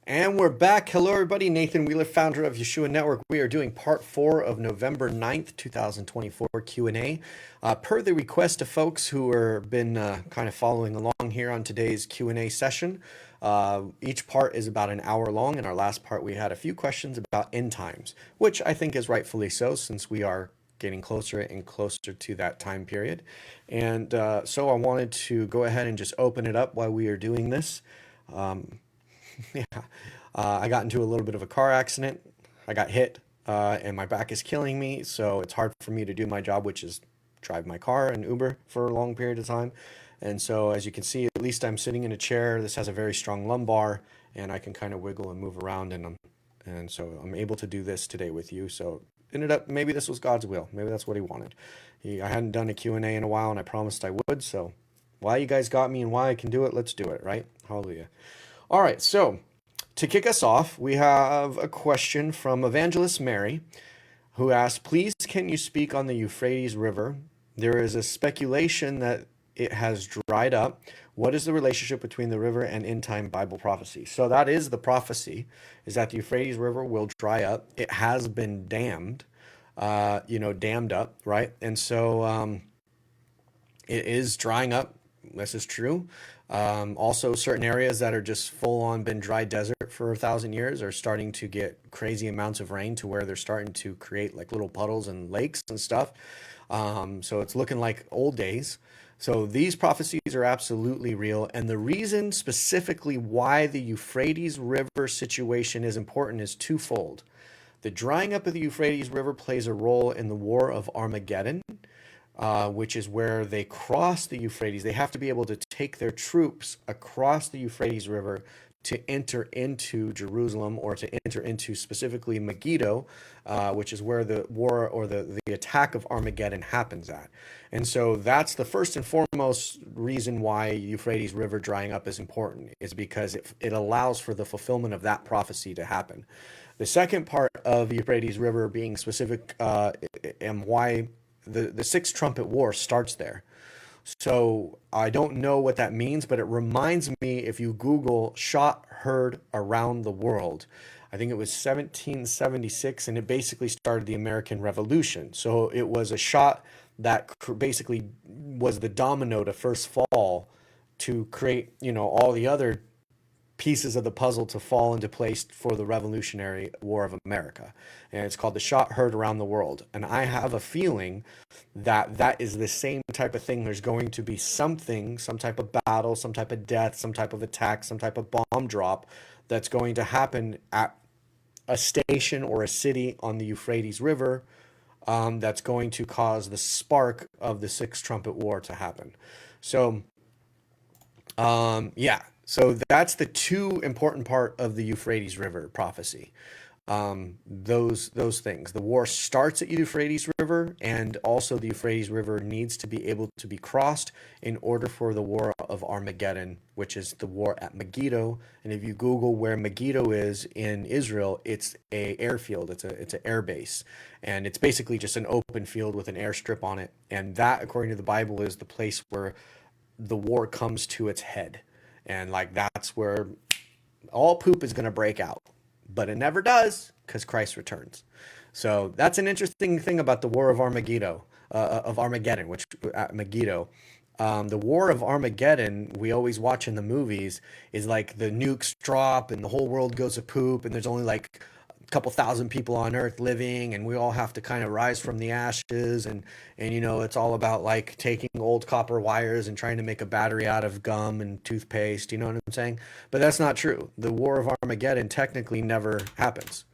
And we're back. Hello, everybody. Nathan Wheeler, founder of Yeshua Network. We are doing part 4 of November 9th, 2024 Q&A. Per the request of folks who have been kind of following along here on today's Q&A session, each part is about an hour long. In our last part, we had a few questions about end times, which I think is rightfully so, since we are getting closer and closer to that time period. And so I wanted to go ahead and just open it up while we are doing this. Yeah, I got into a little bit of a car accident. I got hit, and my back is killing me, so it's hard for me to do my job, which is drive my car and Uber for a long period of time. And so, as you can see, at least I'm sitting in a chair. This has a very strong lumbar, and I can kind of wiggle and move around, and so I'm able to do this today with you. So ended up, maybe this was God's will. Maybe that's what He wanted. I hadn't done a Q&A in a while, and I promised I would. So why you guys got me and why I can do it, let's do it, right? Hallelujah. All right, so to kick us off, we have a question from Evangelist Mary, who asked, please, can you speak on the Euphrates River? There is a speculation that it has dried up. What is the relationship between the river and end-time Bible prophecy? So that is the prophecy, is that the Euphrates River will dry up. It has been dammed, dammed up, right? And so it is drying up. This is true. Also, certain areas that are just full on been dry desert for 1,000 years are starting to get crazy amounts of rain to where they're starting to create like little puddles and lakes and stuff. So it's looking like old days. So these prophecies are absolutely real. And the reason specifically why the Euphrates River situation is important is twofold. The drying up of the Euphrates River plays a role in the War of Armageddon, which is where they cross the Euphrates. They have to be able to take their troops across the Euphrates River to enter into Jerusalem, or to enter into specifically Megiddo, which is where the war or the attack of Armageddon happens at. And so that's the first and foremost reason why Euphrates River drying up is important, is because it allows for the fulfillment of that prophecy to happen. The second part of Euphrates River being specific, and why the Sixth Trumpet War starts there. So I don't know what that means, but it reminds me, if you Google shot heard around the world, I think it was 1776, and it basically started the American Revolution. So it was a shot that basically was the domino to first fall to create, all the other pieces of the puzzle to fall into place for the Revolutionary War of America. And it's called the shot heard around the world. And I have a feeling that that is the same type of thing. There's going to be something, some type of battle, some type of death, some type of attack, some type of bomb drop that's going to happen at a station or a city on the Euphrates River, that's going to cause the spark of the Sixth Trumpet War to happen. So, So that's the two important part of the Euphrates River prophecy. Those things. The war starts at Euphrates River, and also the Euphrates River needs to be able to be crossed in order for the War of Armageddon, which is the war at Megiddo. And if you Google where Megiddo is in Israel, it's a airfield. It's an air base, and it's basically just an open field with an airstrip on it. And that, according to the Bible, is the place where the war comes to its head. And that's where all poop is going to break out. But it never does, because Christ returns. So that's an interesting thing about the War of Armageddon, which at Megiddo. The War of Armageddon, we always watch in the movies, is like the nukes drop and the whole world goes to poop, and there's only like a couple thousand people on Earth living, and we all have to kind of rise from the ashes, and it's all about like taking old copper wires and trying to make a battery out of gum and toothpaste. You know what I'm saying? But that's not true. The War of Armageddon technically never happens,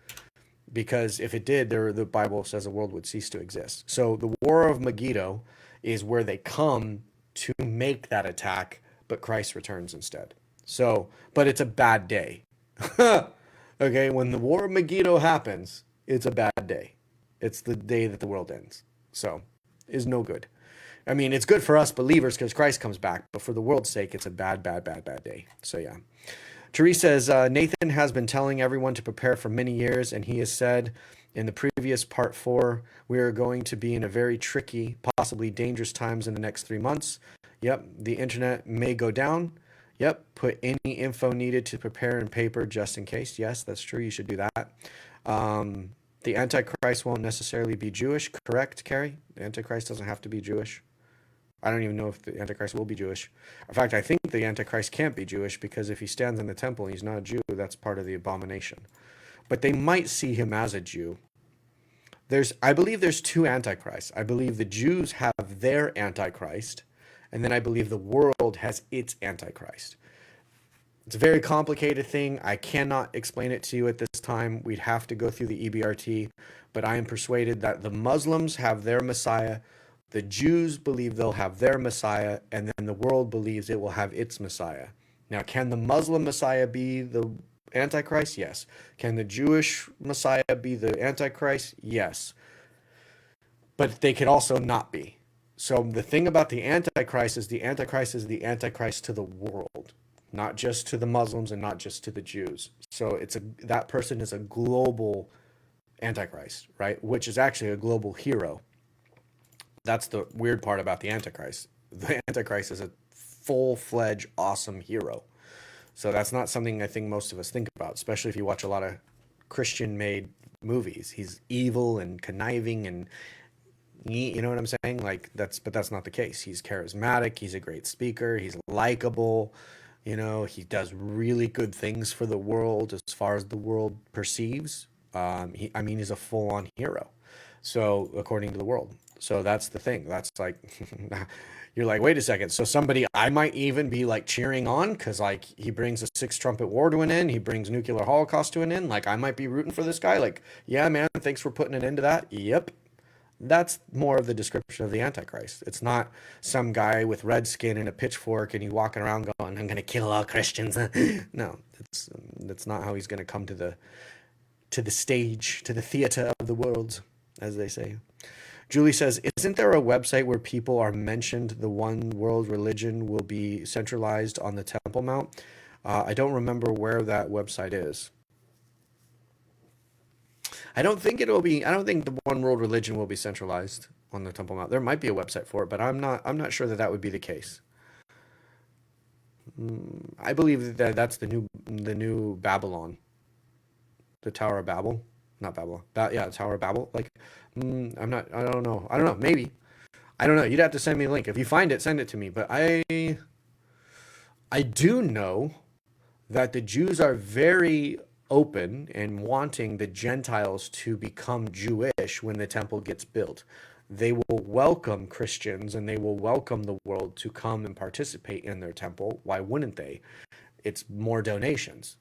because if it did, the Bible says the world would cease to exist. So the War of Megiddo is where they come to make that attack, but Christ returns instead. So, but it's a bad day. Okay, when the War of Megiddo happens, it's a bad day. It's the day that the world ends. So, is no good. I mean, it's good for us believers because Christ comes back, but for the world's sake, it's a bad day. So, yeah. Therese says, Nathan has been telling everyone to prepare for many years, and he has said in the previous part 4, we are going to be in a very tricky, possibly dangerous times in the next 3 months. Yep, the internet may go down. Yep. Put any info needed to prepare in paper just in case. Yes, that's true. You should do that. The Antichrist won't necessarily be Jewish. Correct, Carrie? The Antichrist doesn't have to be Jewish. I don't even know if the Antichrist will be Jewish. In fact, I think the Antichrist can't be Jewish because if he stands in the temple and he's not a Jew, that's part of the abomination. But they might see him as a Jew. I believe there's two Antichrists. I believe the Jews have their Antichrist, and then I believe the world has its Antichrist. It's a very complicated thing. I cannot explain it to you at this time. We'd have to go through the EBRT, but I am persuaded that the Muslims have their Messiah, the Jews believe they'll have their Messiah, and then the world believes it will have its Messiah. Now, can the Muslim Messiah be the Antichrist? Yes. Can the Jewish Messiah be the Antichrist? Yes. But they could also not be. So the thing about the Antichrist is the Antichrist to the world, not just to the Muslims and not just to the Jews. So that person is a global Antichrist, right? Which is actually a global hero. That's the weird part about the Antichrist. The Antichrist is a full-fledged, awesome hero. So that's not something I think most of us think about, especially if you watch a lot of Christian-made movies. He's evil and conniving and, you know what I'm saying? But that's not the case. He's charismatic. He's a great speaker. He's likable. He does really good things for the world as far as the world perceives. He's a full-on hero. So according to the world. So that's the thing. That's like, you're like, wait a second. So somebody I might even be like cheering on because like he brings a 6-trumpet war to an end. He brings nuclear holocaust to an end. Like I might be rooting for this guy. Like, yeah, man, thanks for putting an end to that. Yep. That's more of the description of the Antichrist. It's not some guy with red skin and a pitchfork and he's walking around going, I'm going to kill all Christians. No, that's not how he's going to come to the stage, to the theater of the world, as they say. Julie says, isn't there a website where people are mentioned the one world religion will be centralized on the Temple Mount? I don't remember where that website is. I don't think the one world religion will be centralized on the Temple Mount. There might be a website for it, but I'm not sure that would be the case. I believe that that's the new Babylon. The Tower of Babel. Not Babylon. The Tower of Babel. Like, I don't know. Maybe. I don't know. You'd have to send me a link. If you find it, send it to me. But I do know that the Jews are very open and wanting the Gentiles to become Jewish when the temple gets built. They will welcome Christians and they will welcome the world to come and participate in their temple. Why wouldn't they? It's more donations,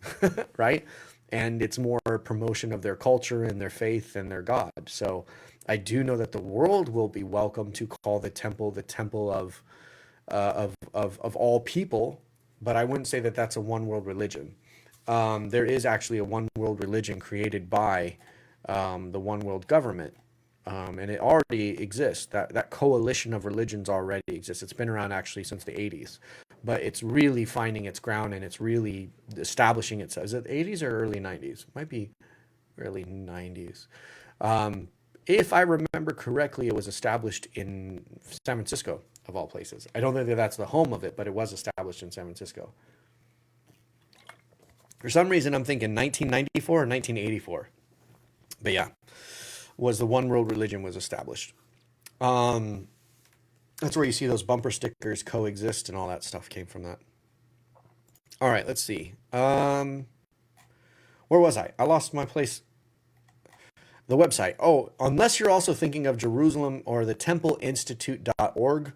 right? And it's more promotion of their culture and their faith and their God. So I do know that the world will be welcome to call the temple of all people, but I wouldn't say that that's a one world religion. There is actually a one world religion created by the one world government, and it already exists. That coalition of religions already exists. It's been around actually since the 80s. But it's really finding its ground and it's really establishing itself. Is it 80s or early 90s? Might be early 90s. If I remember correctly, it was established in San Francisco, of all places. I don't think that that's the home of it, but it was established in San Francisco. For some reason, I'm thinking 1994 or 1984. But yeah, was the one world religion was established. That's where you see those bumper stickers coexist and all that stuff came from that. All right, let's see. Where was I? I lost my place. The website. Oh, unless you're also thinking of Jerusalem or the templeinstitute.org.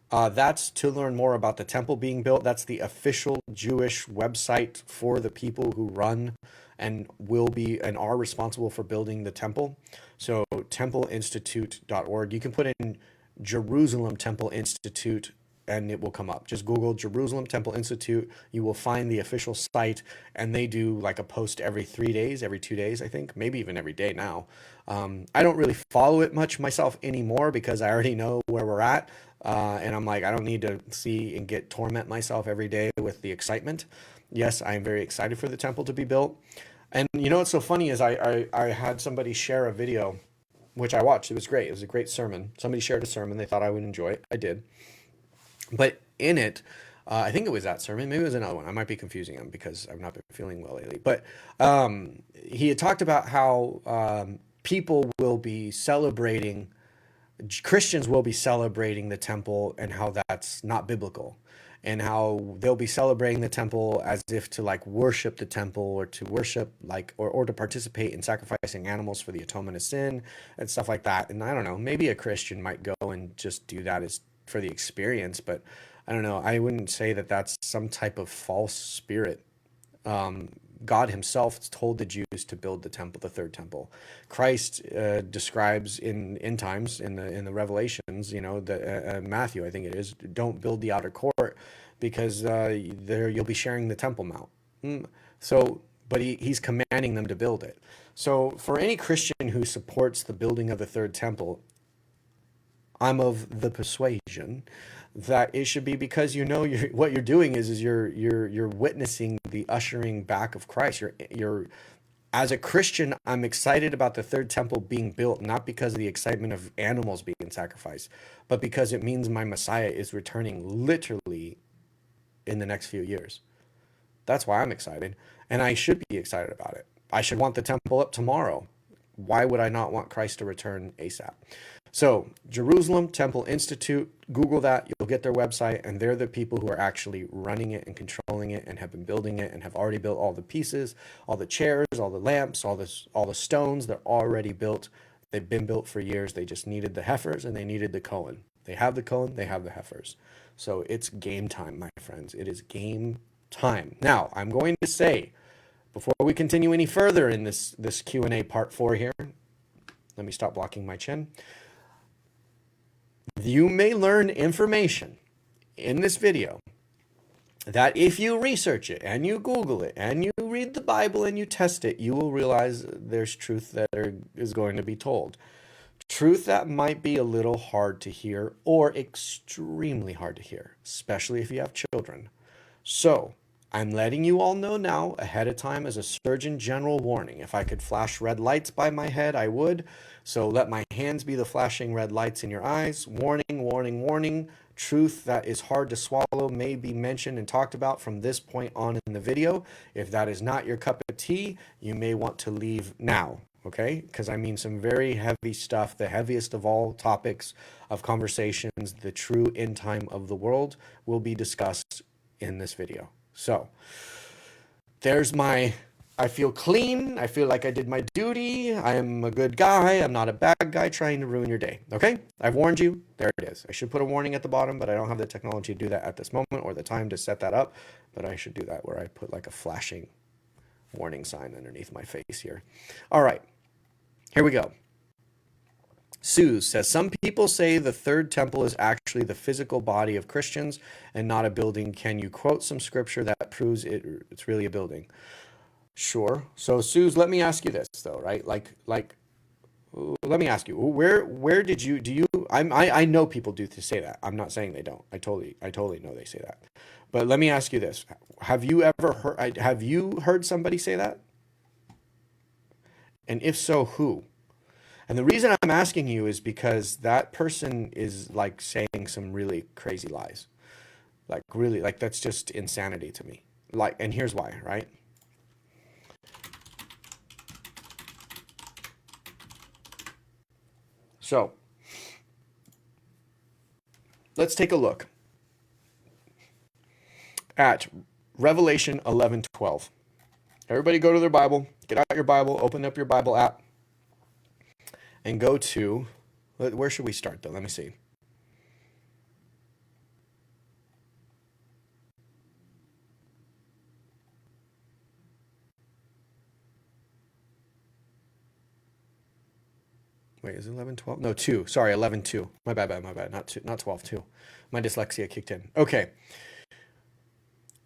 That's to learn more about the temple being built. That's the official Jewish website for the people who run and will be and are responsible for building the temple. So templeinstitute.org. You can put in Jerusalem Temple Institute and it will come up. Just Google Jerusalem Temple Institute. You will find the official site, and they do like a post every 3 days, every 2 days, I think, maybe even every day now. I don't really follow it much myself anymore because I already know where we're at. And I'm like, I don't need to see and torment myself every day with the excitement. Yes, I am very excited for the temple to be built. And you know what's so funny is I had somebody share a video, which I watched. It was great. It was a great sermon. Somebody shared a sermon. They thought I would enjoy it. I did. But in it, I think it was that sermon. Maybe it was another one. I might be confusing them because I've not been feeling well lately. But he had talked about how people will be celebrating, Christians will be celebrating the temple, and how that's not biblical, and how they'll be celebrating the temple as if to like worship the temple, or to worship like, or to participate in sacrificing animals for the atonement of sin and stuff like that. And I don't know, maybe a Christian might go and just do that as for the experience, but I don't know. I wouldn't say that that's some type of false spirit. God himself told the Jews to build the temple, the third temple. Christ describes in end times, in the Revelations, you know, the Matthew, I think it is, don't build the outer court because there you'll be sharing the Temple Mount. So, but he's commanding them to build it. So, for any Christian who supports the building of the third temple, I'm of the persuasion that it should be because you know what you're doing is you're witnessing the ushering back of Christ. You're as a Christian, I'm excited about the third temple being built, not because of the excitement of animals being sacrificed, but because it means my Messiah is returning literally in the next few years. That's why I'm excited, and I should be excited about it. I should want the temple up tomorrow. Why would I not want Christ to return ASAP? So, Jerusalem Temple Institute, Google that, you'll get their website, and they're the people who are actually running it and controlling it and have been building it and have already built all the pieces, all the chairs, all the lamps, all the stones. They're already built. They've been built for years. They just needed the heifers and they needed the Cohen. They have the Cohen, they have the heifers. So it's game time, my friends. It is game time. Now, I'm going to say, before we continue any further in this Q&A part 4 here, let me stop blocking my chin. You may learn information in this video that if you research it and you Google it and you read the Bible and you test it, you will realize there's truth that is going to be told. Truth that might be a little hard to hear or extremely hard to hear, especially if you have children. So, I'm letting you all know now ahead of time as a Surgeon General warning. If I could flash red lights by my head, I would. So let my hands be the flashing red lights in your eyes. Warning, warning, warning. Truth that is hard to swallow may be mentioned and talked about from this point on in the video. If that is not your cup of tea, you may want to leave now. Okay? Because I mean some very heavy stuff, the heaviest of all topics of conversations, the true end time of the world, will be discussed in this video. So, there's I feel clean. I feel like I did my duty. I am a good guy. I'm not a bad guy trying to ruin your day. Okay? I've warned you. There it is. I should put a warning at the bottom, but I don't have the technology to do that at this moment or the time to set that up. But I should do that where I put like a flashing warning sign underneath my face here. All right. Here we go. Suze says, some people say the third temple is actually the physical body of Christians and not a building. Can you quote some scripture that proves it's really a building? Sure. So Suze, let me ask you this though, right? Let me ask you, where did you, I know people do to say that. I'm not saying they don't. I totally know they say that. But let me ask you this. Have you heard somebody say that? And if so, who? And the reason I'm asking you is because that person is like saying some really crazy lies. Like really, like that's just insanity to me. Like, and here's why, right? So, let's take a look at Revelation 11:12. Everybody go to their Bible, get out your Bible, open up your Bible app, and go to, where should we start though? Let me see. Wait, is it 11:12? No, 2. Sorry, 11:2. My bad. Not 2, not 12:2. My dyslexia kicked in. Okay.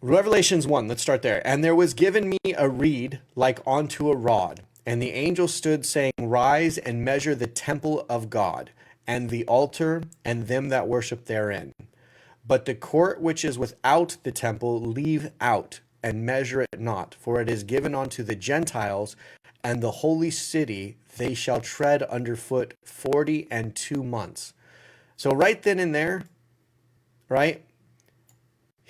Revelations 1, let's start there. And there was given me a reed like unto a rod, and the angel stood saying, rise and measure the temple of God, and the altar, and them that worship therein. But the court which is without the temple leave out, and measure it not, for it is given unto the Gentiles, and the holy city they shall tread underfoot 42 months. So right then and there, right?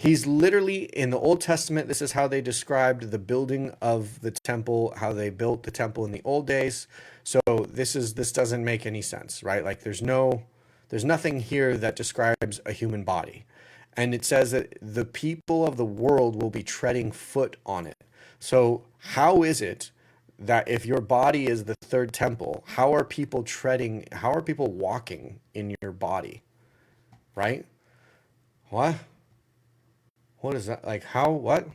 He's literally in the Old Testament. This is how they described the building of the temple, how they built the temple in the old days. So this doesn't make any sense, right? Like there's nothing here that describes a human body. And it says that the people of the world will be treading foot on it. So how is it that if your body is the third temple, how are people walking in your body, right? What? What is that? Like how, what?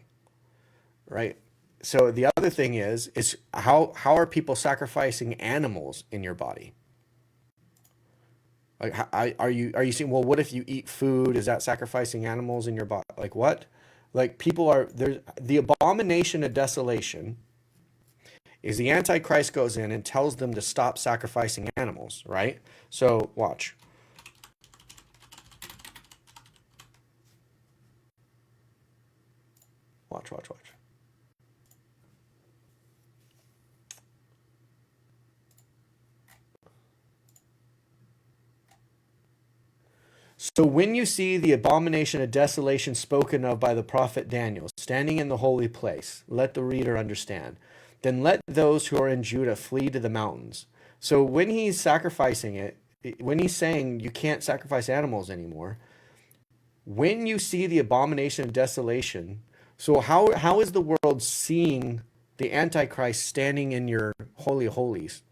Right? So the other thing is how are people sacrificing animals in your body? Like are you saying, well, what if you eat food? Is that sacrificing animals in your body? Like what? Like people are there. The abomination of desolation is the Antichrist goes in and tells them to stop sacrificing animals, right? So watch. Watch. So when you see the abomination of desolation spoken of by the prophet Daniel standing in the holy place, let the reader understand. Then let those who are in Judah flee to the mountains. So when he's sacrificing it, when he's saying you can't sacrifice animals anymore, when you see the abomination of desolation, so how is the world seeing the Antichrist standing in your holy of holies?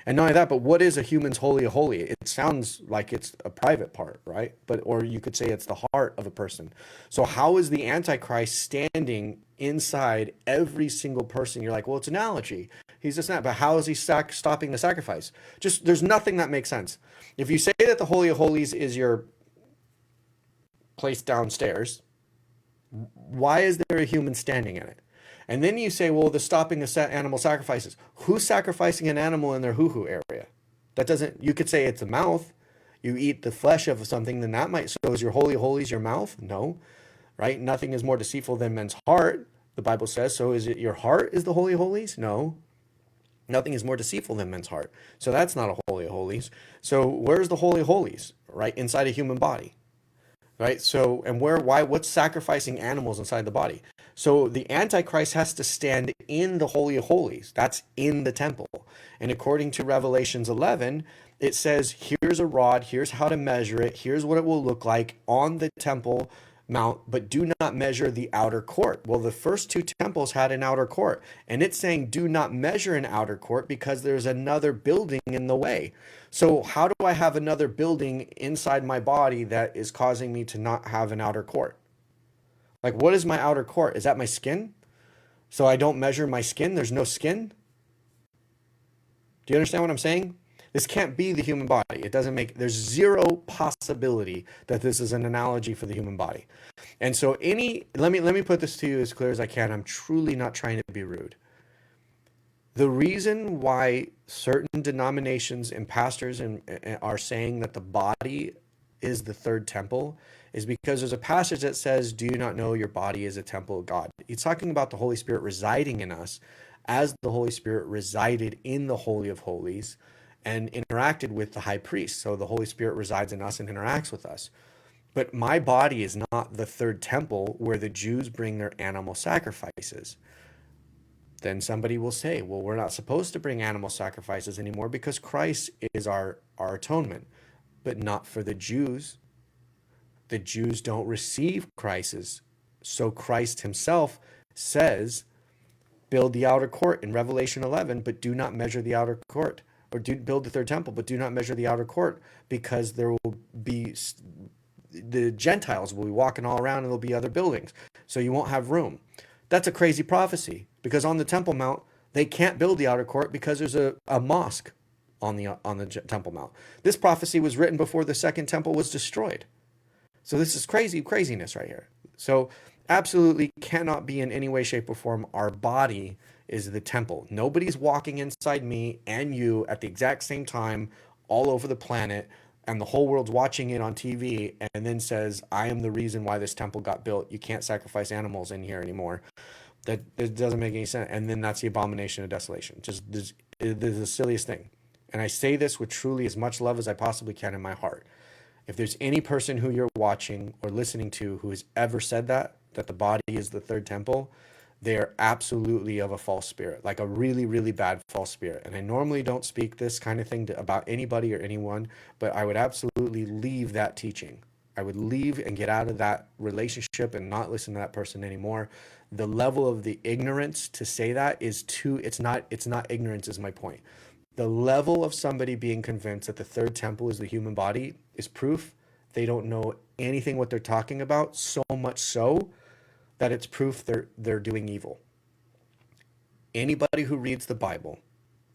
And not only that, but what is a human's holy of holy? It sounds like it's a private part, right? But or you could say it's the heart of a person. So how is the Antichrist standing inside every single person? You're like, well, it's an analogy. He's just not. But how is he stopping the sacrifice? Just there's nothing that makes sense. If you say that the holy of holies is your place downstairs, why is there a human standing in it? And then you say, well, the stopping of animal sacrifices. Who's sacrificing an animal in their hoo-hoo area? That doesn't, you could say it's a mouth. You eat the flesh of something, then that might, so is your holy of holies your mouth? No, right? Nothing is more deceitful than men's heart, the Bible says. So is it your heart is the holy of holies? No. Nothing is more deceitful than men's heart. So that's not a holy of holies. So where's the holy of holies, right? Inside a human body. Right? So, and what's sacrificing animals inside the body? So the Antichrist has to stand in the Holy of Holies. That's in the temple. And according to Revelations 11, it says, here's a rod, here's how to measure it, here's what it will look like on the temple mount, but do not measure the outer court. Well, the first two temples had an outer court, and it's saying do not measure an outer court because there's another building in the way. So how do I have another building inside my body that is causing me to not have an outer court? Like, what is my outer court? Is that my skin? So I don't measure my skin? There's no skin? Do you understand what I'm saying? This can't be the human body. It doesn't make, there's zero possibility that this is an analogy for the human body. And so let me put this to you as clear as I can. I'm truly not trying to be rude. The reason why certain denominations and pastors are saying that the body is the third temple is because there's a passage that says, do you not know your body is a temple of God? It's talking about the Holy Spirit residing in us as the Holy Spirit resided in the Holy of Holies and interacted with the high priest. So the Holy Spirit resides in us and interacts with us. But my body is not the third temple where the Jews bring their animal sacrifices. Then somebody will say, well, we're not supposed to bring animal sacrifices anymore because Christ is our atonement, but not for the Jews. The Jews don't receive Christ's. So Christ himself says, build the outer court in Revelation 11, but do not measure the outer court. Or do build the third temple, but do not measure the outer court, because there will be, the Gentiles will be walking all around and there'll be other buildings. So you won't have room. That's a crazy prophecy, because on the Temple Mount, they can't build the outer court because there's a mosque on the Temple Mount. This prophecy was written before the second temple was destroyed. So this is craziness right here. So absolutely cannot be in any way, shape, or form our body is the temple. Nobody's walking inside me and you at the exact same time all over the planet, and the whole world's watching it on TV and then says, I am the reason why this temple got built. You can't sacrifice animals in here anymore. That it doesn't make any sense. And then that's the abomination of desolation. Just this is the silliest thing. And I say this with truly as much love as I possibly can in my heart. If there's any person who you're watching or listening to who has ever said that the body is the third temple, they're absolutely of a false spirit, like a really, really bad false spirit. And I normally don't speak this kind of thing about anybody or anyone, but I would absolutely leave that teaching. I would leave and get out of that relationship and not listen to that person anymore. The level of the ignorance to say that is too, it's not ignorance is my point. The level of somebody being convinced that the third temple is the human body is proof they don't know anything what they're talking about, so much so that it's proof they're doing evil. Anybody who reads the Bible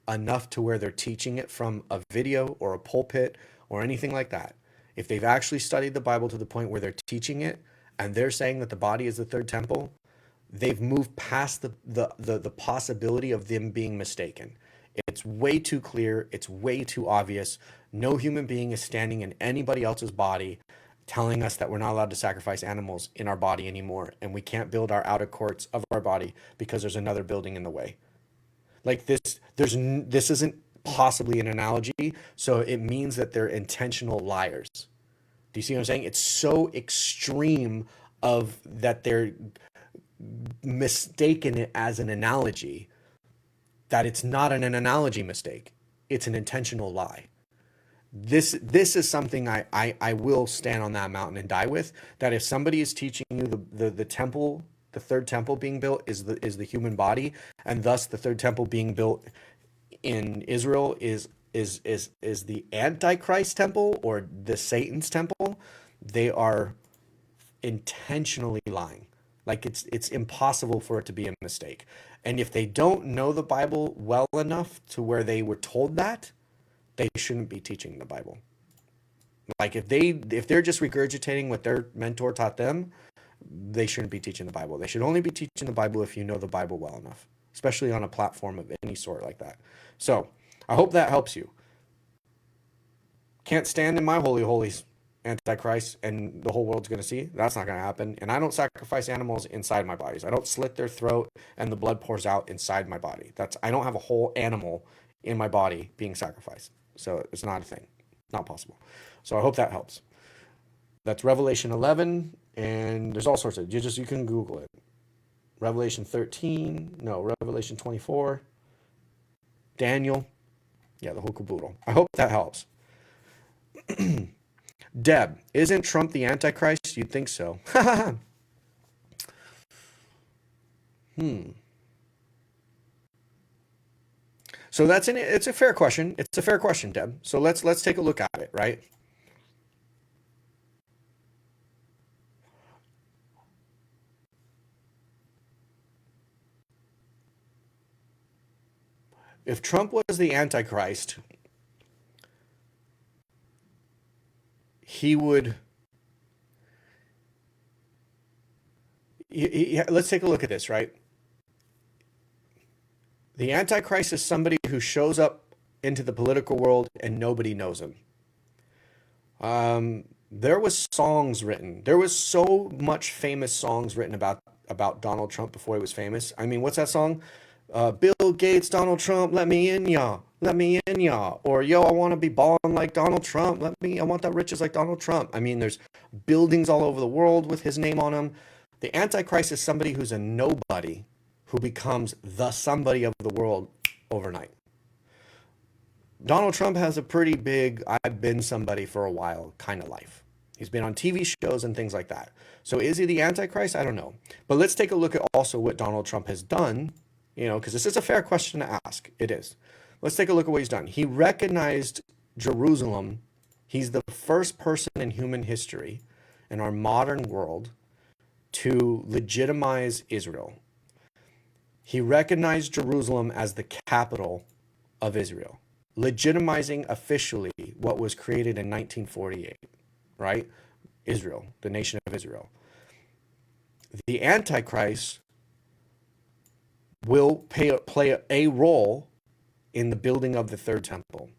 enough to where they're teaching it from a video or a pulpit or anything like that, if they've actually studied the Bible to the point where they're teaching it and they're saying that the body is the third temple, they've moved past the possibility of them being mistaken. It's way too clear. It's way too obvious. No human being is standing in anybody else's body telling us that we're not allowed to sacrifice animals in our body anymore, and we can't build our outer courts of our body because there's another building in the way. Like this isn't possibly an analogy, so it means that they're intentional liars. Do you see what I'm saying? It's so extreme of that they're mistaken it as an analogy that it's not an analogy mistake. It's an intentional lie. This is something I will stand on that mountain and die with. That if somebody is teaching you the temple, the third temple being built is the human body, and thus the third temple being built in Israel is the Antichrist temple or the Satan's temple, they are intentionally lying. Like it's impossible for it to be a mistake. And if they don't know the Bible well enough to where they were told that, they shouldn't be teaching the Bible. Like if they're just regurgitating what their mentor taught them, they shouldn't be teaching the Bible. They should only be teaching the Bible if you know the Bible well enough, especially on a platform of any sort like that. So I hope that helps you. Can't stand in my holy holies, Antichrist, and the whole world's going to see. That's not going to happen. And I don't sacrifice animals inside my bodies. I don't slit their throat and the blood pours out inside my body. I don't have a whole animal in my body being sacrificed. So it's not a thing. Not possible. So I hope that helps. That's Revelation 11, and there's all sorts of, you can Google it. Revelation 13, no, Revelation 24, Daniel. Yeah, the whole caboodle. I hope that helps. Deb, isn't Trump the Antichrist? You'd think so. So it's a fair question. It's a fair question, Deb. So let's take a look at it, right? If Trump was the Antichrist, he would. Let's take a look at this, right? The Antichrist is somebody who shows up into the political world and nobody knows him. There was songs written. There was so much famous songs written about Donald Trump before he was famous. I mean, what's that song? Bill Gates, Donald Trump, let me in, y'all. Let me in, y'all. Or, yo, I want to be balling like Donald Trump. I want that riches like Donald Trump. I mean, there's buildings all over the world with his name on them. The Antichrist is somebody who's a nobody who becomes the somebody of the world overnight. Donald Trump has a pretty big, I've been somebody for a while kind of life. He's been on TV shows and things like that. So is he the Antichrist? I don't know. But let's take a look at also what Donald Trump has done, because this is a fair question to ask. It is. Let's take a look at what he's done. He recognized Jerusalem. He's the first person in human history, in our modern world, to legitimize Israel. He recognized Jerusalem as the capital of Israel, legitimizing officially what was created in 1948, right? Israel, the nation of Israel. The Antichrist will play a role in the building of the third temple,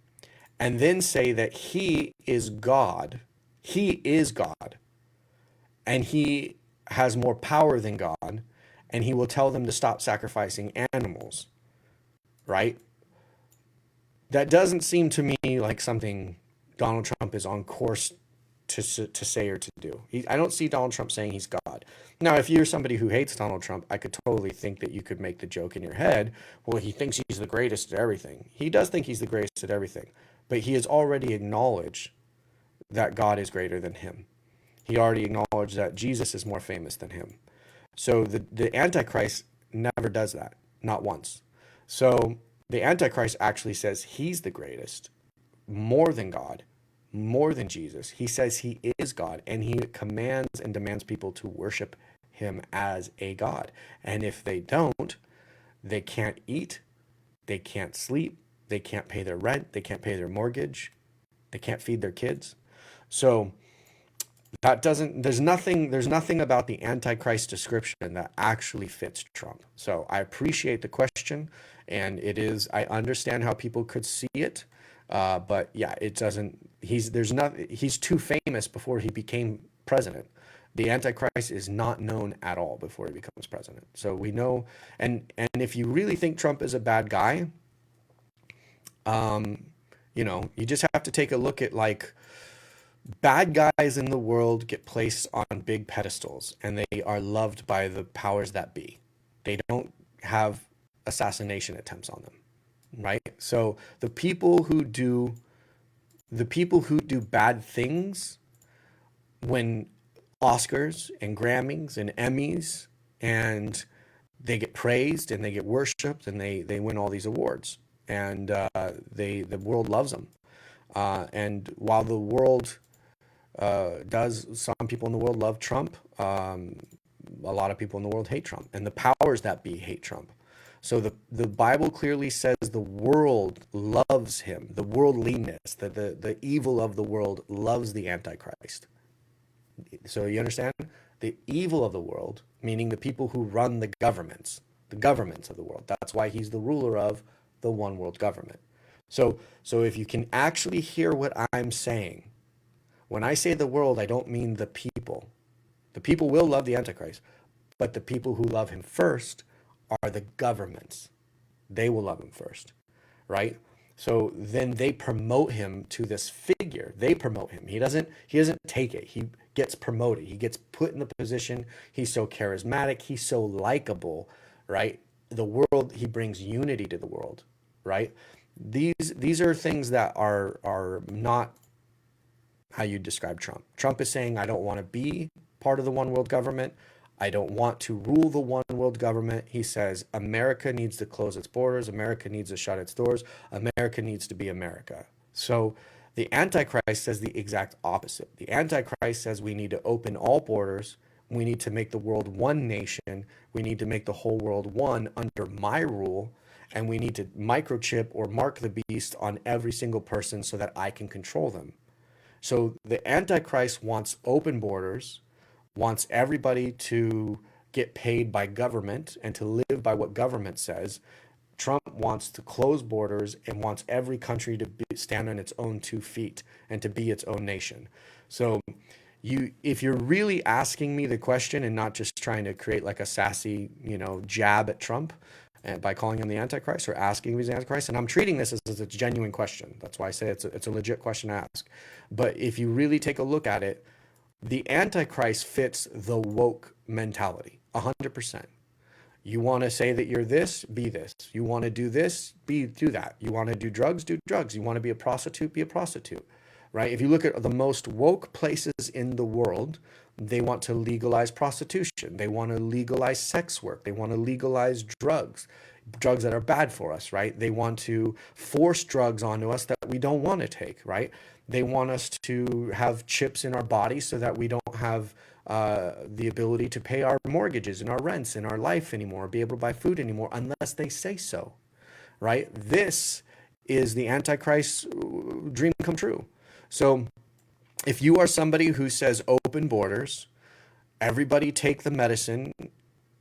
and then say that he is God. He is God, and he has more power than God, and he will tell them to stop sacrificing animals, right? That doesn't seem to me like something Donald Trump is on course to say or to do. I don't see Donald Trump saying he's God. Now, if you're somebody who hates Donald Trump, I could totally think that you could make the joke in your head, well, he thinks he's the greatest at everything. He does think he's the greatest at everything, but he has already acknowledged that God is greater than him. He already acknowledged that Jesus is more famous than him. So the Antichrist never does that, not once. So the Antichrist actually says he's the greatest, more than God, more than Jesus. He says he is God, and he commands and demands people to worship him as a God. And if they don't, they can't eat, they can't sleep, they can't pay their rent, they can't pay their mortgage, they can't feed their kids. So that doesn't, there's nothing about the Antichrist description that actually fits Trump. So I appreciate the question, and I understand how people could see it. But yeah, it doesn't, he's too famous before he became president. The Antichrist is not known at all before he becomes president. So we know, and if you really think Trump is a bad guy, you just have to take a look at, like, bad guys in the world get placed on big pedestals and they are loved by the powers that be. They don't have assassination attempts on them, right? So the people who do bad things, when Oscars and Grammys and Emmys, and they get praised and they get worshipped and they win all these awards, and the world loves them. And while the world some people in the world love Trump, a lot of people in the world hate Trump, and the powers that be hate Trump. So the Bible clearly says the world loves him. The worldliness, the evil of the world loves the Antichrist. So you understand? The evil of the world, meaning the people who run the governments of the world. That's why he's the ruler of the one world government. So if you can actually hear what I'm saying, when I say the world, I don't mean the people. The people will love the Antichrist, but the people who love him first are the governments. They will love him first, right? So then they promote him to this figure. They promote him. He doesn't take it. He gets promoted. He gets put in the position. He's so charismatic. He's so likable, right? The world, he brings unity to the world, right? These are things that are not how you describe Trump. Trump is saying, I don't want to be part of the one world government. I don't want to rule the one world government. He says America needs to close its borders. America needs to shut its doors. America needs to be America. So the Antichrist says the exact opposite. The Antichrist says we need to open all borders. We need to make the world one nation. We need to make the whole world one under my rule. And we need to microchip or mark the beast on every single person so that I can control them. So the Antichrist wants open borders, wants everybody to get paid by government and to live by what government says. Trump wants to close borders and wants every country to stand on its own 2 feet and to be its own nation. So if you're really asking me the question and not just trying to create like a sassy, jab at Trump, and by calling him the Antichrist or asking if he's the Antichrist, and I'm treating this as a genuine question. That's why I say it's a legit question to ask. But if you really take a look at it, the Antichrist fits the woke mentality, 100%. You want to say that you're this, be this. You want to do this, do that. You want to do drugs, do drugs. You want to be a prostitute, be a prostitute, right? If you look at the most woke places in the world, they want to legalize prostitution. They want to legalize sex work. They want to legalize drugs that are bad for us, right? They want to force drugs onto us that we don't want to take, right? They want us to have chips in our body so that we don't have the ability to pay our mortgages and our rents in our life anymore, be able to buy food anymore, unless they say so, right? This is the Antichrist's dream come true. So if you are somebody who says open borders, everybody take the medicine,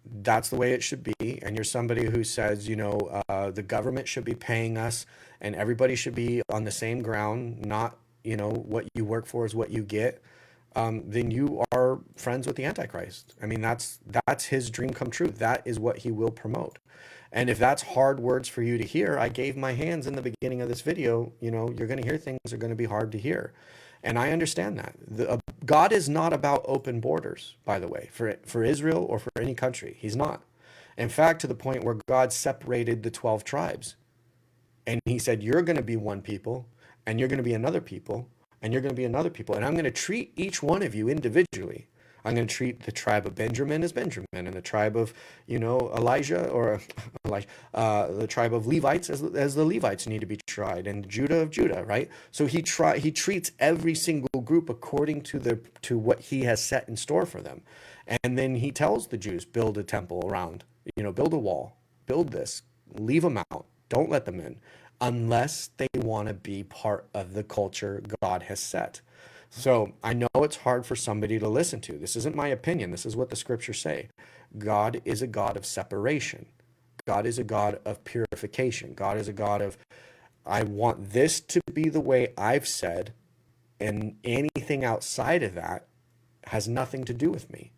that's the way it should be, and you're somebody who says, the government should be paying us and everybody should be on the same ground, not, what you work for is what you get, then you are friends with the Antichrist. I mean, that's his dream come true. That is what he will promote. And if that's hard words for you to hear, I gave my hands in the beginning of this video, you're going to hear things that are going to be hard to hear. And I understand that. God is not about open borders, by the way, for Israel or for any country. He's not. In fact, to the point where God separated the 12 tribes. And he said, you're going to be one people, and you're going to be another people, and you're going to be another people. And I'm going to treat each one of you individually. I'm going to treat the tribe of Benjamin as Benjamin, and the tribe of, Elijah, or the tribe of Levites as the Levites need to be tried, and Judah of Judah, right? So he treats every single group according to what he has set in store for them. And then he tells the Jews, build a temple around, build a wall, build this, leave them out, don't let them in, unless they want to be part of the culture God has set. So I know it's hard for somebody to listen to. This isn't my opinion. This is what the scriptures say. God is a God of separation. God is a God of purification. God is a God of, I want this to be the way I've said, and anything outside of that has nothing to do with me.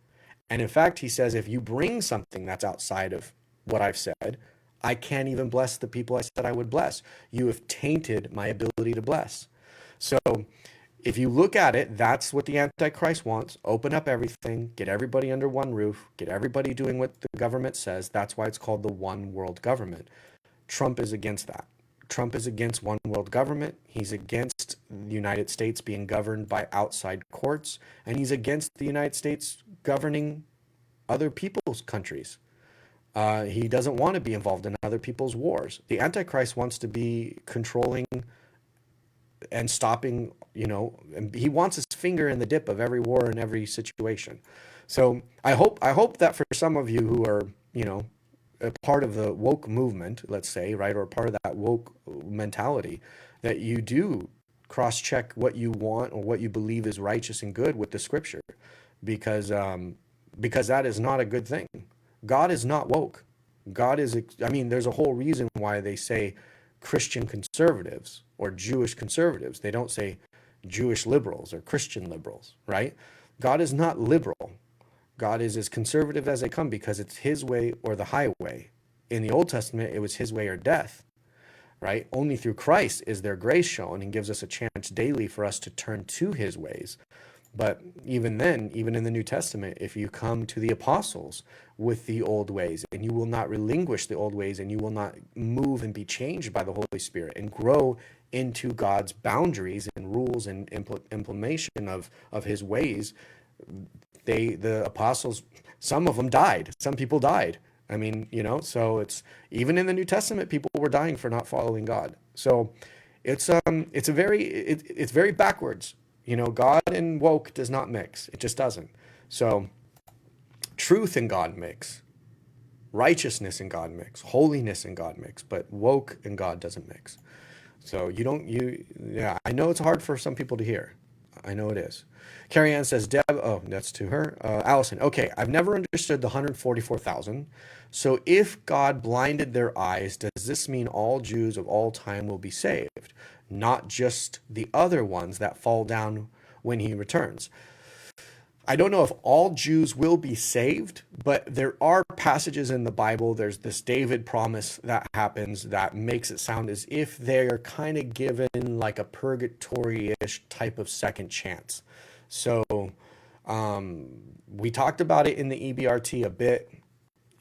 And in fact, he says, if you bring something that's outside of what I've said, I can't even bless the people I said I would bless. You have tainted my ability to bless. So if you look at it, that's what the Antichrist wants. Open up everything, get everybody under one roof, get everybody doing what the government says. That's why it's called the one world government. Trump is against that. Trump is against one world government. He's against the United States being governed by outside courts, and he's against the United States governing other people's countries. He doesn't want to be involved in other people's wars. The Antichrist wants to be controlling and stopping, and he wants his finger in the dip of every war and every situation. So I hope that for some of you who are, a part of the woke movement, let's say, right, or part of that woke mentality, that you do cross-check what you want or what you believe is righteous and good with the scripture, because that is not a good thing. God is not woke. There's a whole reason why they say Christian conservatives or Jewish conservatives. They don't say Jewish liberals or Christian liberals, right? God is not liberal. God is as conservative as they come, because it's his way or the highway. In the Old Testament, it was his way or death, right? Only through Christ is there grace shown, and gives us a chance daily for us to turn to his ways. But even then, even in the New Testament, if you come to the apostles with the old ways, and you will not relinquish the old ways, and you will not move and be changed by the Holy Spirit and grow into God's boundaries and rules and implementation of his ways, the apostles, some of them died. Some people died. So it's, even in the New Testament, people were dying for not following God. So it's very backwards. God and woke does not mix. It just doesn't. So truth and God mix. Righteousness and God mix. Holiness and God mix. But woke and God doesn't mix. So I know it's hard for some people to hear. I know it is. Carrie Ann says, Deb, oh, that's to her. Allison, okay, I've never understood the 144,000. So if God blinded their eyes, does this mean all Jews of all time will be saved? Not just the other ones that fall down when he returns. I don't know if all Jews will be saved, but there are passages in the Bible. There's this David promise that happens that makes it sound as if they're kind of given like a purgatory-ish type of second chance. So we talked about it in the EBRT a bit.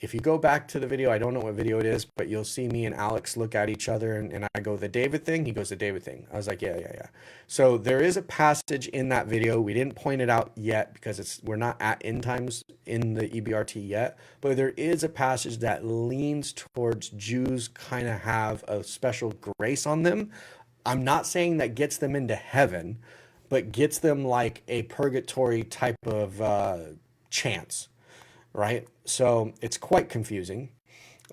If you go back to the video, I don't know what video it is, but you'll see me and Alex look at each other, and I go, the David thing? He goes, the David thing. I was like, yeah. So there is a passage in that video. We didn't point it out yet because we're not at end times in the EBRT yet, but there is a passage that leans towards Jews kind of have a special grace on them. I'm not saying that gets them into heaven, but gets them like a purgatory type of chance. Right? So it's quite confusing.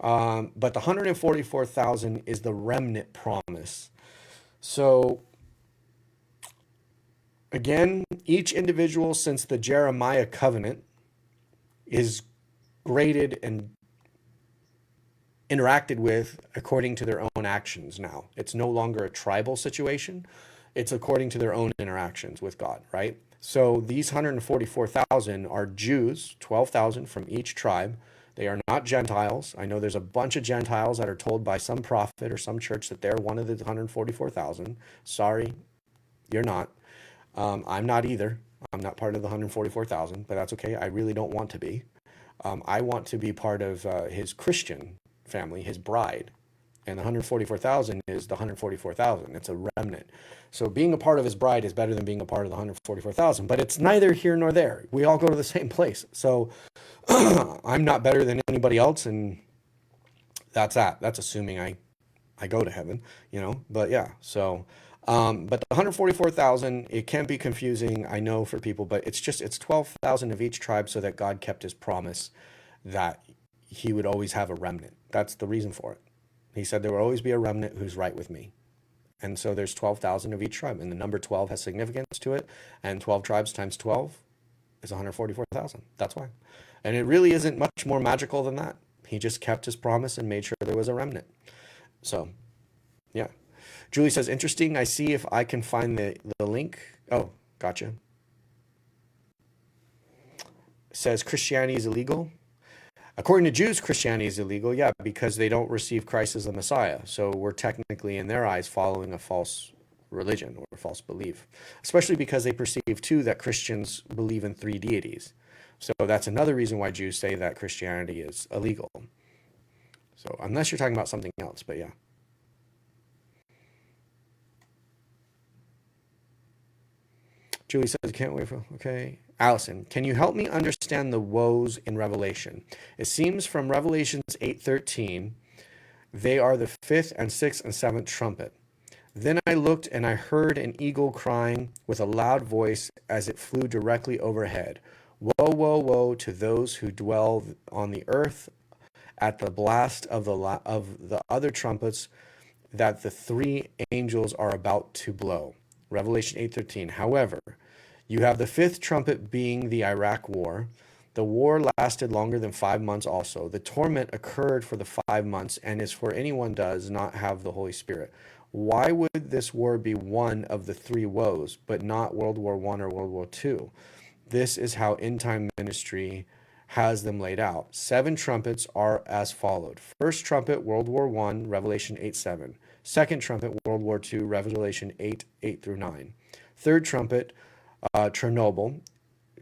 But the 144,000 is the remnant promise. So again, each individual since the Jeremiah covenant is graded and interacted with according to their own actions now. It's no longer a tribal situation. It's according to their own interactions with God, right? So these 144,000 are Jews, 12,000 from each tribe. They are not Gentiles. I know there's a bunch of Gentiles that are told by some prophet or some church that they're one of the 144,000. Sorry, you're not. I'm not either. I'm not part of the 144,000, but that's okay. I really don't want to be. I want to be part of his Christian family, his bride. And the 144,000 is the 144,000. It's a remnant. So being a part of his bride is better than being a part of the 144,000, but it's neither here nor there. We all go to the same place. So I'm not better than anybody else, and that's that. That's assuming I go to heaven, but yeah. So but the 144,000, it can be confusing, I know, for people, but it's 12,000 of each tribe so that God kept his promise that he would always have a remnant. That's the reason for it. He said there will always be a remnant who's right with me. And so there's 12,000 of each tribe, and the number 12 has significance to it, and 12 tribes times 12 is 144,000. That's why. And it really isn't much more magical than that. He just kept his promise and made sure there was a remnant. So, yeah. Julie says, interesting. I see if I can find the link. Oh, gotcha. Says Christianity is illegal. According to Jews, Christianity is illegal, yeah, because they don't receive Christ as the Messiah. So we're technically, in their eyes, following a false religion or a false belief, especially because they perceive, too, that Christians believe in 3 deities. So that's another reason why Jews say that Christianity is illegal. So unless you're talking about something else, but yeah. Julie says, can't wait for, okay. Allison, can you help me understand the woes in Revelation? It seems from Revelations 8:13, they are the 5th and 6th and 7th trumpet. Then I looked and I heard an eagle crying with a loud voice as it flew directly overhead. Woe, woe, woe to those who dwell on the earth at the blast of the other trumpets that the 3 angels are about to blow. Revelation 8:13. However, you have the 5th trumpet being the Iraq War. The war lasted longer than 5 months also. The torment occurred for the 5 months and is for anyone does not have the Holy Spirit. Why would this war be one of the 3 woes, but not World War I or World War II? This is how end-time ministry has them laid out. 7 trumpets are as followed. First trumpet, World War I, Revelation 8:7. Second trumpet, World War II, Revelation 8:8 through 9. Third trumpet, Chernobyl,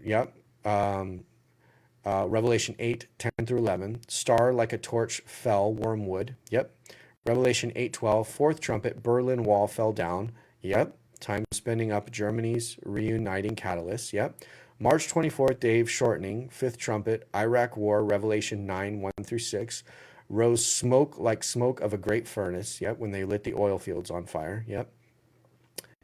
yep. Revelation 8:10 through 11. Star like a torch fell, wormwood, yep. Revelation 8:12. Fourth trumpet, Berlin Wall fell down, yep. Time spinning up Germany's reuniting catalyst, yep. March 24th, Dave shortening. 5th trumpet, Iraq War, Revelation 9:1 through 6. Rose smoke like smoke of a great furnace, yep, when they lit the oil fields on fire, yep.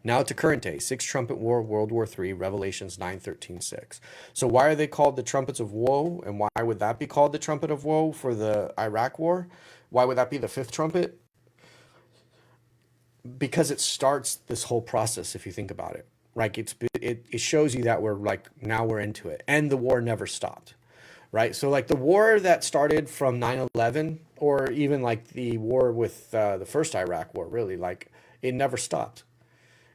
Now to current day, 6th trumpet war, World War III, Revelations 9:13-6. So why are they called the trumpets of woe? And why would that be called the trumpet of woe for the Iraq war? Why would that be the 5th trumpet? Because it starts this whole process, if you think about it. Like it shows you that we're like, now we're into it. And the war never stopped. Right? So like the war that started from 9/11, or even like the war with the first Iraq war, really, like it never stopped.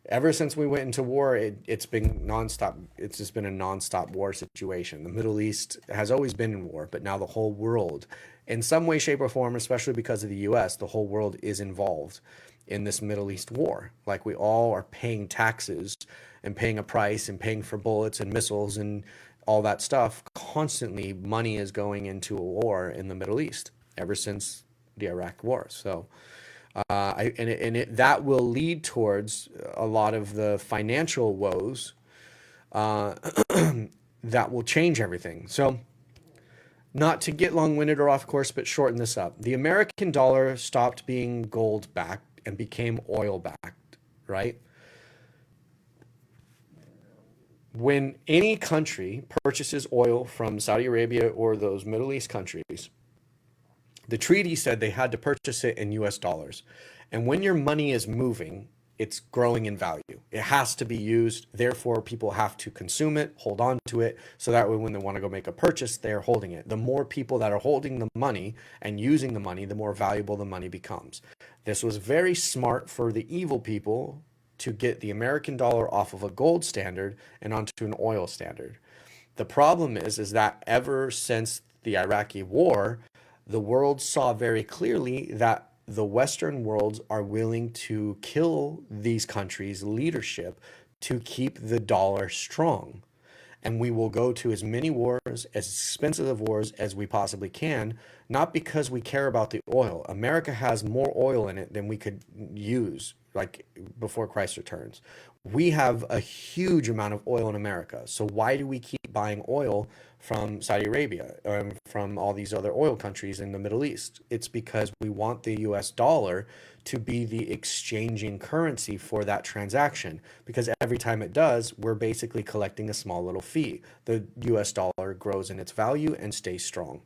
Ever since we went into war, it's been nonstop. It's just been a nonstop war situation. The Middle East has always been in war, but now the whole world, in some way, shape, or form, especially because of the U.S., the whole world is involved in this Middle East war. Like we all are paying taxes and paying a price and paying for bullets and missiles and all that stuff. Constantly, money is going into a war in the Middle East ever since the Iraq war. So. That will lead towards a lot of the financial woes that will change everything. So, not to get long-winded or off course, but shorten this up. The American dollar stopped being gold-backed and became oil-backed, right? When any country purchases oil from Saudi Arabia or those Middle East countries, the treaty said they had to purchase it in US dollars. And when your money is moving, it's growing in value. It has to be used. Therefore, people have to consume it, hold on to it, so that way when they want to go make a purchase, they're holding it. The more people that are holding the money and using the money, the more valuable the money becomes. This was very smart for the evil people to get the American dollar off of a gold standard and onto an oil standard. The problem is that ever since the Iraqi war, the world saw very clearly that the Western worlds are willing to kill these countries' leadership to keep the dollar strong. And we will go to as many wars, as expensive of wars as we possibly can, not because we care about the oil. America has more oil in it than we could use, like before Christ returns. We have a huge amount of oil in America. So why do we keep buying oil from Saudi Arabia, from all these other oil countries in the Middle East? It's because we want the US dollar to be the exchanging currency for that transaction. Because every time it does, we're basically collecting a small little fee. The US dollar grows in its value and stays strong.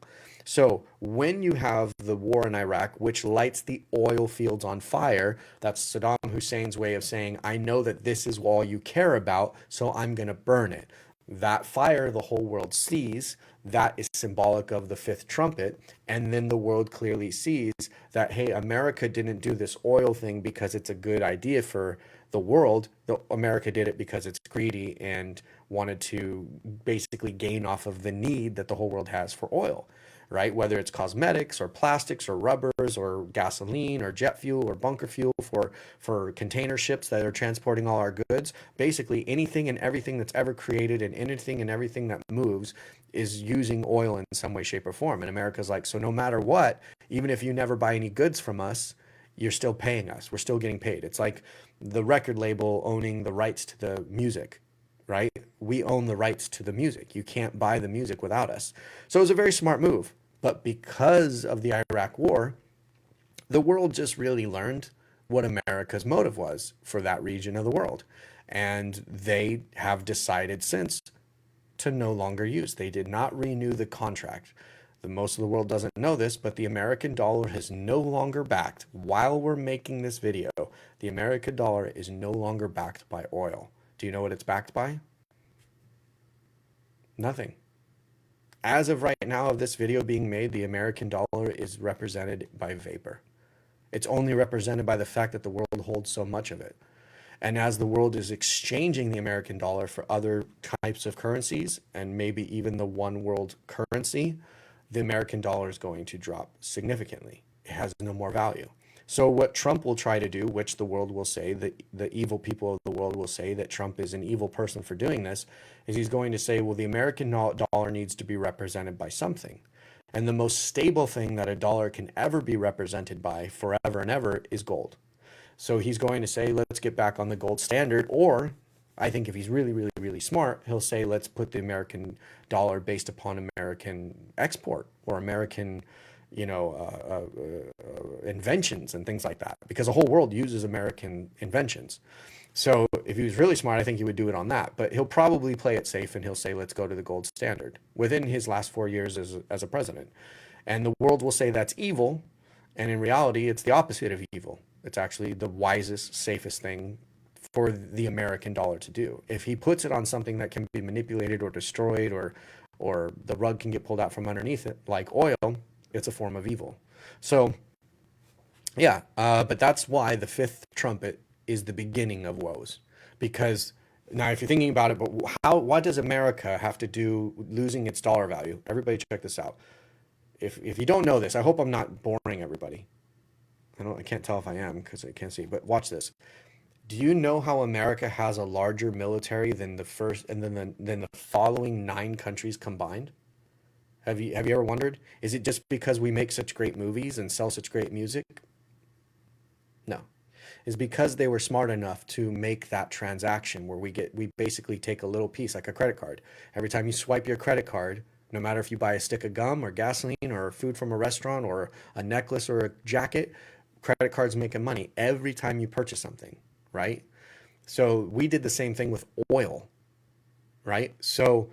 So when you have the war in Iraq, which lights the oil fields on fire, that's Saddam Hussein's way of saying, I know that this is all you care about, so I'm going to burn it. That fire the whole world sees. That is symbolic of the fifth trumpet. And then the world clearly sees that, hey, America didn't do this oil thing because it's a good idea for the world. America did it because it's greedy and wanted to basically gain off of the need that the whole world has for oil, right? Whether it's cosmetics or plastics or rubbers or gasoline or jet fuel or bunker fuel for container ships that are transporting all our goods. Basically, anything and everything that's ever created and anything and everything that moves is using oil in some way, shape, or form. And America's like, so no matter what, even if you never buy any goods from us, you're still paying us. We're still getting paid. It's like the record label owning the rights to the music, right? We own the rights to the music. You can't buy the music without us. So it was a very smart move. But because of the Iraq War, the world just really learned what America's motive was for that region of the world. And they have decided since to no longer use. They did not renew the contract. Most of the world doesn't know this, but the American dollar is no longer backed. While we're making this video, the American dollar is no longer backed by oil. Do you know what it's backed by? Nothing. As of right now of this video being made, the American dollar is represented by vapor. It's only represented by the fact that the world holds so much of it. And as the world is exchanging the American dollar for other types of currencies, and maybe even the one world currency, the American dollar is going to drop significantly. It has no more value. So what Trump will try to do, which the world will say, the evil people of the world will say that Trump is an evil person for doing this, is he's going to say, well, the American dollar needs to be represented by something. And the most stable thing that a dollar can ever be represented by forever and ever is gold. So he's going to say, let's get back on the gold standard. Or I think if he's really, really, really smart, he'll say, let's put the American dollar based upon American export or American inventions and things like that, because the whole world uses American inventions. So if he was really smart, I think he would do it on that, but he'll probably play it safe and he'll say, let's go to the gold standard within his last 4 years as a president. And the world will say that's evil. And in reality, it's the opposite of evil. It's actually the wisest, safest thing for the American dollar to do. If he puts it on something that can be manipulated or destroyed, or the rug can get pulled out from underneath it, like oil, it's a form of evil. So, yeah, but that's why the fifth trumpet is the beginning of woes. Because now, if you're thinking about it, but what does America have to do losing its dollar value? Everybody check this out. If you don't know this, I hope I'm not boring everybody. I can't tell if I am because I can't see, but watch this. Do you know how America has a larger military than the first and then than the following 9 countries combined? Have you ever wondered? Is it just because we make such great movies and sell such great music? No. It's because they were smart enough to make that transaction where we basically take a little piece like a credit card. Every time you swipe your credit card, no matter if you buy a stick of gum or gasoline or food from a restaurant or a necklace or a jacket, credit cards making money every time you purchase something, right? So we did the same thing with oil, right? So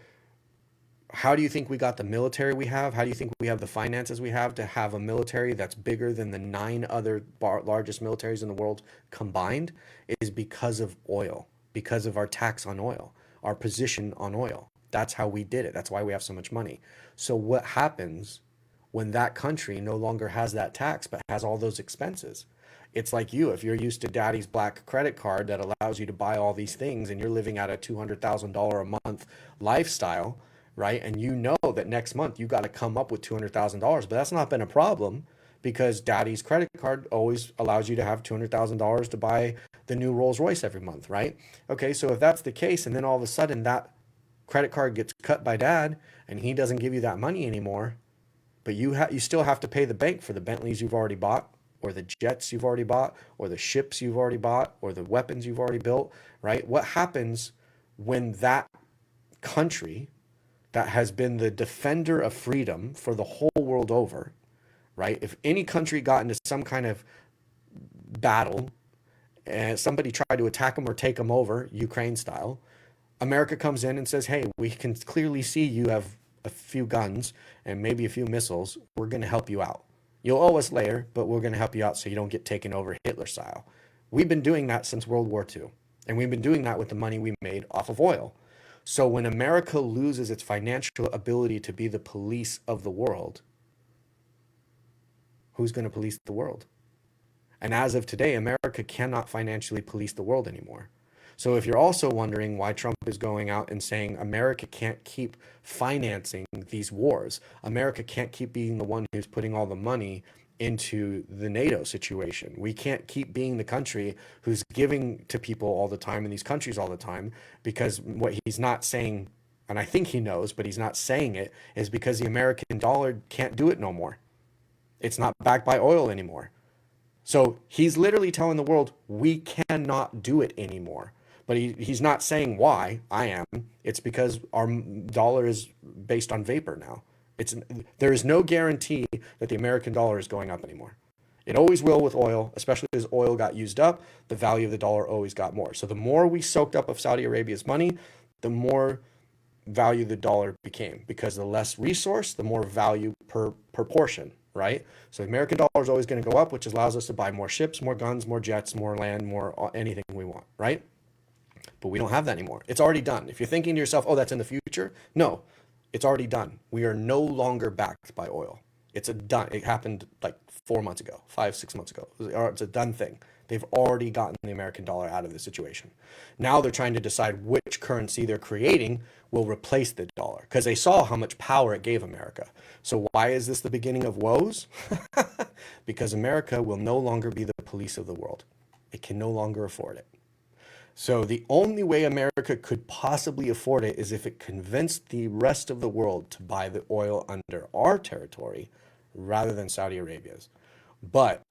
how do you think we got the military we have? How do you think we have the finances we have to have a military that's bigger than the 9 other largest militaries in the world combined? It is because of oil, because of our tax on oil, our position on oil. That's how we did it. That's why we have so much money. So what happens when that country no longer has that tax but has all those expenses? It's like if you're used to daddy's black credit card that allows you to buy all these things and you're living at a $200,000 a month lifestyle, right? And you know that next month you got to come up with $200,000, but that's not been a problem because daddy's credit card always allows you to have $200,000 to buy the new Rolls Royce every month, right? Okay, so if that's the case, and then all of a sudden that credit card gets cut by dad and he doesn't give you that money anymore, but you still have to pay the bank for the Bentleys you've already bought, or the jets you've already bought, or the ships you've already bought, or the weapons you've already built, right? What happens when that country that has been the defender of freedom for the whole world over, right? If any country got into some kind of battle and somebody tried to attack them or take them over, Ukraine style, America comes in and says, hey, we can clearly see you have a few guns and maybe a few missiles. We're going to help you out. You'll owe us later, but we're going to help you out so you don't get taken over Hitler style. We've been doing that since World War II, and we've been doing that with the money we made off of oil. So when America loses its financial ability to be the police of the world, who's going to police the world? And as of today, America cannot financially police the world anymore. So if you're also wondering why Trump is going out and saying America can't keep financing these wars, America can't keep being the one who's putting all the money into the NATO situation. We can't keep being the country who's giving to people all the time in these countries all the time, because what he's not saying, and I think he knows, but he's not saying it, is because the American dollar can't do it no more. It's not backed by oil anymore. So he's literally telling the world, we cannot do it anymore. But he's not saying why. I am. It's because our dollar is based on vapor now. There is no guarantee that the American dollar is going up anymore. It always will with oil, especially as oil got used up, the value of the dollar always got more. So the more we soaked up of Saudi Arabia's money, the more value the dollar became, because the less resource, the more value per portion, right? So the American dollar is always going to go up, which allows us to buy more ships, more guns, more jets, more land, more anything we want, right? But we don't have that anymore. It's already done. If you're thinking to yourself, oh, that's in the future. No, it's already done. We are no longer backed by oil. It's a done. It happened like 4 months ago, 5-6 months ago. It's a done thing. They've already gotten the American dollar out of the situation. Now they're trying to decide which currency they're creating will replace the dollar, because they saw how much power it gave America. So why is this the beginning of woes? Because America will no longer be the police of the world. It can no longer afford it. So the only way America could possibly afford it is if it convinced the rest of the world to buy the oil under our territory rather than Saudi Arabia's. But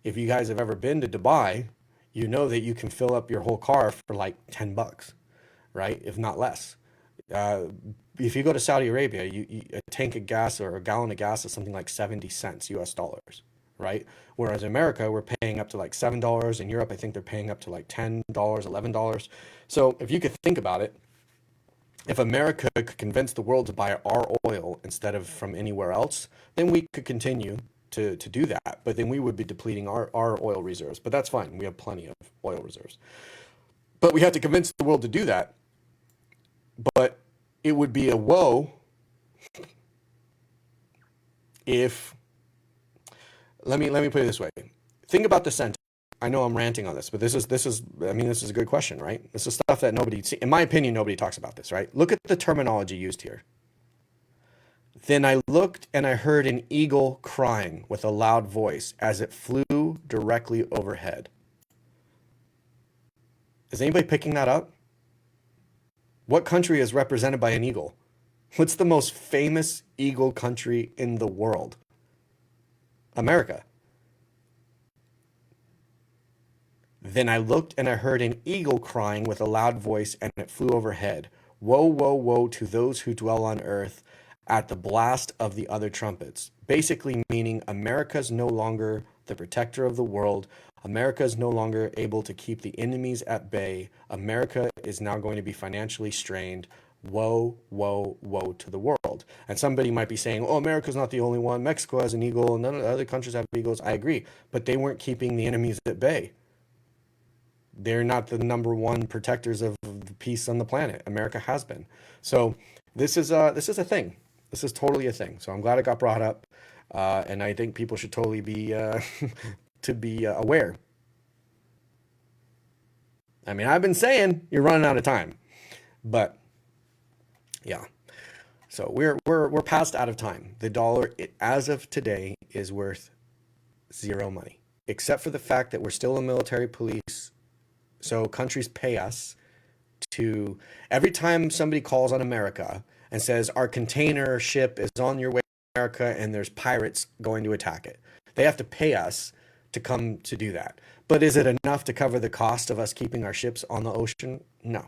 if you guys have ever been to Dubai, you know that you can fill up your whole car for like $10, right? If not less. If you go to Saudi Arabia, a tank of gas or a gallon of gas is something like 70 cents US dollars. Right? Whereas in America, we're paying up to like $7. In Europe, I think they're paying up to like $10, $11. So if you could think about it, if America could convince the world to buy our oil instead of from anywhere else, then we could continue to do that. But then we would be depleting our oil reserves. But that's fine. We have plenty of oil reserves. But we have to convince the world to do that. But it would be a woe if... Let me put it this way. Think about the sentence. I know I'm ranting on this, but this is a good question, right? This is stuff that in my opinion, nobody talks about this, right? Look at the terminology used here. Then I looked and I heard an eagle crying with a loud voice as it flew directly overhead. Is anybody picking that up? What country is represented by an eagle? What's the most famous eagle country in the world? America. Then I looked and I heard an eagle crying with a loud voice, and it flew overhead. Woe, woe, woe to those who dwell on earth at the blast of the other trumpets. Basically meaning America's no longer the protector of the world. America is no longer able to keep the enemies at bay. America is now going to be financially strained. Woe, woe, woe to the world. And somebody might be saying, oh, America's not the only one. Mexico has an eagle. None of the other countries have eagles. I agree. But they weren't keeping the enemies at bay. They're not the number one protectors of the peace on the planet. America has been. So this is a thing. This is totally a thing. So I'm glad it got brought up. And I think people should totally be aware. I mean, I've been saying you're running out of time. But yeah, so we're past out of time. The dollar, as of today, is worth zero money, except for the fact that we're still a military police. So countries pay us to, every time somebody calls on America and says our container ship is on your way to America and there's pirates going to attack it, they have to pay us to come to do that. But is it enough to cover the cost of us keeping our ships on the ocean? No,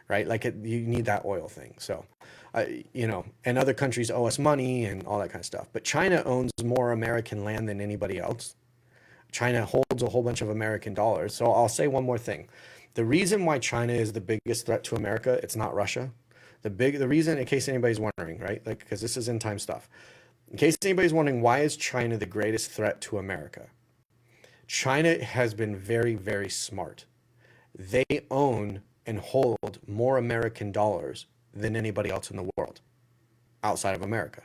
right? Like you need that oil thing. So, and other countries owe us money and all that kind of stuff. But China owns more American land than anybody else. China holds a whole bunch of American dollars. So I'll say one more thing. The reason why China is the biggest threat to America, it's not Russia. The reason, in case anybody's wondering, right? Like, because this is end time stuff. In case anybody's wondering, why is China the greatest threat to America? China has been very, very smart. They own and hold more American dollars than anybody else in the world outside of America.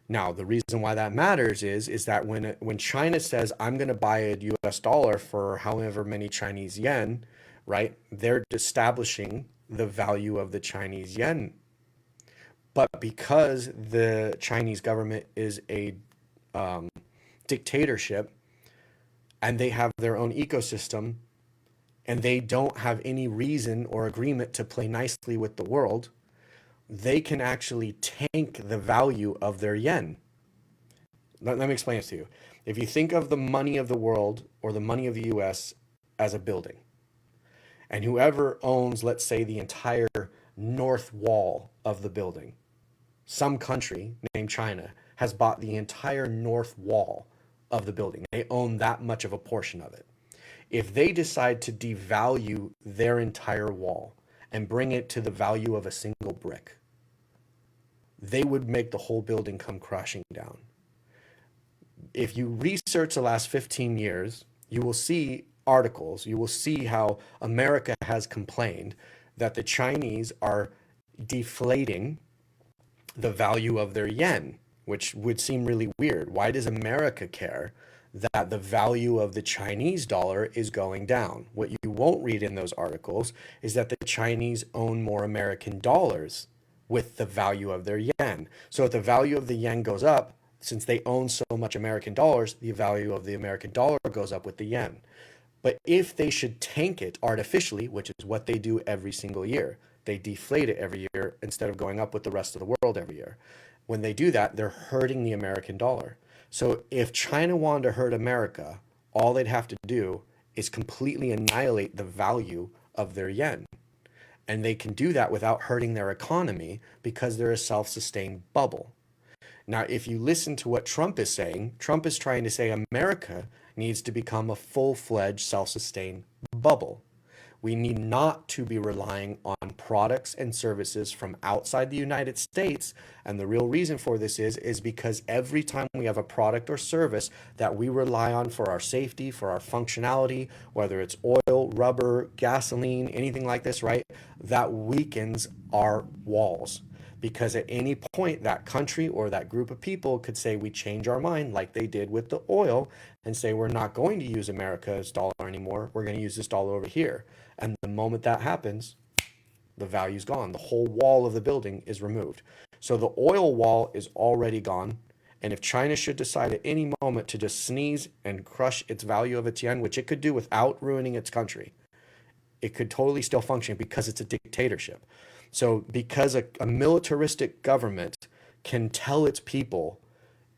Now, the reason why that matters is that when China says, I'm going to buy a US dollar for however many Chinese yen, right, they're establishing the value of the Chinese yen. But because the Chinese government is a dictatorship and they have their own ecosystem and they don't have any reason or agreement to play nicely with the world, they can actually tank the value of their yen. Let me explain this to you. If you think of the money of the world or the money of the US as a building, and whoever owns, let's say, the entire north wall of the building, some country named China has bought the entire north wall of the building. They own that much of a portion of it. If they decide to devalue their entire wall and bring it to the value of a single brick, they would make the whole building come crashing down. If you research the last 15 years, you will see articles, you will see how America has complained that the Chinese are deflating the value of their yen, which would seem really weird. Why does America care that the value of the Chinese dollar is going down? What you won't read in those articles is that the Chinese own more American dollars with the value of their yen. So if the value of the yen goes up, since they own so much American dollars, the value of the American dollar goes up with the yen. But if they should tank it artificially, which is what they do every single year, they deflate it every year instead of going up with the rest of the world every year. When they do that, they're hurting the American dollar. So if China wanted to hurt America, all they'd have to do is completely annihilate the value of their yen. And they can do that without hurting their economy because they're a self-sustained bubble. Now, if you listen to what Trump is saying, Trump is trying to say America needs to become a full-fledged self-sustained bubble. We need not to be relying on products and services from outside the United States. And the real reason for this is because every time we have a product or service that we rely on for our safety, for our functionality, whether it's oil, rubber, gasoline, anything like this, right, that weakens our walls. Because at any point, that country or that group of people could say we change our mind like they did with the oil and say we're not going to use America's dollar anymore. We're going to use this dollar over here. And the moment that happens, the value's gone. The whole wall of the building is removed. So the oil wall is already gone. And if China should decide at any moment to just sneeze and crush its value of its yen, which it could do without ruining its country, it could totally still function because it's a dictatorship. So because a militaristic government can tell its people,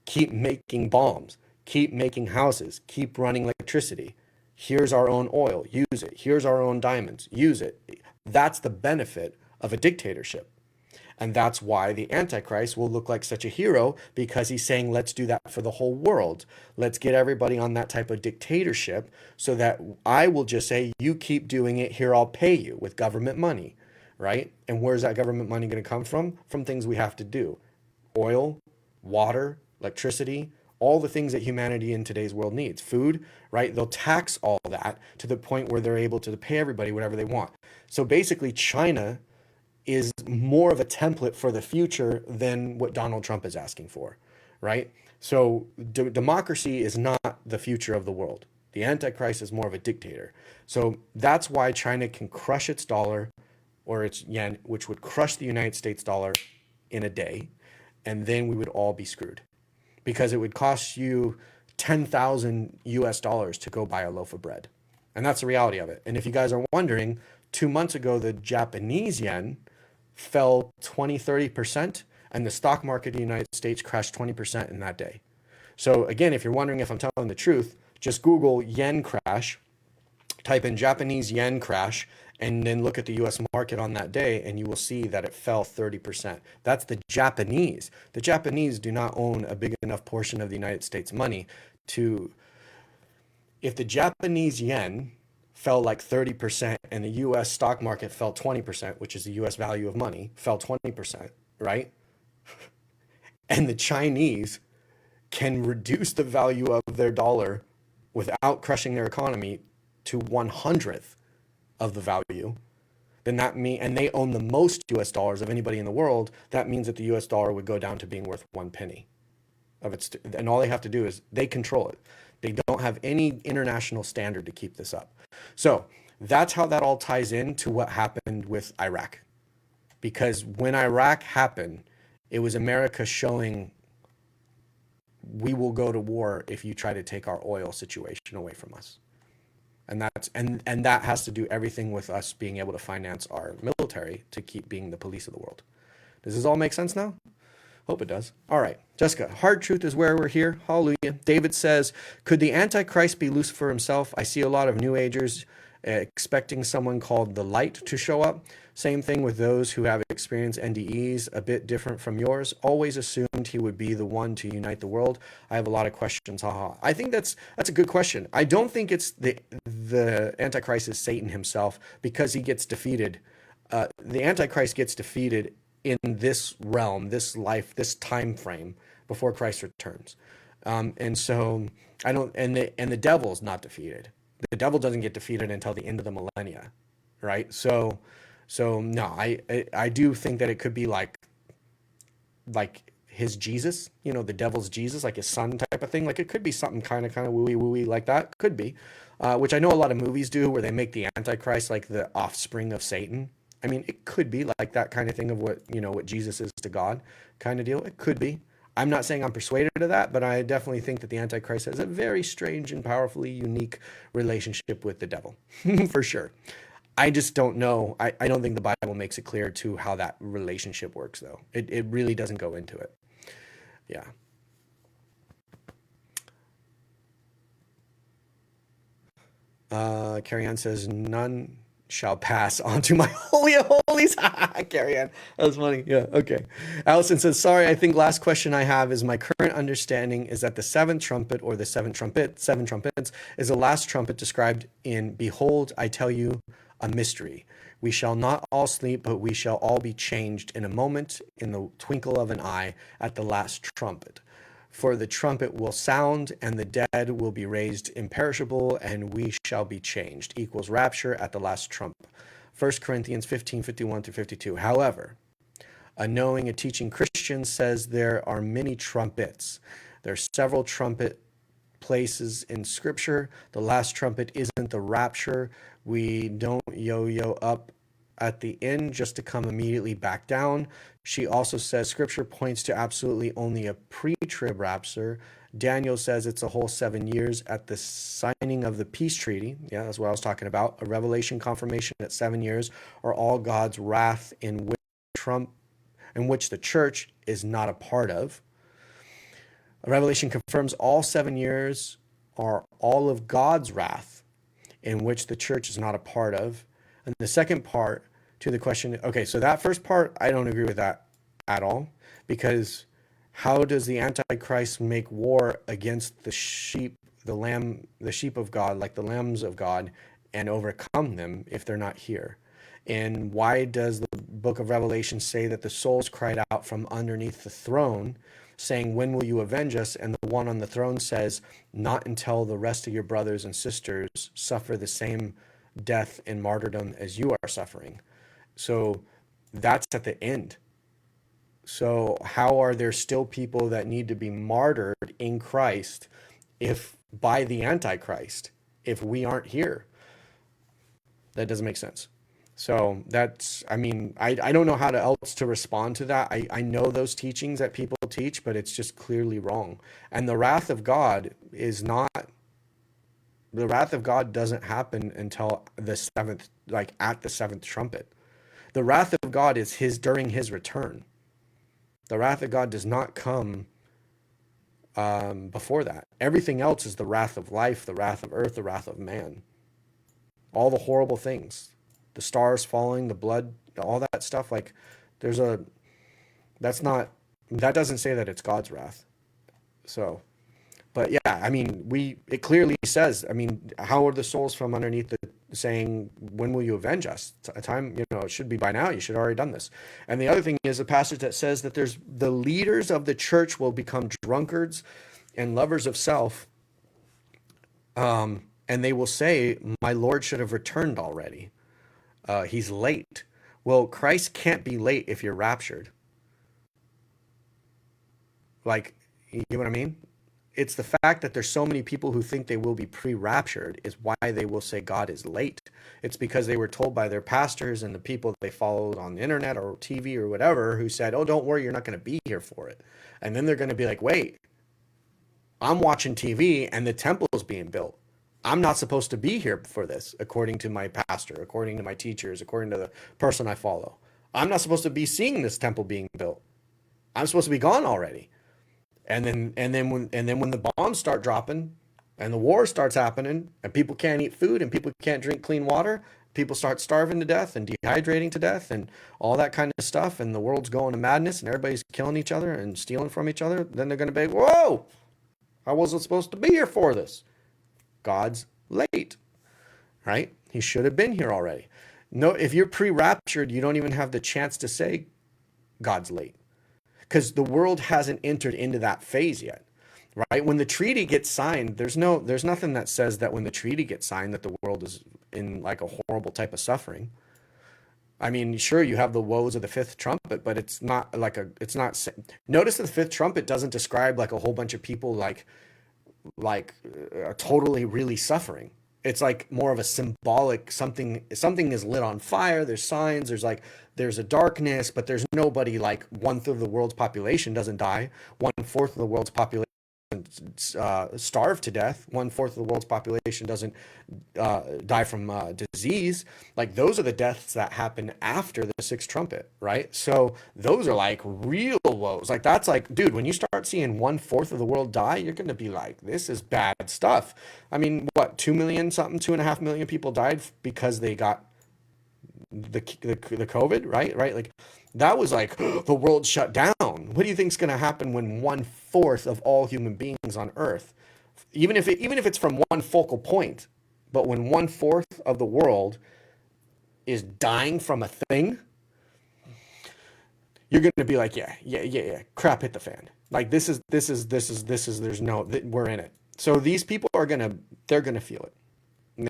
keep making bombs, keep making houses, keep running electricity. Here's our own oil, use it. Here's our own diamonds, use it. That's the benefit of a dictatorship. And that's why the Antichrist will look like such a hero, because he's saying, let's do that for the whole world. Let's get everybody on that type of dictatorship so that I will just say, you keep doing it, here I'll pay you with government money, right? And where's that government money going to come from? From things we have to do. Oil, water, electricity, all the things that humanity in today's world needs. Food, right? They'll tax all that to the point where they're able to pay everybody whatever they want. So basically, China is more of a template for the future than what Donald Trump is asking for, right? So democracy is not the future of the world. The Antichrist is more of a dictator. So that's why China can crush its dollar or its yen, which would crush the United States dollar in a day, and then we would all be screwed. Because it would cost you 10,000 US dollars to go buy a loaf of bread. And that's the reality of it. And if you guys are wondering, 2 months ago, the Japanese yen fell 20-30%, and the stock market in the United States crashed 20% in that day. So again, if you're wondering if I'm telling the truth, just Google yen crash, type in Japanese yen crash, and then look at the US market on that day, and you will see that it fell 30%. That's the Japanese. The Japanese do not own a big enough portion of the United States money to, if the Japanese yen fell like 30% and the US stock market fell 20%, which is the US value of money, fell 20%, right? And the Chinese can reduce the value of their dollar without crushing their economy to 1/100th of the value, then that means, and they own the most US dollars of anybody in the world, that means that the US dollar would go down to being worth 1 penny of its, and all they have to do is they control it. They don't have any international standard to keep this up. So that's how that all ties into what happened with Iraq. Because when Iraq happened, it was America showing, we will go to war if you try to take our oil situation away from us. And that's and that has to do everything with us being able to finance our military to keep being the police of the world. Does this all make sense now? Hope it does. All right, Jessica, hard truth is where we're here. Hallelujah. David says, could the Antichrist be Lucifer himself? I see a lot of New Agers expecting someone called the Light to show up. Same thing with those who have experienced NDEs, a bit different from yours. Always assumed he would be the one to unite the world. I have a lot of questions. Haha. I think that's a good question. I don't think it's the Antichrist is Satan himself, because he gets defeated. The Antichrist gets defeated in this realm, this life, this time frame before Christ returns. And so I don't, and the devil's not defeated. The devil doesn't get defeated until the end of the millennia, right? So no, I do think that it could be like his Jesus, the devil's Jesus, like his son type of thing. Like it could be something kind of wooey like that. Could be, which I know a lot of movies do, where they make the Antichrist like the offspring of Satan. I mean, it could be like that kind of thing of what Jesus is to God kind of deal. It could be. I'm not saying I'm persuaded of that, but I definitely think that the Antichrist has a very strange and powerfully unique relationship with the devil, for sure. I just don't know. I don't think the Bible makes it clear to how that relationship works, though. It really doesn't go into it. Yeah. Carrie Ann says, none shall pass onto my holy of holies. Carrie Ann, that was funny. Yeah, okay. Allison says, sorry, I think last question I have is, my current understanding is that the seventh trumpet, or the seven trumpets, is the last trumpet described in, behold, I tell you a mystery. We shall not all sleep, but we shall all be changed in a moment, in the twinkle of an eye, at the last trumpet. For the trumpet will sound, and the dead will be raised imperishable, and we shall be changed. Equals rapture at the last trump. 1 Corinthians 15:51-52. However, a knowing and teaching Christian says there are many trumpets. There are several trumpet places in Scripture. The last trumpet isn't the rapture. We don't yo-yo up at the end just to come immediately back down. She also says Scripture points to absolutely only a pre-trib rapture. Daniel says it's a whole 7 years at the signing of the peace treaty. Yeah, that's what I was talking about. A revelation confirmation at 7 years, or all God's wrath in which the church is not a part of. A revelation confirms all 7 years are all of God's wrath in which the church is not a part of. And the second part to the question, okay, so that first part, I don't agree with that at all, because how does the Antichrist make war against the sheep, the sheep of God, like the lambs of God, and overcome them if they're not here? And why does the book of Revelation say that the souls cried out from underneath the throne, saying, when will you avenge us? And the one on the throne says, not until the rest of your brothers and sisters suffer the same death and martyrdom as you are suffering. So that's at the end. So how are there still people that need to be martyred in Christ if by the Antichrist, if we aren't here? That doesn't make sense. So that's, I mean, I don't know how to else to respond to that. I know those teachings that people teach, but it's just clearly wrong. And the wrath of God is not, the wrath of God doesn't happen until the seventh, like at the seventh trumpet. The wrath of God is during his return. The wrath of God does not come before that. Everything else is the wrath of life, the wrath of earth, the wrath of man. All the horrible things, the stars falling, the blood, all that stuff. Like there's a, that's not, that doesn't say that it's God's wrath. So, but yeah, I mean, it clearly says, I mean, how are the souls from underneath the saying, when will you avenge us? It's a time, it should be by now. You should have already done this. And the other thing is a passage that says that there's the leaders of the church will become drunkards and lovers of self. And they will say, my Lord should have returned already. He's late. Well, Christ can't be late if you're raptured. Like, you get what I mean? It's the fact that there's so many people who think they will be pre-raptured is why they will say God is late. It's because they were told by their pastors and the people they followed on the internet or TV or whatever who said, oh, don't worry, you're not going to be here for it. And then they're going to be like, wait, I'm watching TV and the temple is being built. I'm not supposed to be here for this, according to my pastor, according to my teachers, according to the person I follow. I'm not supposed to be seeing this temple being built. I'm supposed to be gone already. And then when the bombs start dropping and the war starts happening and people can't eat food and people can't drink clean water, people start starving to death and dehydrating to death and all that kind of stuff, and the world's going to madness and everybody's killing each other and stealing from each other, then they're going to be, whoa, I wasn't supposed to be here for this. God's late, right? He should have been here already. No, if you're pre-raptured, you don't even have the chance to say God's late, because the world hasn't entered into that phase yet, right? When the treaty gets signed, there's nothing that says that when the treaty gets signed that the world is in like a horrible type of suffering. I mean, sure, you have the woes of the fifth trumpet, but it's not like notice that the fifth trumpet doesn't describe like a whole bunch of people totally really suffering. It's like more of a symbolic something is lit on fire. There's signs. There's a darkness, but there's nobody. Like 1/3 of the world's population doesn't die. 1/4 of the world's population starve to death. 1/4 of the world's population doesn't die from disease. Like those are the deaths that happen after the sixth trumpet, right? So those are like real woes. Like that's like, dude, when you start seeing 1/4 of the world die, you're going to be like, this is bad stuff. I mean, what, 2 million something, 2.5 million people died because they got the COVID, right? Like that was like the world shut down. What do you think is going to happen when 1/4 of all human beings on Earth, even if it's from one focal point, but when 1/4 of the world is dying from a thing, you're going to be like, yeah, crap hit the fan. Like this is there's no, we're in it. So these people they're gonna feel it.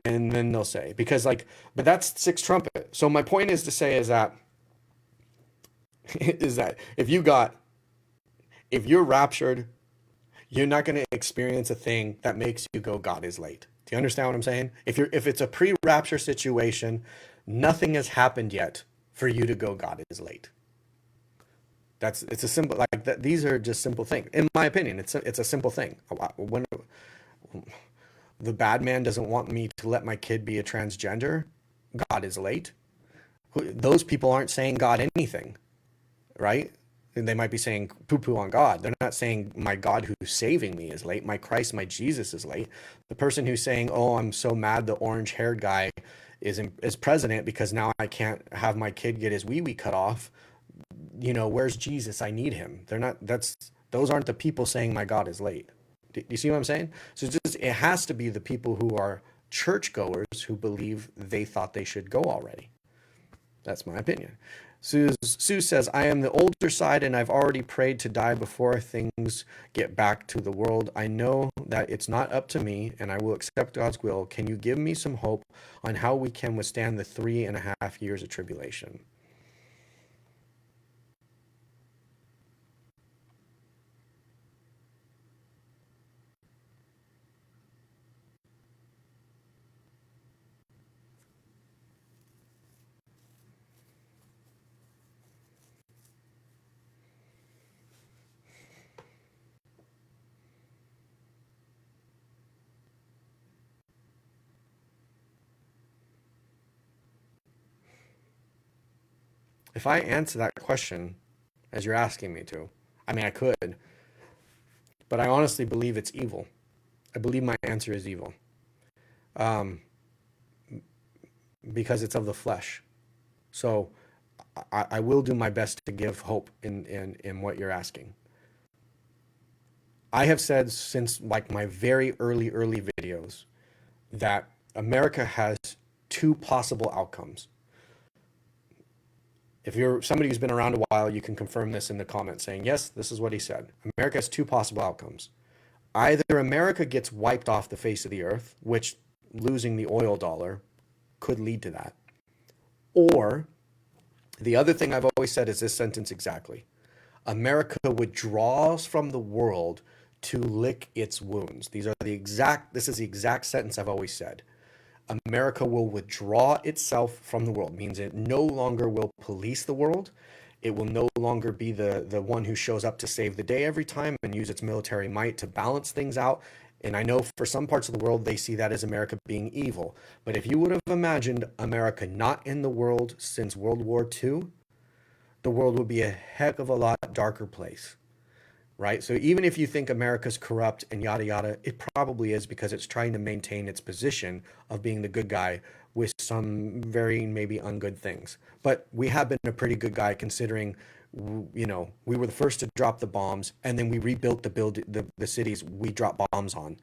And then they'll say, because like, but that's sixth trumpet. So my point is to say is that if you're raptured, you're not going to experience a thing that makes you go, God is late. Do you understand what I'm saying? If it's a pre-rapture situation, nothing has happened yet for you to go, God is late. It's a simple, like that. These are just simple things. In my opinion, it's a simple thing. When the bad man doesn't want me to let my kid be a transgender, God is late. Those people aren't saying God anything, right? And they might be saying poo-poo on God. They're not saying my God who's saving me is late. My Christ, my Jesus is late. The person who's saying, oh, I'm so mad the orange-haired guy is president because now I can't have my kid get his wee-wee cut off. Where's Jesus? I need him. Those aren't the people saying my God is late. Do you see what I'm saying? So it has to be the people who are churchgoers who believe they thought they should go already. That's my opinion. Sue says, I am the older side and I've already prayed to die before things get back to the world. I know that it's not up to me and I will accept God's will. Can you give me some hope on how we can withstand the 3.5 years of tribulation? if I answer that question as you're asking me to, I mean, I could, but I honestly believe it's evil. I believe my answer is evil, um, because it's of the flesh. So I will do my best to give hope in what you're asking. I have said since like my very early videos that America has two possible outcomes. If you're somebody who's been around a while, you can confirm this in the comments saying, yes, this is what he said. America has two possible outcomes. Either America gets wiped off the face of the earth, which losing the oil dollar could lead to that. Or the other thing I've always said is this sentence exactly. America withdraws from the world to lick its wounds. This is the exact sentence I've always said. America will withdraw itself from the world, means it no longer will police the world. It will no longer be the one who shows up to save the day every time and use its military might to balance things out. And I know for some parts of the world, they see that as America being evil. But if you would have imagined America not in the world since World War II, the world would be a heck of a lot darker place, right? So even if you think America's corrupt and yada yada, it probably is because it's trying to maintain its position of being the good guy with some very maybe ungood things. But we have been a pretty good guy considering, you know, we were the first to drop the bombs and then we rebuilt the cities we dropped bombs on.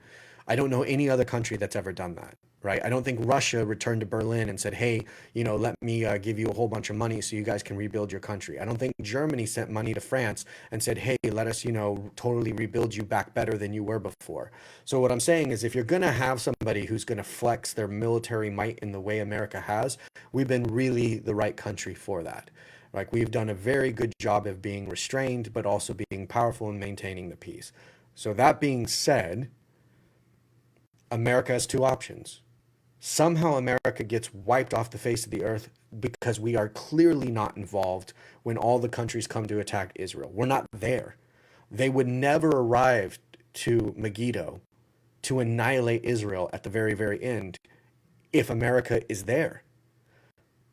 I don't know any other country that's ever done that, right? I don't think Russia returned to Berlin and said, hey, you know, let me give you a whole bunch of money so you guys can rebuild your country. I don't think Germany sent money to France and said, hey, let us, you know, totally rebuild you back better than you were before. So what I'm saying is if you're going to have somebody who's going to flex their military might in the way America has, we've been really the right country for that. Like we've done a very good job of being restrained, but also being powerful and maintaining the peace. So that being said, America has two options. Somehow America gets wiped off the face of the earth because we are clearly not involved when all the countries come to attack Israel. We're not there. They would never arrive to Megiddo to annihilate Israel at the very, very end if America is there.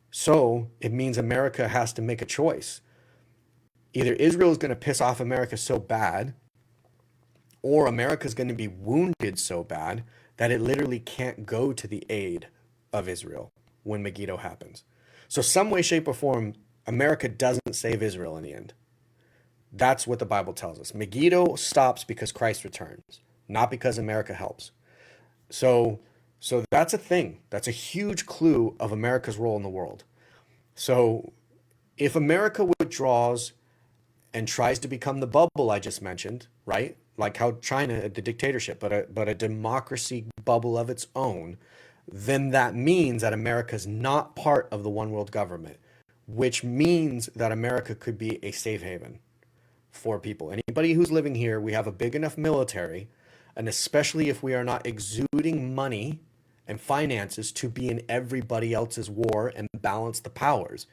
So it means America has to make a choice. Either Israel is going to piss off America so bad, or America is going to be wounded so bad that it literally can't go to the aid of Israel when Megiddo happens. So some way, shape, or form, America doesn't save Israel in the end. That's what the Bible tells us. Megiddo stops because Christ returns, not because America helps. So that's a thing. That's a huge clue of America's role in the world. So if America withdraws and tries to become the bubble I just mentioned, right? Like how China, the dictatorship, but a democracy bubble of its own, then that means that America is not part of the one world government, which means that America could be a safe haven for people. Anybody who's living here, we have a big enough military, and especially if we are not exuding money and finances to be in everybody else's war and balance the powers.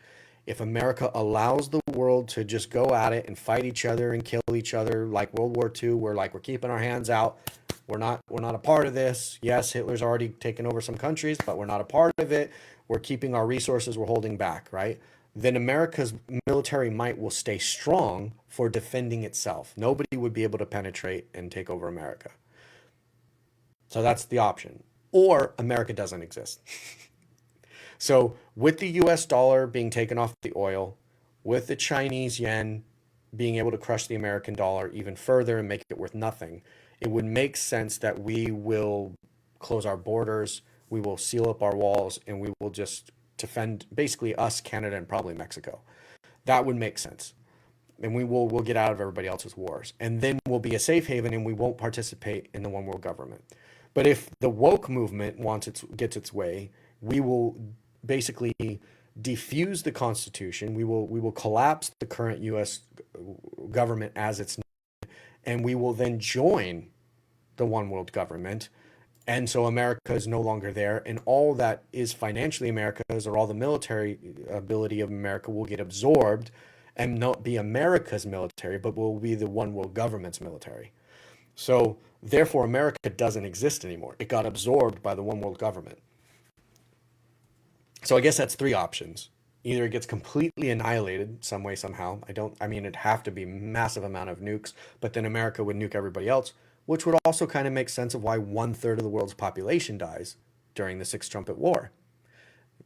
If America allows the world to just go at it and fight each other and kill each other like World War II, we're keeping our hands out. We're not a part of this. Yes, Hitler's already taken over some countries, but we're not a part of it. We're keeping our resources, we're holding back, right? Then America's military might will stay strong for defending itself. Nobody would be able to penetrate and take over America. So that's the option. Or America doesn't exist. So with the US dollar being taken off the oil, with the Chinese yen being able to crush the American dollar even further and make it worth nothing, it would make sense that we will close our borders, we will seal up our walls, and we will just defend basically us, Canada, and probably Mexico. That would make sense. And we'll get out of everybody else's wars. And then we'll be a safe haven and we won't participate in the one world government. But if the woke movement gets its way, we will basically defuse the Constitution. We will collapse the current U.S. government as it's known, and we will then join the one world government. And so America is no longer there, and all that is financially America's, or all the military ability of America, will get absorbed and not be America's military, but will be the one world government's military. So therefore, America doesn't exist anymore. It got absorbed by the one world government. So I guess that's three options. Either it gets completely annihilated some way, somehow. I mean, it'd have to be massive amount of nukes, but then America would nuke everybody else, which would also kind of make sense of why 1/3 of the world's population dies during the Sixth Trumpet War.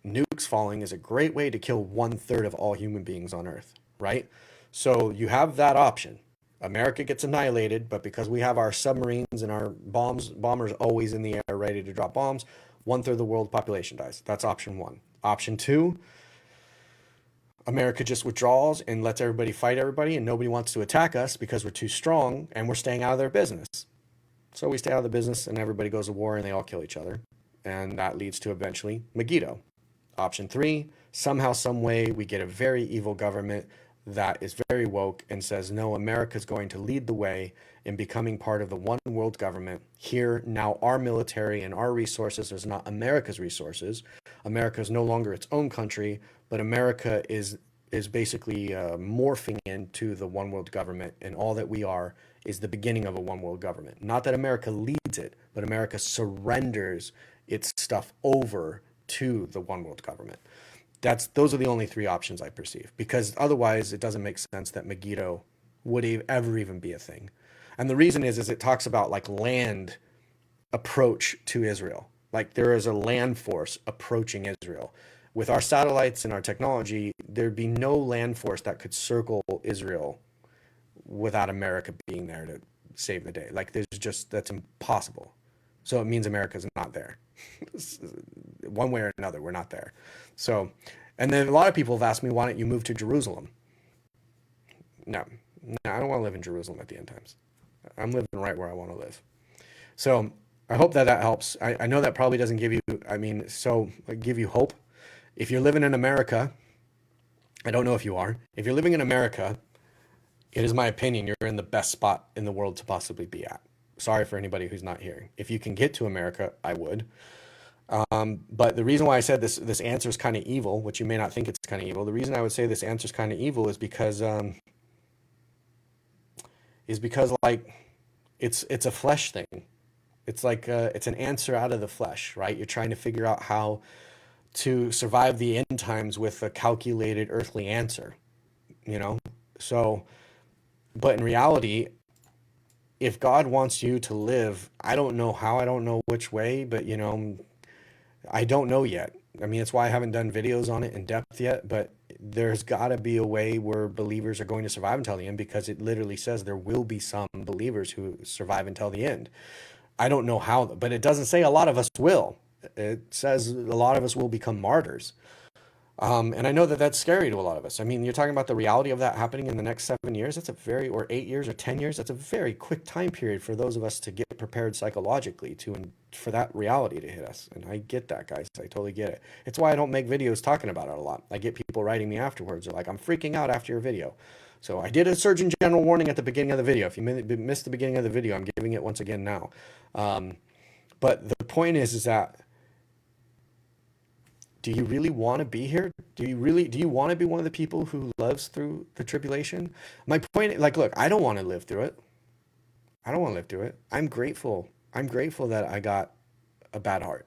Nukes falling is a great way to kill 1/3 of all human beings on Earth, right? So you have that option. America gets annihilated, but because we have our submarines and our bombers always in the air ready to drop bombs, 1/3 of the world population dies. That's option one. Option two, America just withdraws and lets everybody fight everybody, and nobody wants to attack us because we're too strong and we're staying out of their business. So we stay out of the business and everybody goes to war and they all kill each other. And that leads to eventually Megiddo. Option three, somehow, some way, we get a very evil government that is very woke and says, no, America's going to lead the way in becoming part of the one world government. Here, now our military and our resources is not America's resources. America is no longer its own country, but America is basically morphing into the one world government, and all that we are is the beginning of a one world government. Not that America leads it, but America surrenders its stuff over to the one world government. Those are the only three options I perceive, because otherwise it doesn't make sense that Megiddo would ever even be a thing. And the reason is it talks about like land approach to Israel. Like there is a land force approaching Israel. With our satellites and our technology, there'd be no land force that could circle Israel without America being there to save the day. Like that's impossible. So it means America's not there. One way or another, we're not there. So, and then a lot of people have asked me, why don't you move to Jerusalem? No, I don't want to live in Jerusalem at the end times. I'm living right where I want to live. So I hope that helps. I know that probably doesn't give you, give you hope. If you're living in America, I don't know if you are. If you're living in America, it is my opinion you're in the best spot in the world to possibly be at. Sorry for anybody who's not here. If you can get to America, I would. But the reason why I said this answer is kind of evil, which you may not think it's kind of evil. The reason I would say this answer is kind of evil is because like it's a flesh thing. It's like it's an answer out of the flesh, right? You're trying to figure out how to survive the end times with a calculated earthly answer, you know? So, but in reality, if God wants you to live, I don't know how, I don't know which way, but I don't know yet. I mean, that's why I haven't done videos on it in depth yet, but there's got to be a way where believers are going to survive until the end, because it literally says there will be some believers who survive until the end. I don't know how, but it doesn't say a lot of us will. It says a lot of us will become martyrs. And I know that that's scary to a lot of us. I mean, you're talking about the reality of that happening in the next 7 years. Or 8 years or 10 years. That's a very quick time period for those of us to get prepared psychologically for that reality to hit us. And I get that, guys. I totally get it. It's why I don't make videos talking about it a lot. I get people writing me afterwards. They're like, I'm freaking out after your video. So I did a Surgeon General warning at the beginning of the video. If you missed the beginning of the video, I'm giving it once again now. But the point is that, do you really want to be here? Do you want to be one of the people who lives through the tribulation? My point, like, look, I don't want to live through it. I don't want to live through it. I'm grateful. I'm grateful that I got a bad heart.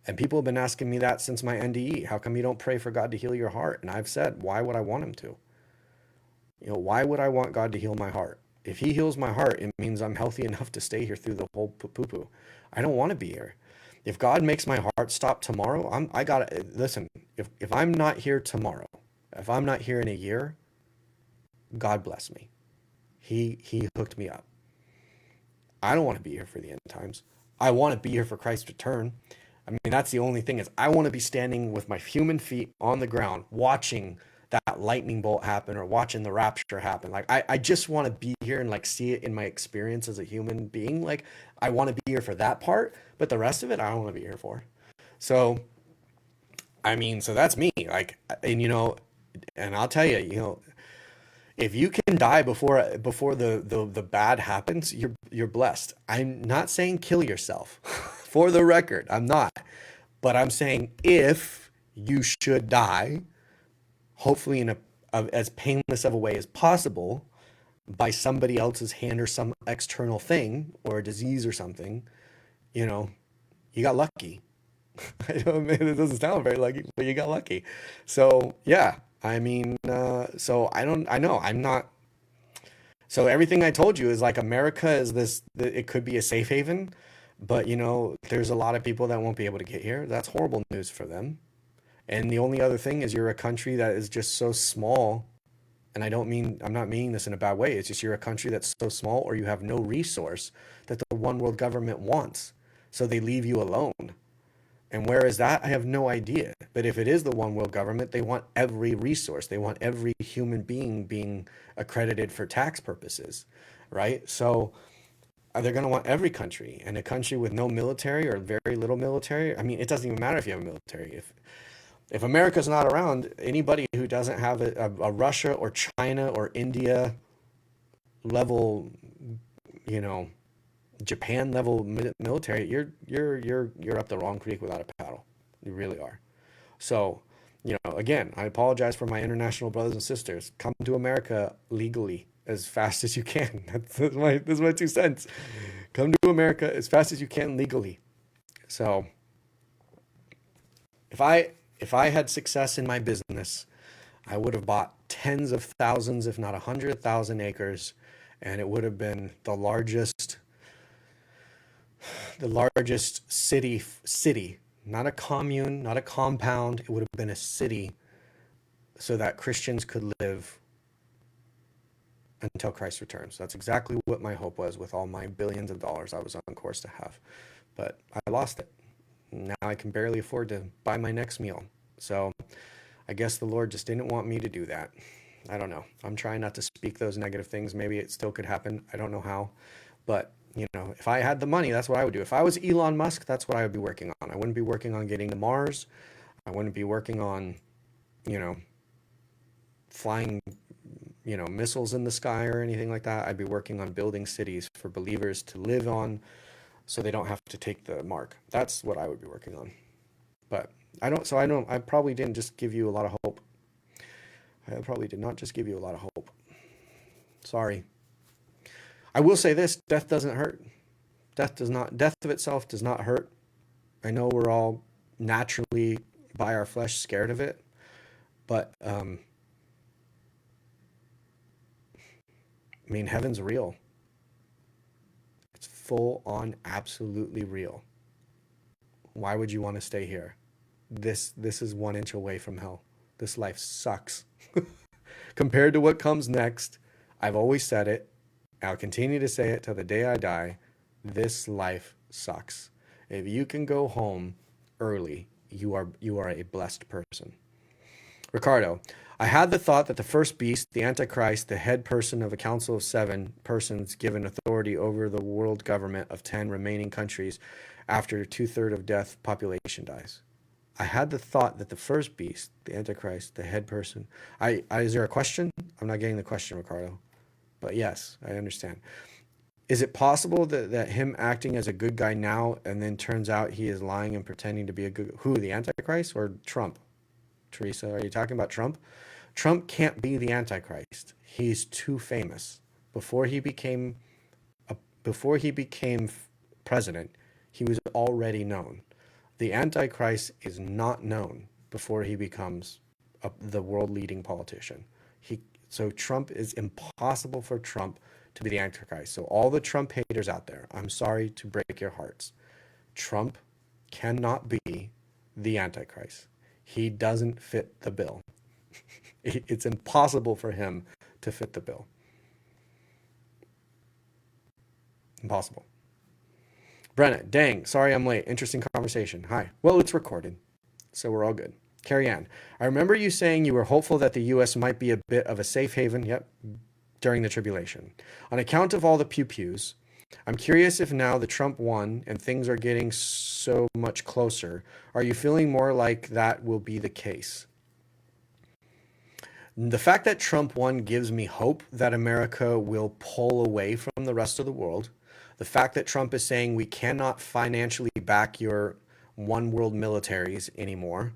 And people have been asking me that since my NDE. How come you don't pray for God to heal your heart? And I've said, why would I want him to? Why would I want God to heal my heart? If he heals my heart, it means I'm healthy enough to stay here through the whole poo-poo. I don't want to be here. If God makes my heart stop tomorrow, I gotta listen. If I'm not here tomorrow, if I'm not here in a year, God bless me. He hooked me up. I don't want to be here for the end times. I want to be here for Christ's return. I mean, that's the only thing, is I want to be standing with my human feet on the ground, watching that lightning bolt happen or watching the rapture happen. Like I just want to be here and like see it in my experience as a human being. Like I want to be here for that part, but the rest of it I don't want to be here for. So I mean, so that's me. Like, and and I'll tell you, if you can die before the bad happens, you're blessed. I'm not saying kill yourself. For the record, I'm not. But I'm saying if you should die, hopefully in as painless of a way as possible, by somebody else's hand or some external thing or a disease or something, you got lucky. I don't mean it doesn't sound very lucky, but you got lucky. So yeah, I mean, so I know I'm not. So everything I told you is like America is this. It could be a safe haven, but there's a lot of people that won't be able to get here. That's horrible news for them. And the only other thing is you're a country that is just so small. And I'm not meaning this in a bad way. It's just you're a country that's so small or you have no resource that the one world government wants. So they leave you alone. And where is that? I have no idea. But if it is the one world government, they want every resource. They want every human being accredited for tax purposes, right? So they're going to want every country. And a country with no military or very little military, I mean, it doesn't even matter if you have a military. If America's not around, anybody who doesn't have a Russia or China or India level, you know, Japan level military, you're up the wrong creek without a paddle. You really are. So, again, I apologize for my international brothers and sisters. Come to America legally as fast as you can. That's my 2 cents. Come to America as fast as you can legally. So, if I had success in my business, I would have bought tens of thousands, if not 100,000 acres, and it would have been the largest city, not a commune, not a compound. It would have been a city so that Christians could live until Christ returns. That's exactly what my hope was with all my billions of dollars I was on course to have. But I lost it. Now I can barely afford to buy my next meal. So I guess the Lord just didn't want me to do that. I don't know. I'm trying not to speak those negative things. Maybe it still could happen. I don't know how. But, if I had the money, that's what I would do. If I was Elon Musk, that's what I would be working on. I wouldn't be working on getting to Mars. I wouldn't be working on, flying, missiles in the sky or anything like that. I'd be working on building cities for believers to live on so they don't have to take the mark. That's what I would be working on. But I probably didn't just give you a lot of hope. I probably did not just give you a lot of hope. Sorry. I will say this, death doesn't hurt. Death of itself does not hurt. I know we're all naturally by our flesh scared of it, but heaven's real. It's full on absolutely real. Why would you want to stay here? This is 1 inch away from hell. This life sucks. Compared to what comes next, I've always said it. I'll continue to say it till the day I die. This life sucks. If you can go home early, you are a blessed person. Ricardo, I had the thought that the first beast, the Antichrist, the head person of a council of 7 persons given authority over the world government of 10 remaining countries after 2/3 of death population dies. I had the thought that the first beast, the Antichrist, the head person. Is there a question? I'm not getting the question, Ricardo. But yes, I understand. Is it possible that him acting as a good guy now and then turns out he is lying and pretending to be a good... Who, the Antichrist or Trump? Teresa, are you talking about Trump? Trump can't be the Antichrist. He's too famous. Before he became president, he was already known. The Antichrist is not known before he becomes the world leading politician. So Trump is impossible for Trump to be the Antichrist. So all the Trump haters out there, I'm sorry to break your hearts. Trump cannot be the Antichrist. He doesn't fit the bill. It's impossible for him to fit the bill. Impossible. Brenna, dang, sorry I'm late. Interesting conversation. Hi. Well, it's recorded, so we're all good. Carrie Ann, I remember you saying you were hopeful that the U.S. might be a bit of a safe haven, during the tribulation. On account of all the pew-pews, I'm curious if now the Trump won and things are getting so much closer, are you feeling more like that will be the case? The fact that Trump won gives me hope that America will pull away from the rest of the world. The fact that Trump is saying we cannot financially back your one world militaries anymore,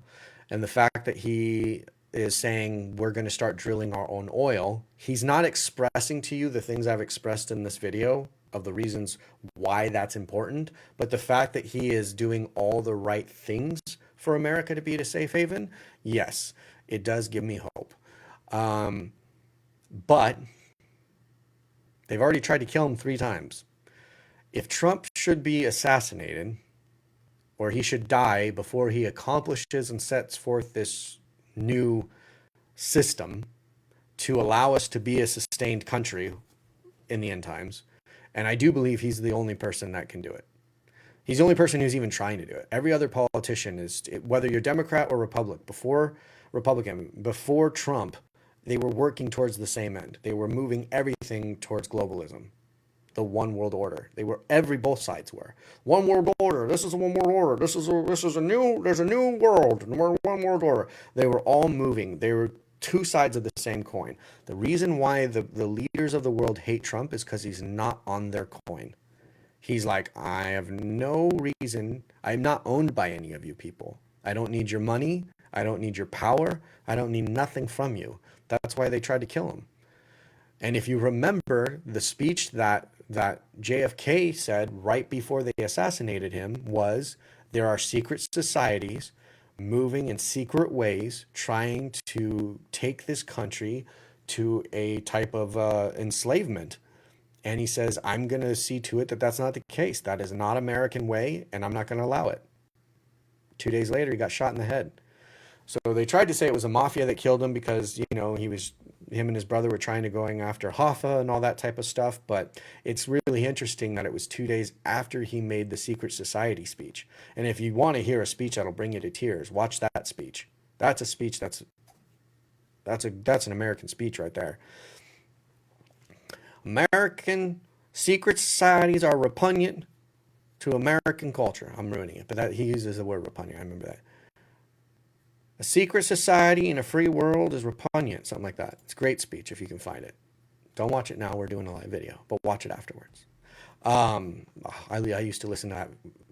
and the fact that he is saying we're going to start drilling our own oil, he's not expressing to you the things I've expressed in this video of the reasons why that's important. But the fact that he is doing all the right things for America to be a safe haven, yes, it does give me hope. But they've already tried to kill him 3 times. If Trump should be assassinated, or he should die before he accomplishes and sets forth this new system to allow us to be a sustained country in the end times, and I do believe he's the only person that can do it. He's the only person who's even trying to do it. Every other politician is, whether you're Democrat or Republican, before Trump, they were working towards the same end. They were moving everything towards globalism, the one world order. Both sides were one world order. This is a one world order. There's a new world. One world order. They were all moving. They were two sides of the same coin. The reason why the leaders of the world hate Trump is because he's not on their coin. He's like, I have no reason. I'm not owned by any of you people. I don't need your money. I don't need your power. I don't need nothing from you. That's why they tried to kill him. And if you remember the speech that JFK said right before they assassinated him was, there are secret societies moving in secret ways, trying to take this country to a type of enslavement. And he says, I'm going to see to it that that's not the case. That is not American way, and I'm not going to allow it. 2 days later, he got shot in the head. So they tried to say it was a mafia that killed him because, him and his brother were trying to going after Hoffa and all that type of stuff. But it's really interesting that it was 2 days after he made the secret society speech. And if you want to hear a speech that'll bring you to tears, watch that speech. That's a speech that's an American speech right there. American secret societies are repugnant to American culture. I'm ruining it, but he uses the word repugnant. I remember that. A secret society in a free world is repugnant, something like that. It's a great speech if you can find it. Don't watch it now. We're doing a live video, but watch it afterwards. I used to listen to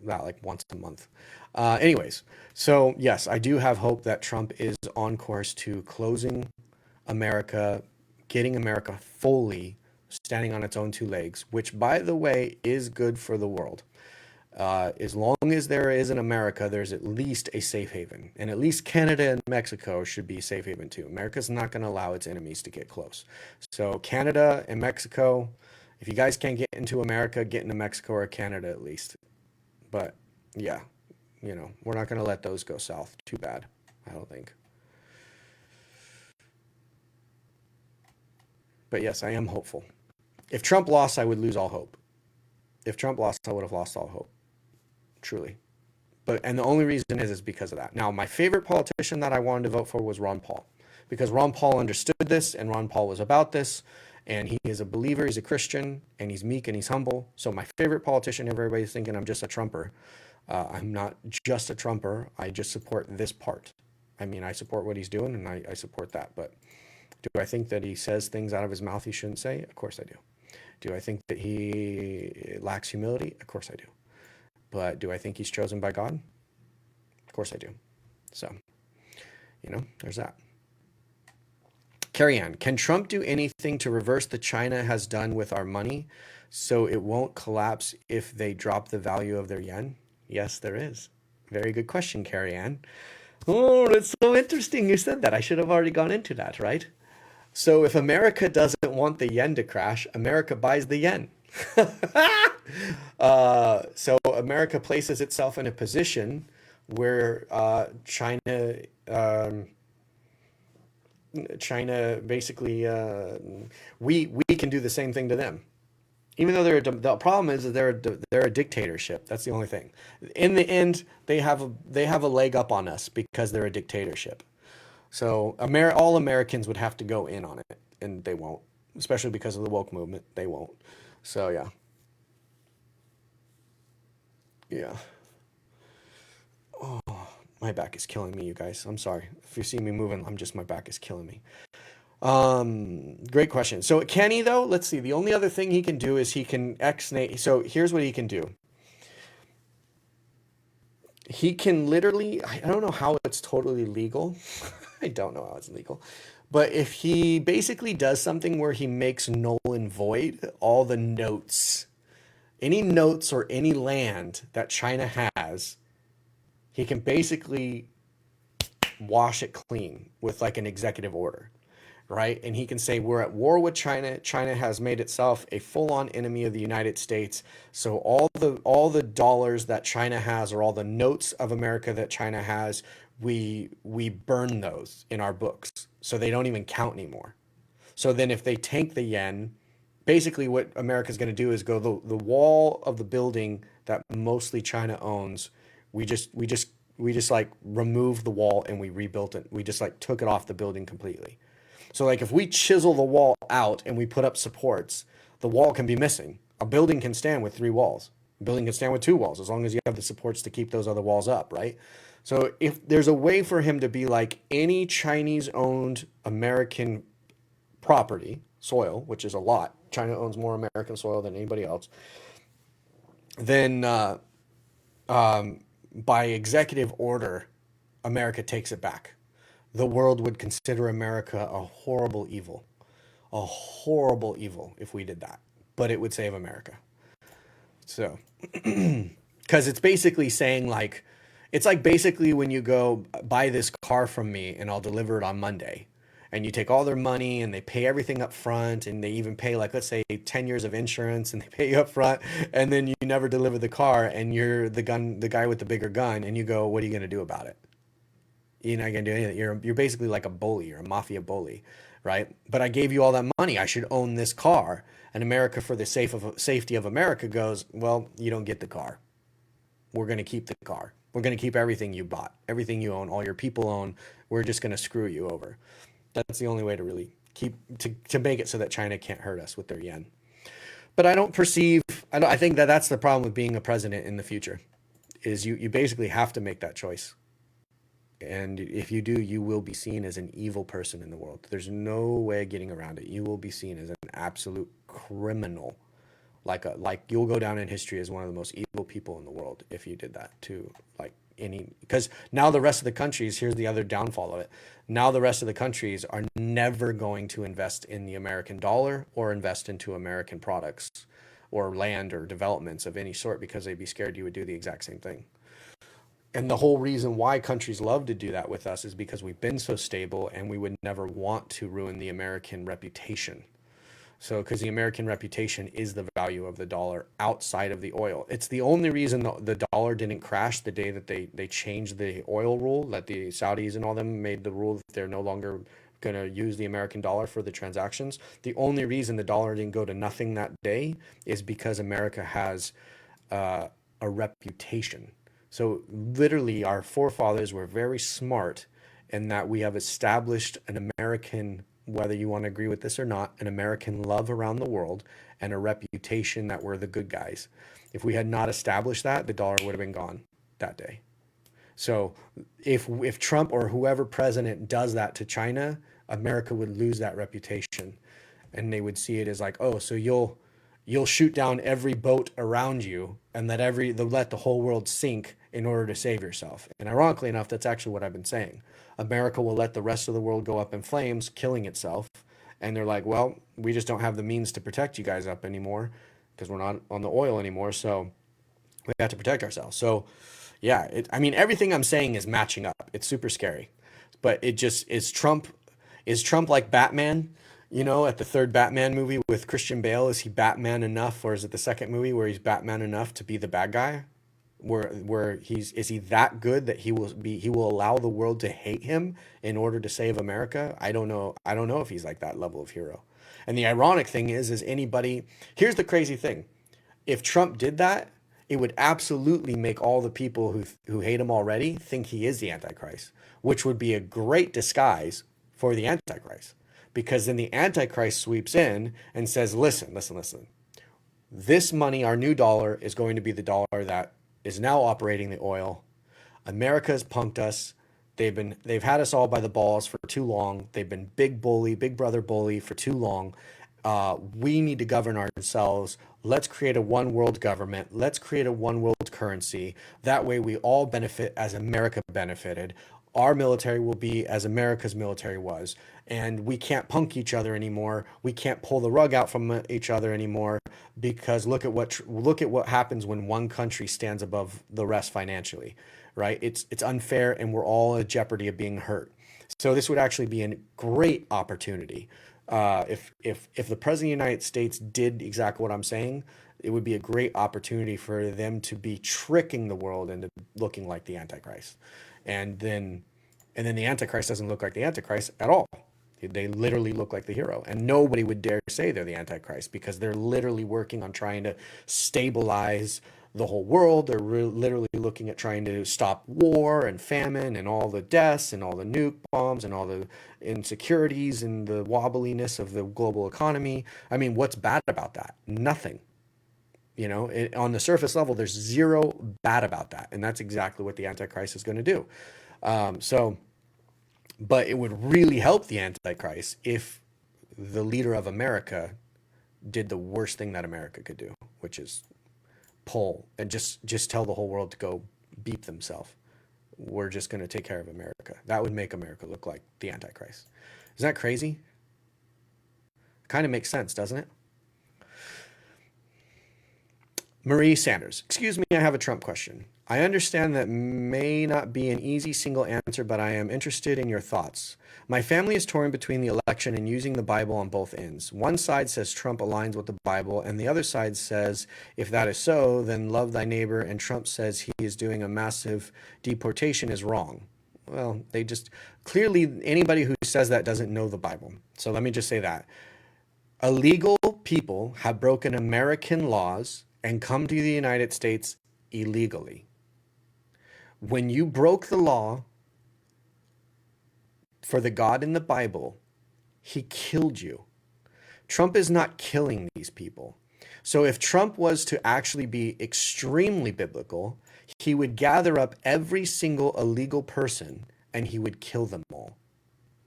that like once a month. Anyways, so yes, I do have hope that Trump is on course to closing America, getting America fully standing on its own 2 legs, which, by the way, is good for the world. As long as there is in America, there's at least a safe haven. And at least Canada and Mexico should be a safe haven too. America's not going to allow its enemies to get close. So Canada and Mexico, if you guys can't get into America, get into Mexico or Canada at least. But yeah, we're not going to let those go south too bad, I don't think. But yes, I am hopeful. If Trump lost, I would lose all hope. If Trump lost, I would have lost all hope. Truly. And the only reason is because of that. Now, my favorite politician that I wanted to vote for was Ron Paul, because Ron Paul understood this, and Ron Paul was about this, and he is a believer, he's a Christian, and he's meek and he's humble. So my favorite politician, if everybody's thinking I'm just a Trumper, I'm not just a Trumper. I just support this part. I mean, I support what he's doing, and I support that. But do I think that he says things out of his mouth he shouldn't say? Of course I do. Do I think that he lacks humility? Of course I do. But do I think he's chosen by God? Of course I do. So, there's that. Carrie Ann, can Trump do anything to reverse the China has done with our money so it won't collapse if they drop the value of their yen? Yes, there is. Very good question, Carrie Ann. Oh, that's so interesting you said that. I should have already gone into that, right? So if America doesn't want the yen to crash, America buys the yen. So America places itself in a position where China basically we can do the same thing to them, even though the problem is that they're a dictatorship. That's the only thing. In the end, they have a leg up on us because they're a dictatorship. So all Americans would have to go in on it, and they won't, especially because of the woke movement. They won't. So yeah. Oh, my back is killing me, you guys. I'm sorry if you see me moving. My back is killing me. Great question. So can he though? Let's see. The only other thing he can do is he can exnate. So here's what he can do. He can literally, I don't know how it's totally legal. I don't know how it's legal. But if he basically does something where he makes null and void all the notes any notes or any land that China has, he can basically wash it clean with like an executive order, right? And he can say, we're at war with China. China has made itself a full-on enemy of the United States. So all the dollars that China has, or all the notes of America that China has, we burn those in our books. So they don't even count anymore. So then if they tank the yen, basically what America's going to do is go the wall of the building that mostly China owns, we just like removed the wall and we rebuilt it. We just like took it off the building completely. So like if we chisel the wall out and we put up supports, the wall can be missing. A building can stand with 3 walls. A building can stand with 2 walls as long as you have the supports to keep those other walls up, right? So if there's a way for him to be like any Chinese owned American property, soil, which is a lot. China owns more American soil than anybody else. Then by executive order, America takes it back. The world would consider America a horrible evil if we did that, but it would save America. So, because it's basically saying like, it's like basically when you go buy this car from me and I'll deliver it on Monday, and you take all their money and they pay everything up front, and they even pay like, let's say 10 years of insurance, and they pay you up front, and then you never deliver the car, and you're the guy with the bigger gun, and you go, what are you going to do about it? You're not going to do anything. You're basically like a bully. You're a mafia bully, right? But I gave you all that money. I should own this car. And America, for the safety of America, goes, well, you don't get the car. We're going to keep the car. We're going to keep everything you bought, everything you own, all your people own. We're just going to screw you over. That's the only way to really to make it so that China can't hurt us with their yen. But I think that's the problem with being a president in the future, is you basically have to make that choice. And if you do, you will be seen as an evil person in the world. There's no way of getting around it. You will be seen as an absolute criminal. Like you'll go down in history as one of the most evil people in the world if you did that to like because now the rest of the countries, here's the other downfall of it. Now the rest of the countries are never going to invest in the American dollar or invest into American products or land or developments of any sort, because they'd be scared you would do the exact same thing. And the whole reason why countries love to do that with us is because we've been so stable, and we would never want to ruin the American reputation. So, because the American reputation is the value of the dollar outside of the oil. It's the only reason the dollar didn't crash the day that they changed the oil rule, that the Saudis and all them made the rule that they're no longer going to use the American dollar for the transactions. The only reason the dollar didn't go to nothing that day is because America has a reputation. So literally our forefathers were very smart in that we have established an American, whether you want to agree with this or not, an American love around the world and a reputation that we're the good guys. If we had not established that, the dollar would have been gone that day. So if Trump or whoever president does that to China, America would lose that reputation, and they would see it as like, oh, so you'll shoot down every boat around you and let the whole world sink in order to save yourself. And ironically enough, that's actually what I've been saying. America will let the rest of the world go up in flames, killing itself. And they're like, well, we just don't have the means to protect you guys up anymore because we're not on the oil anymore. So we have to protect ourselves. So yeah, everything I'm saying is matching up. It's super scary. But it just is Trump like Batman? You know, at the third Batman movie with Christian Bale, is he Batman enough, or is it the second movie where he's Batman enough to be the bad guy? Where is he that good that he will allow the world to hate him in order to save America? I don't know if he's like that level of hero. And the ironic thing is here's the crazy thing. If Trump did that, it would absolutely make all the people who hate him already think he is the Antichrist, which would be a great disguise for the Antichrist. Because then the Antichrist sweeps in and says, listen. This money, our new dollar, is going to be the dollar that is now operating the oil. America's punked us. They've had us all by the balls for too long. They've been big brother bully for too long. We need to govern ourselves. Let's create a one world government. Let's create a one world currency. That way we all benefit as America benefited. our military will be as America's military was, and we can't punk each other anymore. We can't pull the rug out from each other anymore because look at what happens when one country stands above the rest financially, right? It's unfair, and we're all in jeopardy of being hurt. So this would actually be a great opportunity. If the president of the United States did exactly what I'm saying, it would be a great opportunity for them to be tricking the world into looking like the Antichrist. And then the Antichrist doesn't look like the Antichrist at all. They literally look like the hero. And nobody would dare say they're the Antichrist because they're literally working on trying to stabilize the whole world. They're literally looking at trying to stop war and famine and all the deaths and all the nuke bombs and all the insecurities and the wobbliness of the global economy. I mean, what's bad about that? Nothing. On the surface level, there's zero bad about that. And that's exactly what the Antichrist is going to do. But it would really help the Antichrist if the leader of America did the worst thing that America could do, which is pull and just tell the whole world to go beep themselves. We're just going to take care of America. That would make America look like the Antichrist. Isn't that crazy? Kind of makes sense, doesn't it? Marie Sanders, excuse me, I have a Trump question. I understand that may not be an easy single answer, but I am interested in your thoughts. My family is torn between the election and using the Bible on both ends. One side says Trump aligns with the Bible, and the other side says, if that is so, then love thy neighbor, and Trump says he is doing a massive deportation is wrong. Well, they just, clearly anybody who says that doesn't know the Bible. So let me just say that. Illegal people have broken American laws and come to the United States illegally. When you broke the law for the God in the Bible, he killed you. Trump is not killing these people. So if Trump was to actually be extremely biblical, he would gather up every single illegal person and he would kill them all.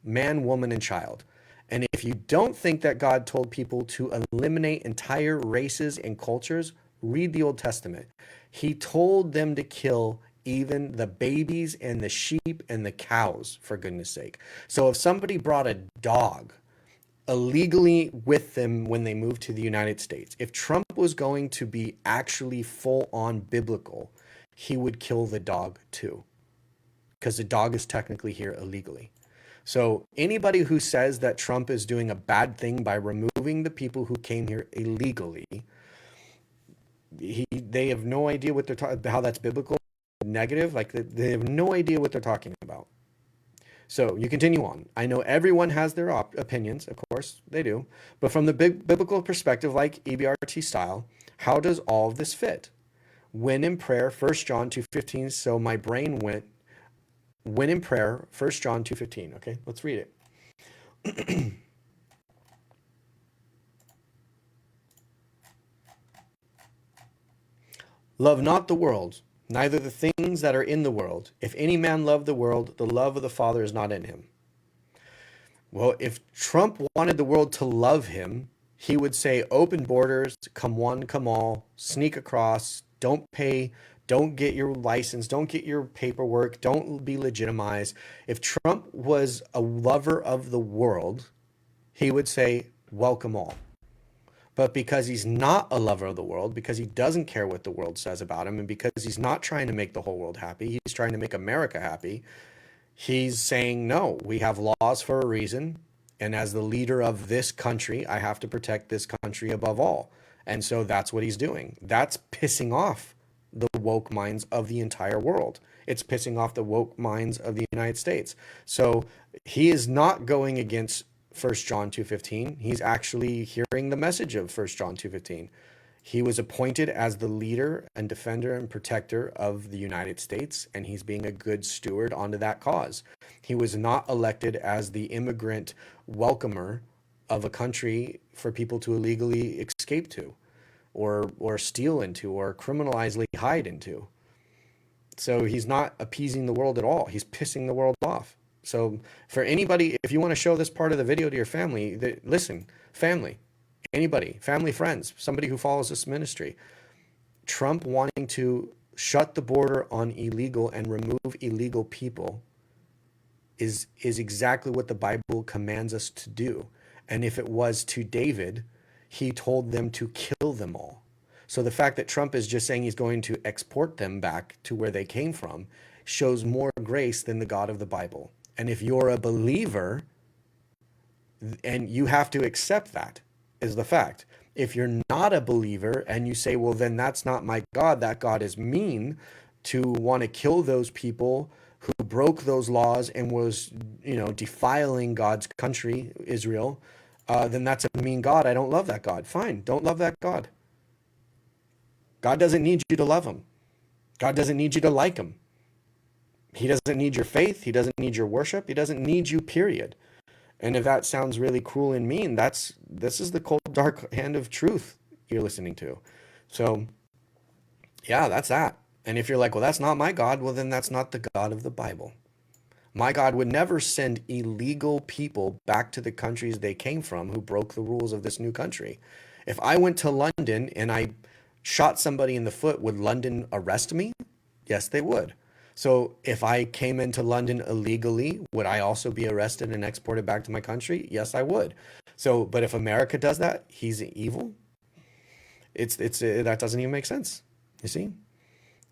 Man, woman, and child. And if you don't think that God told people to eliminate entire races and cultures, read the Old Testament. He told them to kill even the babies and the sheep and the cows, for goodness sake. So if somebody brought a dog illegally with them when they moved to the United States, if Trump was going to be actually full on biblical, he would kill the dog too, because the dog is technically here illegally. So anybody who says that Trump is doing a bad thing by removing the people who came here illegally, they have no idea what they're talking, how that's biblical, negative. Like they have no idea what they're talking about. So you continue on. I know everyone has their opinions, of course they do, but from the biblical perspective, like EBRT style, how does all of this fit? When in prayer, 1 John 2:15. So my brain went. When in prayer, 1 John 2:15. Okay, let's read it. Love not the world, neither the things that are in the world. If any man love the world, the love of the Father is not in him. Well, if Trump wanted the world to love him, he would say open borders, come one, come all, sneak across, don't pay, don't get your license, don't get your paperwork, don't be legitimized. If Trump was a lover of the world, he would say welcome all. But because he's not a lover of the world, because he doesn't care what the world says about him, and because he's not trying to make the whole world happy, he's trying to make America happy, he's saying, no, we have laws for a reason. And as the leader of this country, I have to protect this country above all. And so that's what he's doing. That's pissing off the woke minds of the entire world. It's pissing off the woke minds of the United States. So he is not going against 1 John 2:15. He's actually hearing the message of 1 John 2:15. He was appointed as the leader and defender and protector of the United States, and he's being a good steward onto that cause. He was not elected as the immigrant welcomer of a country for people to illegally escape to, or steal into, or criminally hide into. So he's not appeasing the world at all. He's pissing the world off. So for anybody, if you want to show this part of the video to your family, listen, family, anybody, family, friends, somebody who follows this ministry, Trump wanting to shut the border on illegal and remove illegal people is exactly what the Bible commands us to do. And if it was to David, he told them to kill them all. So the fact that Trump is just saying he's going to export them back to where they came from shows more grace than the God of the Bible. And if you're a believer, and you have to accept that is the fact. If you're not a believer and you say, well, then that's not my God, that God is mean to want to kill those people who broke those laws and was, defiling God's country, Israel, then that's a mean God. I don't love that God. Fine, don't love that God. God doesn't need you to love him. God doesn't need you to like him. He doesn't need your faith. He doesn't need your worship. He doesn't need you, period. And if that sounds really cruel and mean, this is the cold, dark hand of truth you're listening to. So, yeah, that's that. And if you're like, well, that's not my God, well, then that's not the God of the Bible. My God would never send illegal people back to the countries they came from who broke the rules of this new country. If I went to London and I shot somebody in the foot, would London arrest me? Yes, they would. So if I came into London illegally, would I also be arrested and exported back to my country? Yes, I would. So, but if America does that, he's evil. That doesn't even make sense. You see?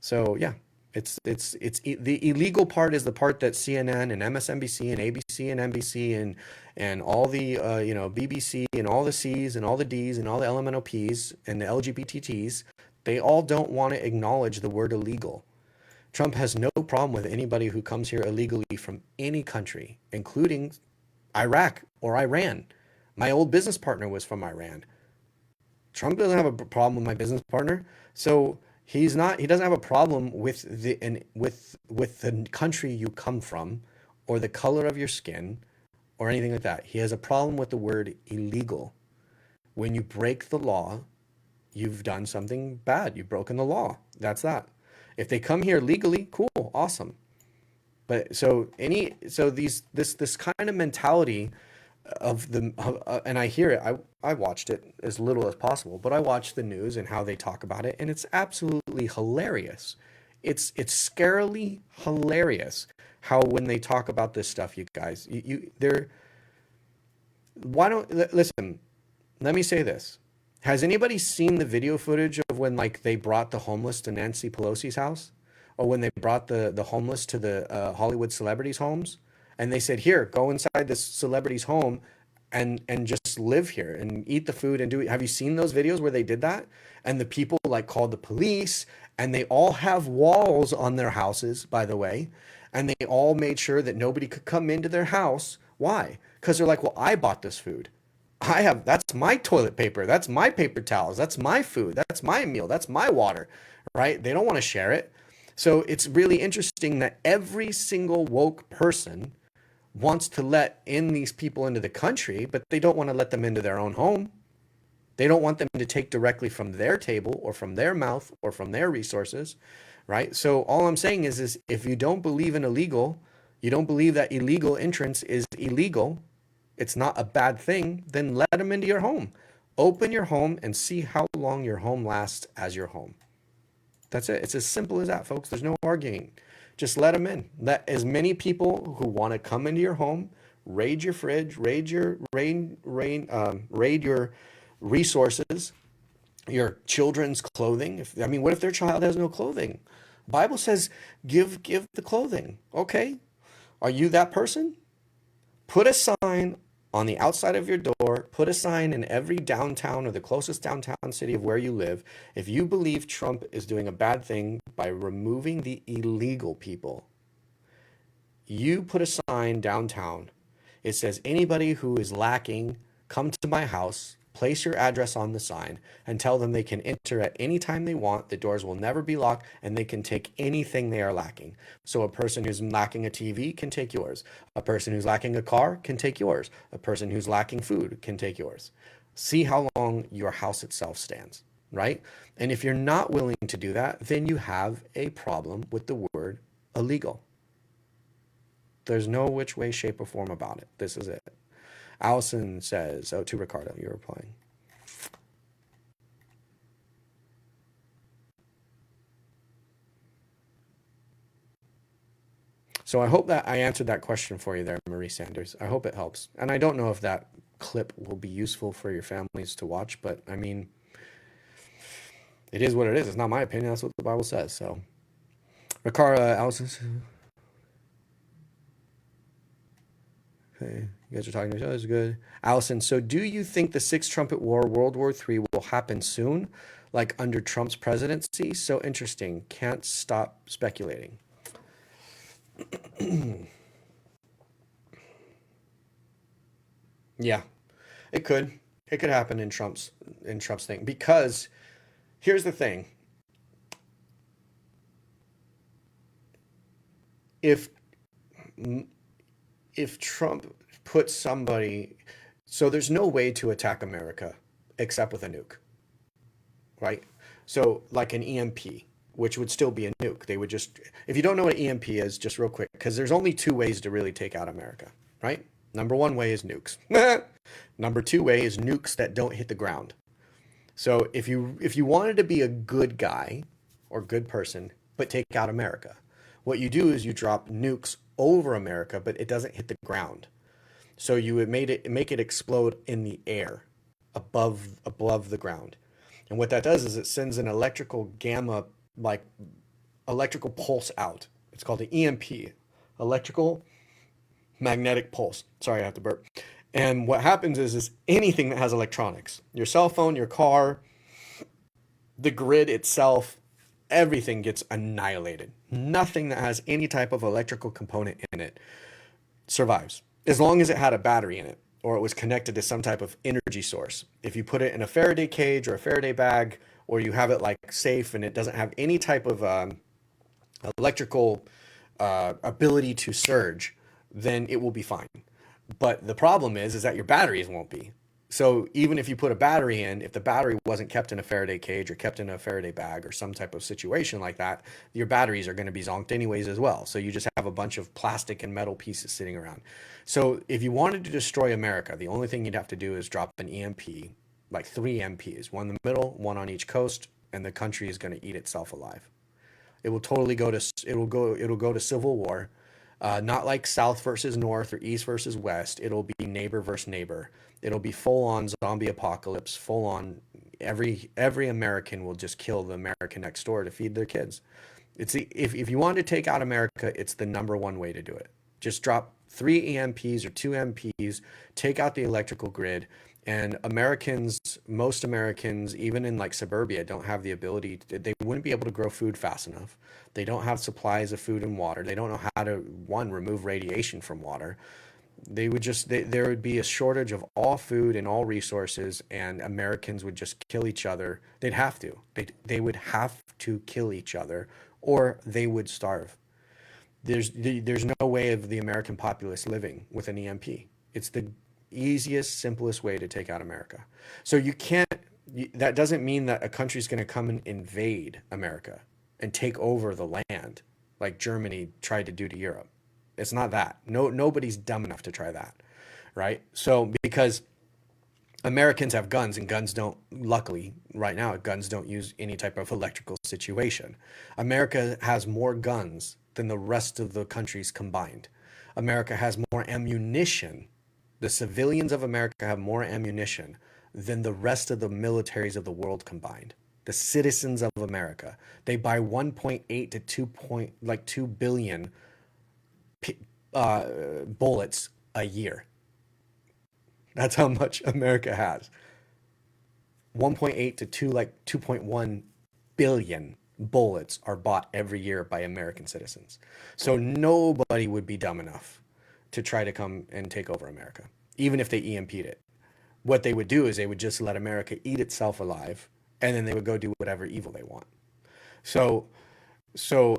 So yeah, the illegal part is the part that CNN and MSNBC and ABC and NBC and all the BBC and all the C's and all the D's and all the LMNOPs and the LGBTTs, they all don't want to acknowledge the word illegal. Trump has no problem with anybody who comes here illegally from any country, including Iraq or Iran. My old business partner was from Iran. Trump doesn't have a problem with my business partner. So he doesn't have a problem with the country you come from or the color of your skin or anything like that. He has a problem with the word illegal. When you break the law, you've done something bad. You've broken the law. That's that. If they come here legally, cool, awesome. But this kind of mentality of and I hear it. I watched it as little as possible, but I watched the news and how they talk about it, and it's absolutely hilarious. It's scarily hilarious how when they talk about this stuff, you guys, they're why don't listen. Let me say this. Has anybody seen the video footage of when they brought the homeless to Nancy Pelosi's house? Or when they brought the homeless to the Hollywood celebrities' homes? And they said, here, go inside this celebrity's home and just live here and eat the food and do it. Have you seen those videos where they did that? And the people called the police, and they all have walls on their houses, by the way. And they all made sure that nobody could come into their house. Why? Because they're like, well, I bought this food. That's my toilet paper. That's my paper towels. That's my food. That's my meal. That's my water, right? They don't want to share it. So it's really interesting that every single woke person wants to let in these people into the country, but they don't want to let them into their own home. They don't want them to take directly from their table or from their mouth or from their resources, right? So all I'm saying is if you don't believe in illegal, you don't believe that illegal entrance is illegal, it's not a bad thing, then let them into your home. Open your home and see how long your home lasts as your home. That's it. It's as simple as that, folks. There's no arguing. Just let them in. Let as many people who want to come into your home, raid your fridge, raid your resources, your children's clothing. What if their child has no clothing? Bible says give the clothing. Okay. Are you that person? Put a sign on the outside of your door, put a sign in every downtown or the closest downtown city of where you live. If you believe Trump is doing a bad thing by removing the illegal people, you put a sign downtown. It says, anybody who is lacking, come to my house, place your address on the sign, and tell them they can enter at any time they want. The doors will never be locked, and they can take anything they are lacking. So a person who's lacking a TV can take yours. A person who's lacking a car can take yours. A person who's lacking food can take yours. See how long your house itself stands, right? And if you're not willing to do that, then you have a problem with the word illegal. There's no which way, shape, or form about it. This is it. Allison says, to Ricardo, you're replying. So I hope that I answered that question for you there, Marie Sanders. I hope it helps. And I don't know if that clip will be useful for your families to watch, but I mean, it is what it is. It's not my opinion. That's what the Bible says. So, Riccara, Allison. Okay, you guys are talking to each other. That's good. Allison, so do you think the Sixth Trumpet War, World War III, will happen soon, like under Trump's presidency? So interesting. Can't stop speculating. Yeah, it could. It could happen in Trump's thing because here's the thing. If if Trump puts somebody, so there's no way to attack America except with a nuke, right? So like an EMP, which would still be a nuke. They would just, if you don't know what an EMP is, just real quick, because there's only two ways to really take out America, right? Number one way is nukes. Number two way is nukes that don't hit the ground. So if you wanted to be a good guy or good person, but take out America, what you do is you drop nukes over America, but it doesn't hit the ground. So you would make it explode in the air above the ground. And what that does is it sends an electrical gamma, like electrical pulse out. It's called the EMP, electrical magnetic pulse. Sorry, I have to burp. And what happens is anything that has electronics, your cell phone, your car, the grid itself, everything gets annihilated. Nothing that has any type of electrical component in it survives, as long as it had a battery in it or it was connected to some type of energy source. If you put it in a Faraday cage or a Faraday bag, or you have it like safe and it doesn't have any type of electrical ability to surge, then it will be fine. But the problem is that your batteries won't be. So even if you put a battery in, if the battery wasn't kept in a Faraday cage or kept in a Faraday bag or some type of situation like that, your batteries are going to be zonked anyways as well. So you just have a bunch of plastic and metal pieces sitting around. So if you wanted to destroy America, the only thing you'd have to do is drop an EMP, like 3 EMPs, one in the middle, one on each coast, and the country is going to eat itself alive. It will totally it'll go to civil war. Not like South versus North or East versus West. It'll be neighbor versus neighbor. It'll be full on zombie apocalypse. Full on every American will just kill the American next door to feed their kids. If you want to take out America, it's the number one way to do it. Just drop 3 EMPs or 2 MPs, take out the electrical grid, and most Americans, even in like suburbia, don't have the ability they wouldn't be able to grow food fast enough. They don't have supplies of food and water. They don't know how to, one, remove radiation from water. There would be a shortage of all food and all resources, and Americans would just kill each other. They'd have to. They would have to kill each other, or they would starve. There's no way of the American populace living with an EMP. It's the easiest, simplest way to take out America. So that doesn't mean that a country's going to come and invade America and take over the land like Germany tried to do to Europe. It's not that. Nobody's dumb enough to try that, right? So because Americans have guns, and guns don't, luckily right now, guns don't use any type of electrical situation. America has more guns than the rest of the countries combined. America has more ammunition. The civilians of America have more ammunition than the rest of the militaries of the world combined. The citizens of America, they buy 1.8 to 2 billion bullets a year. That's how much America has. 1.8 to 2.1 billion bullets are bought every year by American citizens. So nobody would be dumb enough to try to come and take over America, even if they EMP'd it. What they would do is they would just let America eat itself alive, and then they would go do whatever evil they want.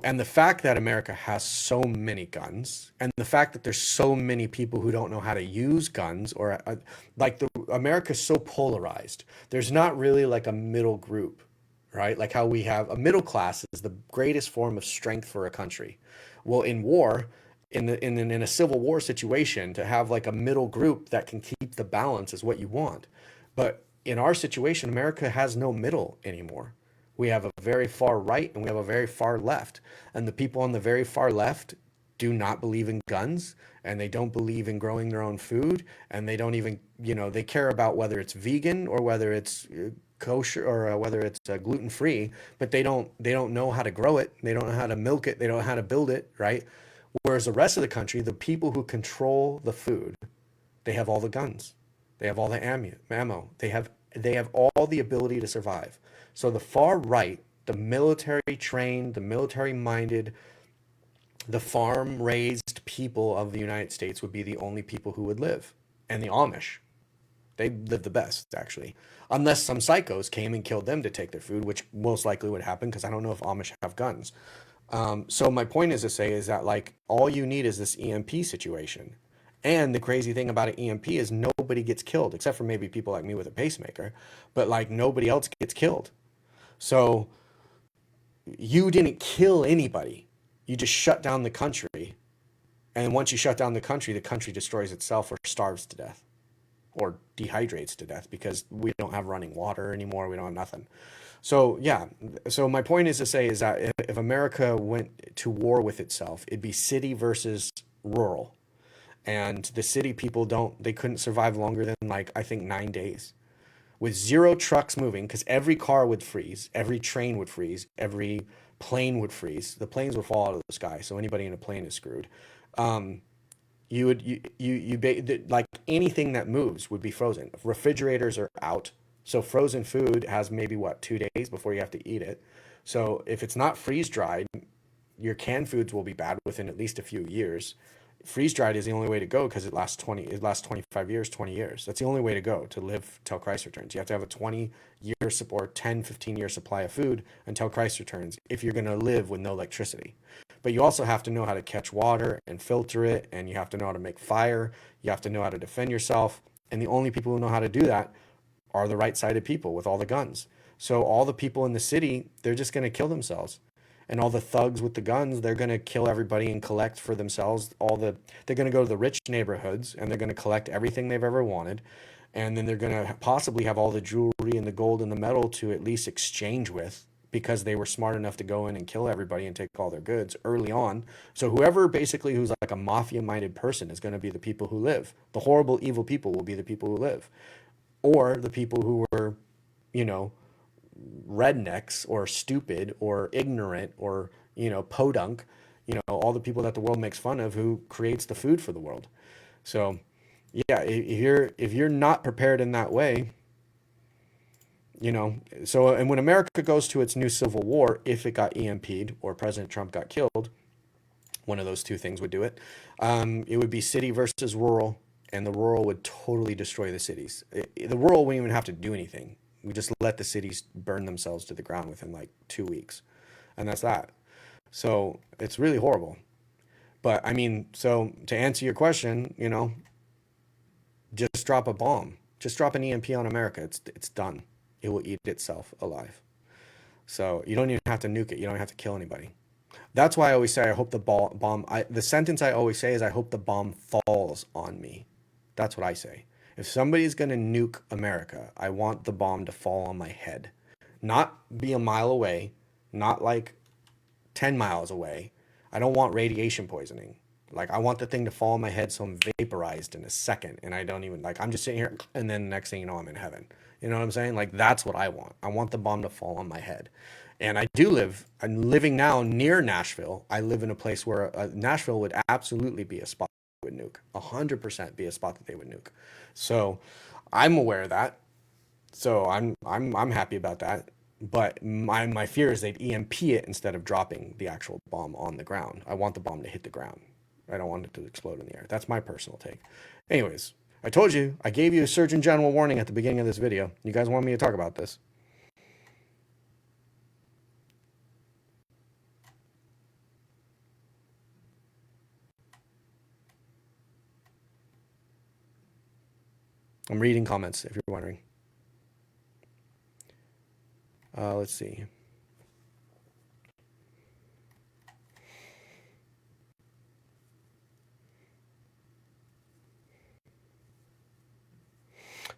And the fact that America has so many guns, and the fact that there's so many people who don't know how to use guns, or America's so polarized. There's not really like a middle group, right? Like how we have a middle class is the greatest form of strength for a country. Well, in war, in a civil war situation, to have like a middle group that can keep the balance is what you want. But in our situation, America has no middle anymore. We have a very far right and we have a very far left. And the people on the very far left do not believe in guns, and they don't believe in growing their own food, and they don't even, they care about whether it's vegan or whether it's kosher or whether it's gluten free, but they don't know how to grow it, they don't know how to milk it, they don't know how to build it, right? Whereas the rest of the country, the people who control the food, they have all the guns, they have all the ammo, they have all the ability to survive. So the far right, the military trained, the military minded, the farm raised people of the United States would be the only people who would live. And the Amish, they live the best, actually. Unless some psychos came and killed them to take their food, which most likely would happen because I don't know if Amish have guns. So my point is to say is that, like, all you need is this EMP situation. And the crazy thing about an EMP is nobody gets killed, except for maybe people like me with a pacemaker. But, like, nobody else gets killed. So you didn't kill anybody. You just shut down the country. And once you shut down the country destroys itself or starves to death or dehydrates to death because we don't have running water anymore. We don't have nothing. So, yeah. So my point is to say is that if America went to war with itself, it'd be city versus rural. And the city people they couldn't survive longer than, like, I think 9 days. With zero trucks moving, because every car would freeze, every train would freeze, every plane would freeze. The planes would fall out of the sky, so anybody in a plane is screwed. Like, anything that moves would be frozen. Refrigerators are out, so frozen food has maybe 2 days before you have to eat it. So if it's not freeze dried, your canned foods will be bad within at least a few years. Freeze dried is the only way to go because it lasts 25 years, 20 years. That's the only way to go to live till Christ returns. You have to have a 20-year support, 10, 15-year supply of food until Christ returns if you're going to live with no electricity. But you also have to know how to catch water and filter it, and you have to know how to make fire. You have to know how to defend yourself. And the only people who know how to do that are the right-sided people with all the guns. So all the people in the city, they're just going to kill themselves. And all the thugs with the guns, they're going to kill everybody and collect for themselves. They're going to go to the rich neighborhoods and they're going to collect everything they've ever wanted. And then they're going to possibly have all the jewelry and the gold and the metal to at least exchange with, because they were smart enough to go in and kill everybody and take all their goods early on. So whoever basically who's like a mafia-minded person is going to be the people who live. The horrible, evil people will be the people who live. Or the people who were, rednecks or stupid or ignorant or podunk, all the people that the world makes fun of, who creates the food for the world. So yeah, if you're not prepared in that way, and when America goes to its new civil war, if it got EMP'd or President Trump got killed, one of those two things would do it. It would be city versus rural, and the rural would totally destroy the cities. The rural wouldn't even have to do anything. We just let the cities burn themselves to the ground within like 2 weeks. And that's that. So it's really horrible. But I mean, so to answer your question, just drop a bomb. Just drop an EMP on America. It's done. It will eat itself alive. So you don't even have to nuke it. You don't have to kill anybody. That's why I always say, I hope the sentence I always say is, I hope the bomb falls on me. That's what I say. If somebody's going to nuke America, I want the bomb to fall on my head. Not be a mile away, not like 10 miles away. I don't want radiation poisoning. Like, I want the thing to fall on my head so I'm vaporized in a second, and I don't even, like, I'm just sitting here, and then next thing you know, I'm in heaven. You know what I'm saying? Like, that's what I want. I want the bomb to fall on my head. And I'm living now near Nashville. I live in a place where Nashville would absolutely be a spot would nuke, 100% be a spot that they would nuke. So I'm aware of that. So I'm happy about that. But my fear is they'd EMP it instead of dropping the actual bomb on the ground. I want the bomb to hit the ground. I don't want it to explode in the air. That's my personal take. Anyways, I told you, I gave you a Surgeon General warning at the beginning of this video. You guys want me to talk about this? I'm reading comments, if you're wondering. Let's see.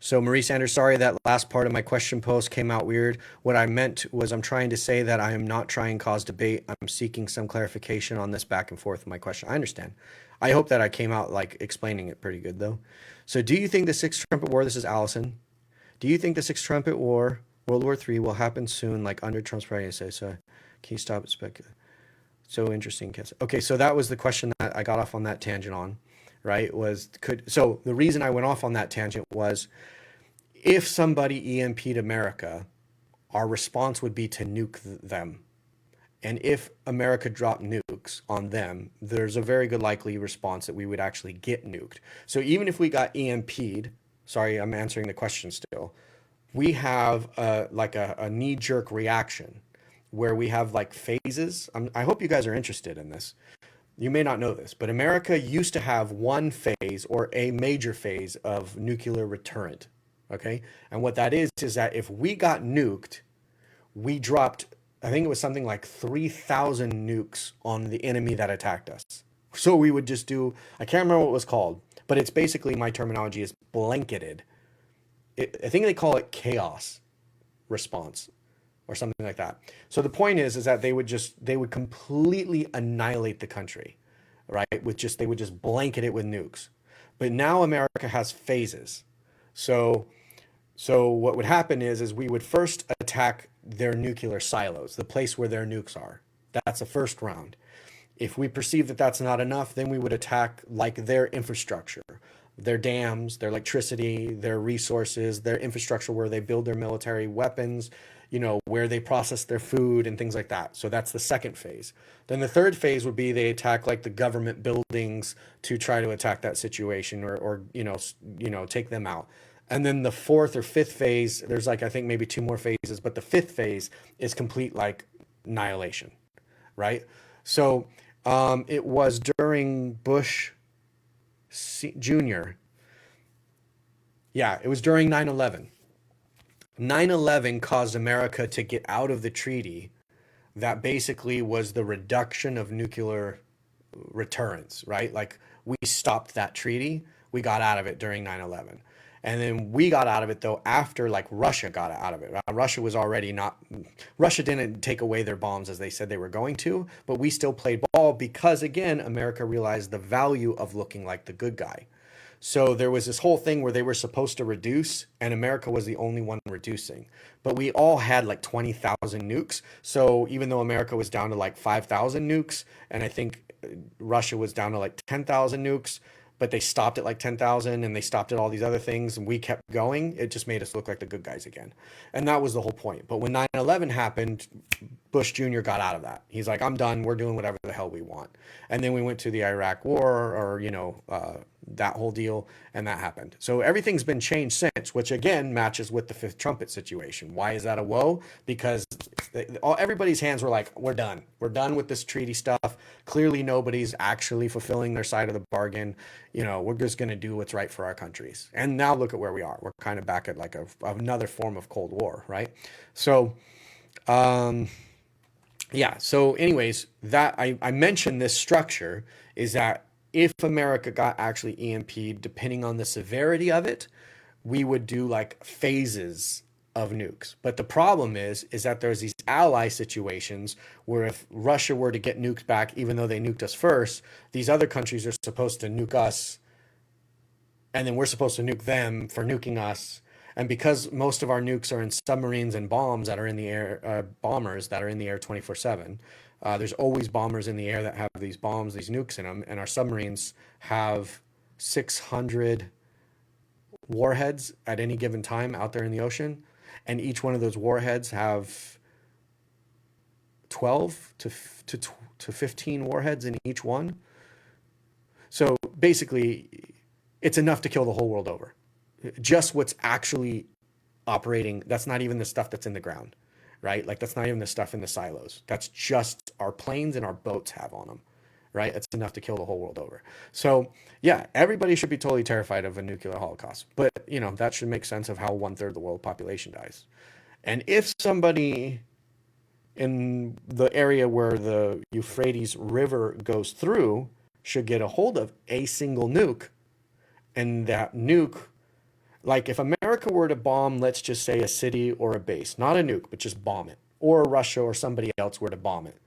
So Marie Sanders, sorry that last part of my question post came out weird. What I meant was I'm trying to say that I am not trying to cause debate. I'm seeking some clarification on this back and forth of my question. I understand. I hope that I came out like explaining it pretty good though. So do you think the Sixth Trumpet War, this is Allison, do you think the Sixth Trumpet War, World War III, will happen soon, like under Trump's presidency? So can you stop it? So interesting. Okay, so that was the question that I got off on that tangent on, right? So the reason I went off on that tangent was if somebody EMP'd America, our response would be to nuke them. And if America dropped nukes on them, there's a very good likely response that we would actually get nuked. So even if we got EMP'd, sorry, I'm answering the question still, we have a knee-jerk reaction where we have like phases. I hope you guys are interested in this. You may not know this, but America used to have one phase or a major phase of nuclear deterrent. Okay. And what that is that if we got nuked, we dropped, I think it was something like 3,000 nukes on the enemy that attacked us. So we would just do, I can't remember what it was called, but it's basically, my terminology is blanketed. I think they call it chaos response or something like that. So the point is that they would completely annihilate the country, right? They would just blanket it with nukes. But now America has phases. So what would happen is we would first attack their nuclear silos, the place where their nukes are. That's the first round. If we perceive that that's not enough, then we would attack like their infrastructure, their dams, their electricity, their resources, their infrastructure where they build their military weapons, where they process their food and things like that. So that's the second phase. Then the third phase would be they attack like the government buildings to try to attack that situation or take them out. And then the fourth or fifth phase, there's like, I think maybe two more phases, but the fifth phase is complete like annihilation, right? So it was during Bush Jr. Yeah, it was during 9/11. 9/11 caused America to get out of the treaty that basically was the reduction of nuclear deterrence, right? Like we stopped that treaty. We got out of it during 9/11. And then we got out of it though after like Russia got out of it. Russia didn't take away their bombs as they said they were going to, but we still played ball because again, America realized the value of looking like the good guy. So there was this whole thing where they were supposed to reduce and America was the only one reducing. But we all had like 20,000 nukes. So even though America was down to like 5,000 nukes, and I think Russia was down to like 10,000 nukes, but they stopped at like 10,000 and they stopped at all these other things and we kept going. It just made us look like the good guys again. And that was the whole point. But when 9/11 happened, Bush Jr. got out of that. He's like, I'm done. We're doing whatever the hell we want. And then we went to the Iraq war or, that whole deal, and that happened. So everything's been changed since, which again matches with the fifth trumpet situation. Why is that a woe? Because everybody's hands were like, we're done. We're done with this treaty stuff. Clearly nobody's actually fulfilling their side of the bargain. We're just going to do what's right for our countries. And now look at where we are. We're kind of back at like another form of Cold War, right? So, yeah. So anyways, that I mentioned this structure is that if America got actually EMP'd, depending on the severity of it, we would do like phases of nukes. But the problem is that there's these ally situations where if Russia were to get nuked back, even though they nuked us first, these other countries are supposed to nuke us, and then we're supposed to nuke them for nuking us. And because most of our nukes are in submarines and bombs that are in the air, bombers that are in the air 24/7, there's always bombers in the air that have these bombs, these nukes in them, and our submarines have 600 warheads at any given time out there in the ocean, and each one of those warheads have 12 to 15 warheads in each one. So basically, it's enough to kill the whole world over. Just what's actually operating, that's not even the stuff that's in the ground, right? Like that's not even the stuff in the silos. That's just our planes and our boats have on them, right? It's enough to kill the whole world over. So yeah, everybody should be totally terrified of a nuclear holocaust, but that should make sense of how 1/3 of the world population dies. And if somebody in the area where the Euphrates River goes through should get a hold of a single nuke, and that nuke, Like if America were to bomb, let's just say a city or a base, not a nuke, but just bomb it, or Russia or somebody else were to bomb it,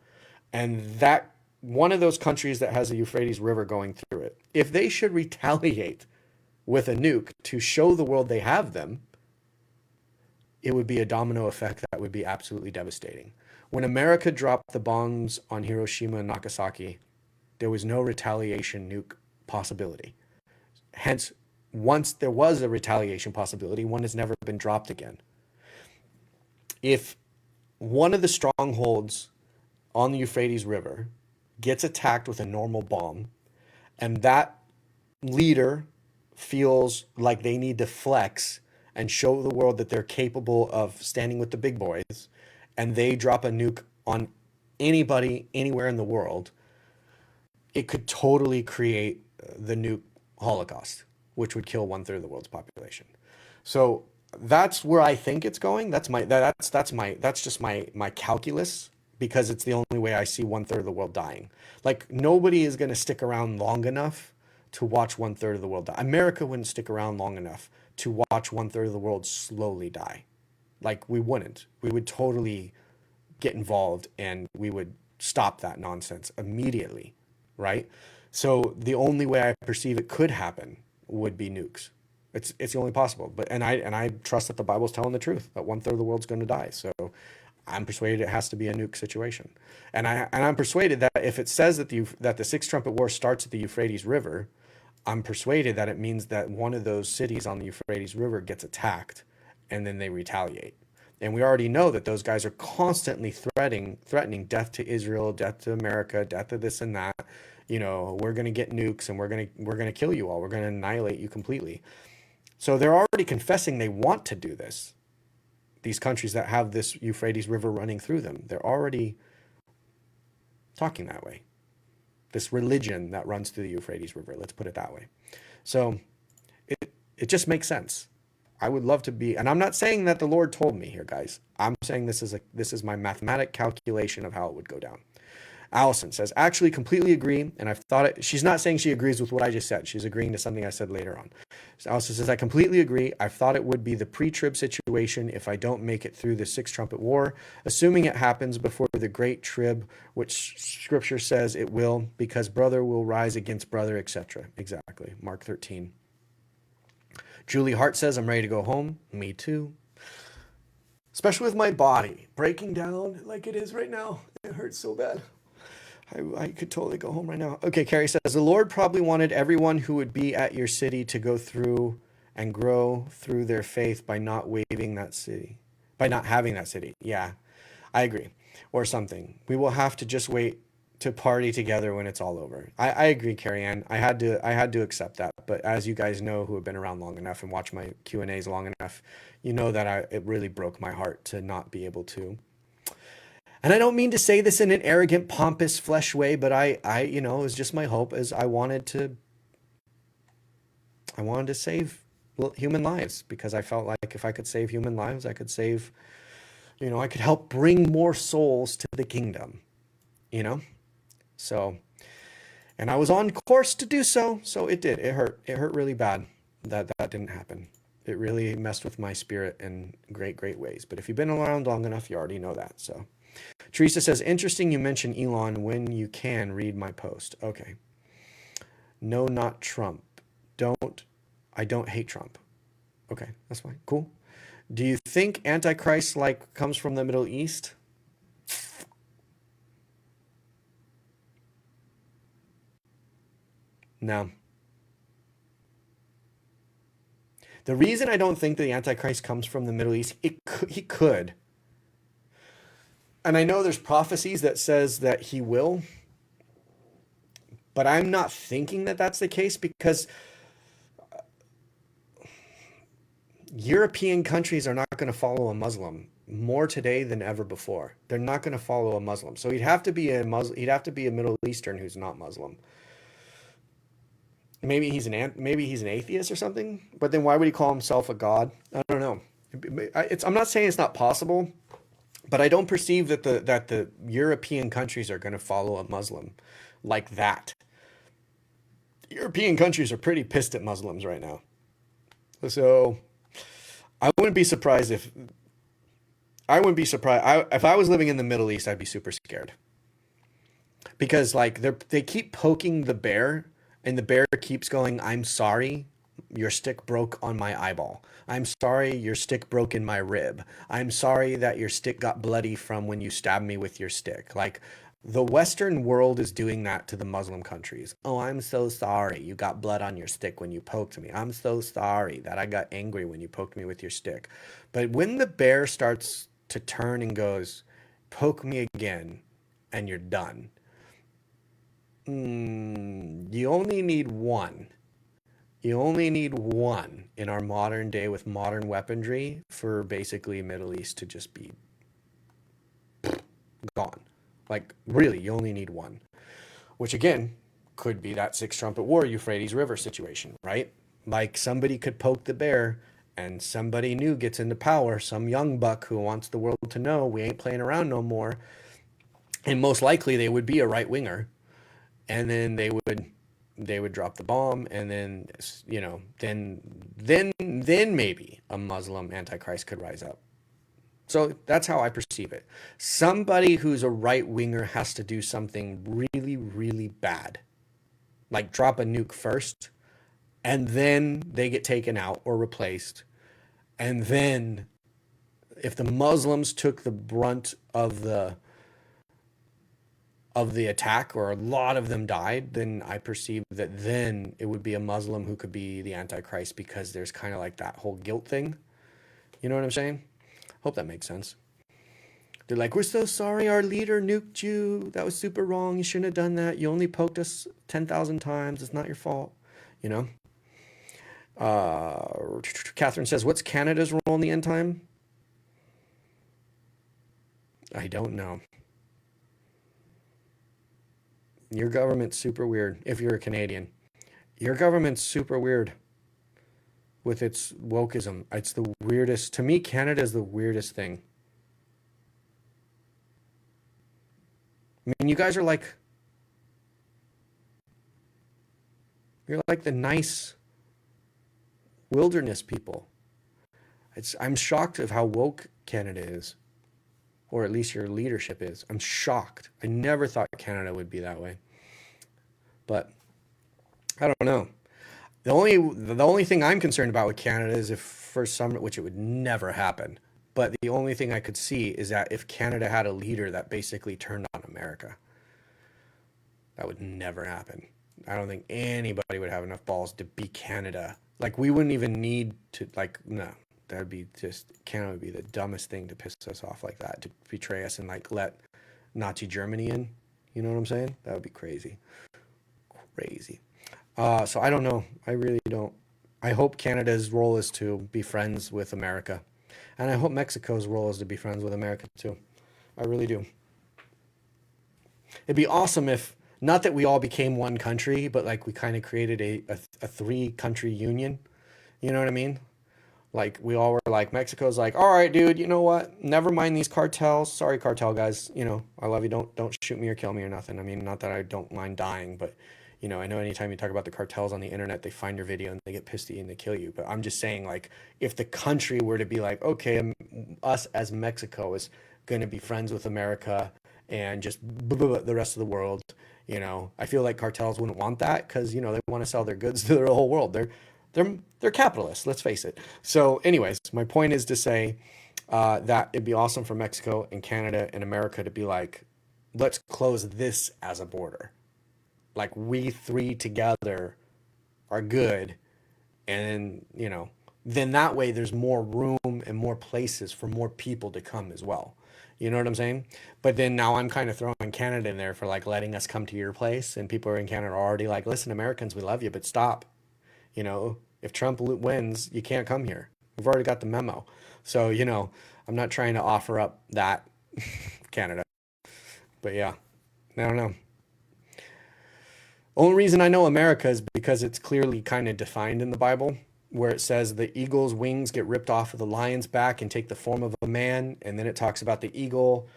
and that one of those countries that has the Euphrates River going through it, if they should retaliate with a nuke to show the world they have them, it would be a domino effect that would be absolutely devastating. When America dropped the bombs on Hiroshima and Nagasaki, there was no retaliation nuke possibility. Hence, once there was a retaliation possibility, one has never been dropped again. If one of the strongholds on the Euphrates River gets attacked with a normal bomb, and that leader feels like they need to flex and show the world that they're capable of standing with the big boys, and they drop a nuke on anybody anywhere in the world, it could totally create the nuke holocaust, which would kill 1/3 of the world's population. So that's where I think it's going. That's just my calculus, because it's the only way I see 1/3 of the world dying. Like nobody is going to stick around long enough to watch 1/3 of the world die. America wouldn't stick around long enough to watch 1/3 of the world slowly die. Like we wouldn't. We would totally get involved and we would stop that nonsense immediately, right? So the only way I perceive it could happen would be nukes. It's the only possible. But I trust that the Bible's telling the truth, that 1/3 of the world's going to die. So I'm persuaded it has to be a nuke situation. And I'm persuaded that if it says that the Sixth Trumpet War starts at the Euphrates River, I'm persuaded that it means that one of those cities on the Euphrates River gets attacked and then they retaliate. And we already know that those guys are constantly threatening death to Israel, death to America, death to this and that. You know, we're going to get nukes and we're going to kill you all. We're going to annihilate you completely. So they're already confessing they want to do this. These countries that have this Euphrates River running through them, they're already talking that way. This religion that runs through the Euphrates River, let's put it that way. So it just makes sense. I would love to be, and I'm not saying that the Lord told me here, guys. I'm saying this is my mathematic calculation of how it would go down. Allison says, actually completely agree, and I've thought it. She's not saying she agrees with what I just said. She's agreeing to something I said later on. So Allison says, I completely agree. I've thought it would be the pre-trib situation if I don't make it through the Sixth Trumpet War, assuming it happens before the Great Trib, which Scripture says it will, because brother will rise against brother, etc. Exactly. Mark 13. Julie Hart says, I'm ready to go home. Me too. Especially with my body breaking down like it is right now. It hurts so bad. I could totally go home right now. Okay, Carrie says, the Lord probably wanted everyone who would be at your city to go through and grow through their faith by not having that city. Yeah, I agree. Or something. We will have to just wait to party together when it's all over. I agree, Carrie Ann. I had to accept that. But as you guys know who have been around long enough and watched my Q&As long enough, you know that it really broke my heart to not be able to. And I don't mean to say this in an arrogant, pompous, flesh way, but I it was just my hope as I wanted to save human lives, because I felt like if I could save human lives, I could save, I could help bring more souls to the kingdom, So, and I was on course to do so. So it did. It hurt. It hurt really bad that didn't happen. It really messed with my spirit in great, great ways. But if you've been around long enough, you already know that. So Teresa says, interesting you mention Elon when you can read my post. Okay. No, not Trump. I don't hate Trump. Okay, that's fine. Cool. Do you think Antichrist comes from the Middle East? No. The reason I don't think the Antichrist comes from the Middle East, he could. And I know there's prophecies that says that he will, but I'm not thinking that that's the case, because European countries are not going to follow a Muslim more today than ever before. They're not going to follow a Muslim. So he'd have to be a Middle Eastern who's not Muslim. Maybe he's an atheist or something, but then why would he call himself a god? I don't know. I'm not saying it's not possible, but I don't perceive that the European countries are going to follow a Muslim like that. European countries are pretty pissed at Muslims right now. So I wouldn't be surprised if I wouldn't be surprised if I was living in the Middle East. I'd be super scared because like they keep poking the bear, and the bear keeps going, "I'm sorry, your stick broke on my eyeball. I'm sorry, your stick broke in my rib. I'm sorry that your stick got bloody from when you stabbed me with your stick." Like the Western world is doing that to the Muslim countries. "Oh, I'm so sorry you got blood on your stick when you poked me. I'm so sorry that I got angry when you poked me with your stick." But when the bear starts to turn and goes, "Poke me again and you're done." You only need one. You only need one in our modern day with modern weaponry for basically Middle East to just be gone. Like, really, you only need one. Which, again, could be that Six Trumpet War, Euphrates River situation, right? Like, somebody could poke the bear and somebody new gets into power, some young buck who wants the world to know we ain't playing around no more. And most likely they would be a right winger. And then they would drop the bomb, and then then maybe a Muslim antichrist could rise up. So that's how I perceive it. Somebody who's a right winger has to do something really, really bad, like drop a nuke first, and then they get taken out or replaced. And then if the Muslims took the brunt of the attack, or a lot of them died, then I perceive that then it would be a Muslim who could be the Antichrist, because there's kind of like that whole guilt thing. You know what I'm saying? Hope that makes sense. They're like, "We're so sorry our leader nuked you. That was super wrong. You shouldn't have done that. You only poked us 10,000 times. It's not your fault." You know? Catherine says, "What's Canada's role in the end time?" I don't know. Your government's super weird if you're a Canadian. Your government's super weird with its wokeism. It's the weirdest. To me, Canada is the weirdest thing. I mean, you guys are like, you're like the nice wilderness people. I'm shocked of how woke Canada is, or at least your leadership is. I'm shocked. I never thought Canada would be that way. But I don't know. The only thing I'm concerned about with Canada is if for some, which it would never happen, but the only thing I could see is that if Canada had a leader that basically turned on America. That would never happen. I don't think anybody would have enough balls to be Canada. Like, we wouldn't even need to, like, no. That would be just, Canada would be the dumbest thing to piss us off like that, to betray us and, like, let Nazi Germany in. You know what I'm saying? That would be crazy. Crazy. So I don't know. I really don't. I hope Canada's role is to be friends with America. And I hope Mexico's role is to be friends with America, too. I really do. It'd be awesome if, not that we all became one country, but like we kind of created a three-country union. You know what I mean? Like we all were like, Mexico's like, "All right, dude, you know what? Never mind these cartels. Sorry, cartel guys. You know, I love you. Don't shoot me or kill me or nothing. I mean, not that I don't mind dying, but I know anytime you talk about the cartels on the internet, they find your video and they get pissed at you and they kill you. But I'm just saying, like, if the country were to be like, okay, us as Mexico is going to be friends with America and just the rest of the world, I feel like cartels wouldn't want that, because they want to sell their goods to the whole world. They're capitalists, let's face it. So anyways, my point is to say that it'd be awesome for Mexico and Canada and America to be like, let's close this as a border. Like, we three together are good, and then that way there's more room and more places for more people to come as well. You know what I'm saying? But then now I'm kind of throwing Canada in there for like letting us come to your place, and people in Canada are already like, "Listen, Americans, we love you, but stop. If Trump wins, you can't come here. We've already got the memo." So, I'm not trying to offer up that Canada. But yeah, I don't know. Only reason I know America is because it's clearly kind of defined in the Bible, where it says the eagle's wings get ripped off of the lion's back and take the form of a man. And then it talks about the eagle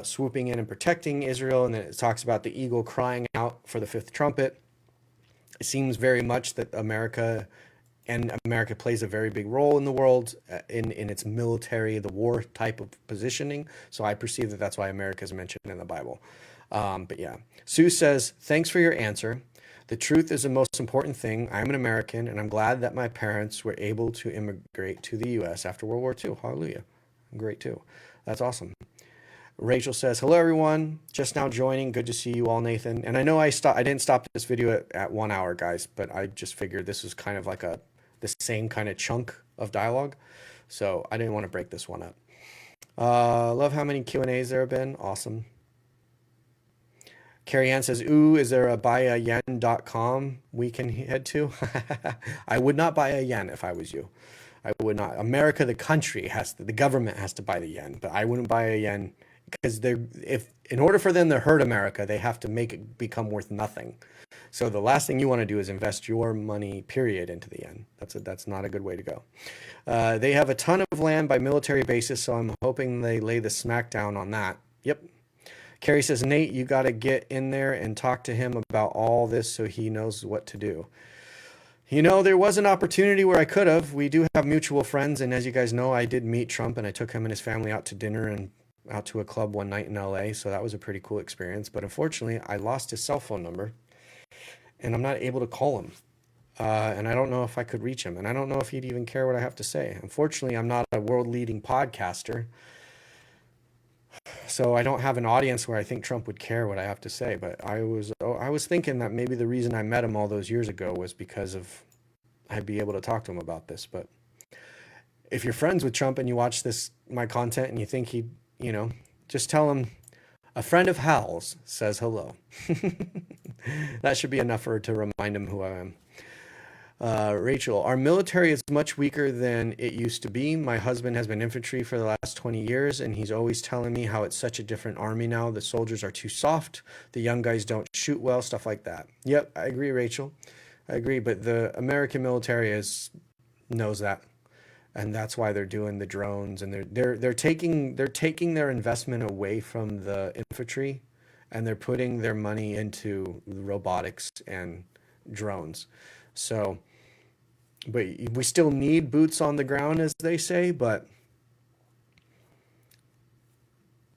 swooping in and protecting Israel. And then it talks about the eagle crying out for the fifth trumpet. It seems very much that America and America plays a very big role in the world in its military, the war type of positioning. So I perceive that that's why America is mentioned in the Bible. But yeah, Sue says, thanks for your answer. The truth is the most important thing. I'm an American, and I'm glad that my parents were able to immigrate to the U.S. after World War II. Hallelujah. Great too. That's awesome. Rachel says, hello, everyone. Just now joining. Good to see you all, Nathan. And I know I didn't stop this video at 1 hour, guys, but I just figured this was kind of like the same kind of chunk of dialogue. So I didn't want to break this one up. Love how many Q&As there have been. Awesome. Carrie Ann says, ooh, is there a buyayen.com we can head to? I would not buy a yen if I was you. I would not. America, the country, the government has to buy the yen, but I wouldn't buy a yen because in order for them to hurt America, they have to make it become worth nothing. So the last thing you want to do is invest your money, period, into the yen. That's not a good way to go. They have a ton of land by military bases, so I'm hoping they lay the smackdown on that. Yep. Carrie says, Nate, you got to get in there and talk to him about all this so he knows what to do. You know, there was an opportunity where I could have. We do have mutual friends, and as you guys know, I did meet Trump, and I took him and his family out to dinner and out to a club one night in LA, so that was a pretty cool experience. But unfortunately, I lost his cell phone number, and I'm not able to call him. And I don't know if I could reach him, and I don't know if he'd even care what I have to say. Unfortunately, I'm not a world-leading podcaster, so I don't have an audience where I think Trump would care what I have to say. But I was thinking that maybe the reason I met him all those years ago was because of I'd be able to talk to him about this. But if you're friends with Trump and you watch my content and you think just tell him a friend of Hal's says hello. That should be enough to remind him who I am. Rachel, our military is much weaker than it used to be. My husband has been infantry for the last 20 years, and he's always telling me how it's such a different army now. The soldiers are too soft. The young guys don't shoot well, stuff like that. Yep, I agree, Rachel. I agree, but the American military knows that, and that's why they're doing the drones, and they're taking their investment away from the infantry, and they're putting their money into robotics and drones. So, but we still need boots on the ground, as they say, but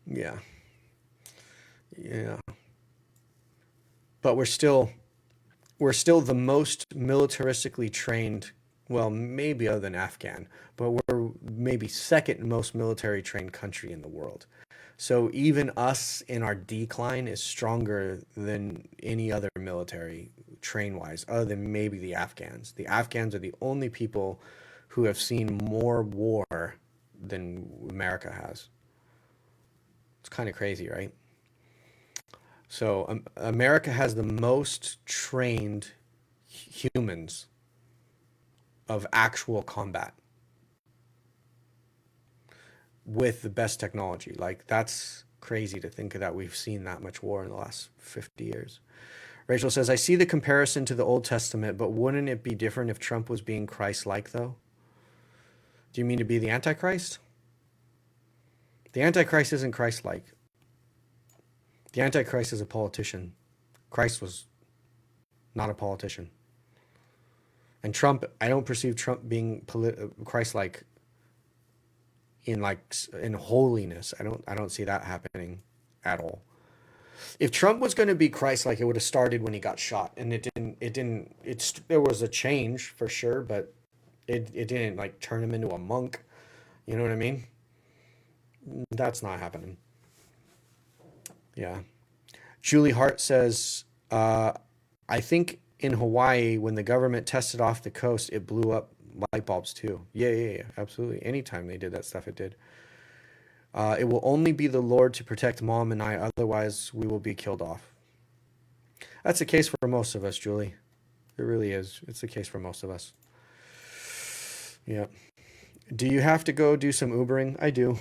yeah. But we're still the most militaristically trained, well, maybe other than Afghan, but we're maybe second most military trained country in the world. So even us in our decline is stronger than any other military train-wise, other than maybe the Afghans. The Afghans are the only people who have seen more war than America has. It's kind of crazy, right? So America has the most trained humans of actual combat with the best technology. Like, that's crazy to think of that we've seen that much war in the last 50 years. Rachel says, I see the comparison to the Old Testament, but wouldn't it be different if Trump was being Christ-like, though? Do you mean to be the Antichrist? The Antichrist isn't Christ-like. The Antichrist is a politician. Christ was not a politician. And Trump, I don't perceive Trump being Christ-like in holiness. I don't see that happening at all. If Trump was going to be Christ-like, it would have started when he got shot, and there was a change for sure, but it didn't like turn him into a monk. You know what I mean? That's not happening. Yeah. Julie Hart says, I think in Hawaii, when the government tested off the coast, it blew up light bulbs too. Yeah, absolutely. Anytime they did that stuff, it did. It will only be the Lord to protect Mom and I, otherwise we will be killed off. That's the case for most of us, Julie. It really is. It's the case for most of us. Yeah. Do you have to go do some Ubering? I do.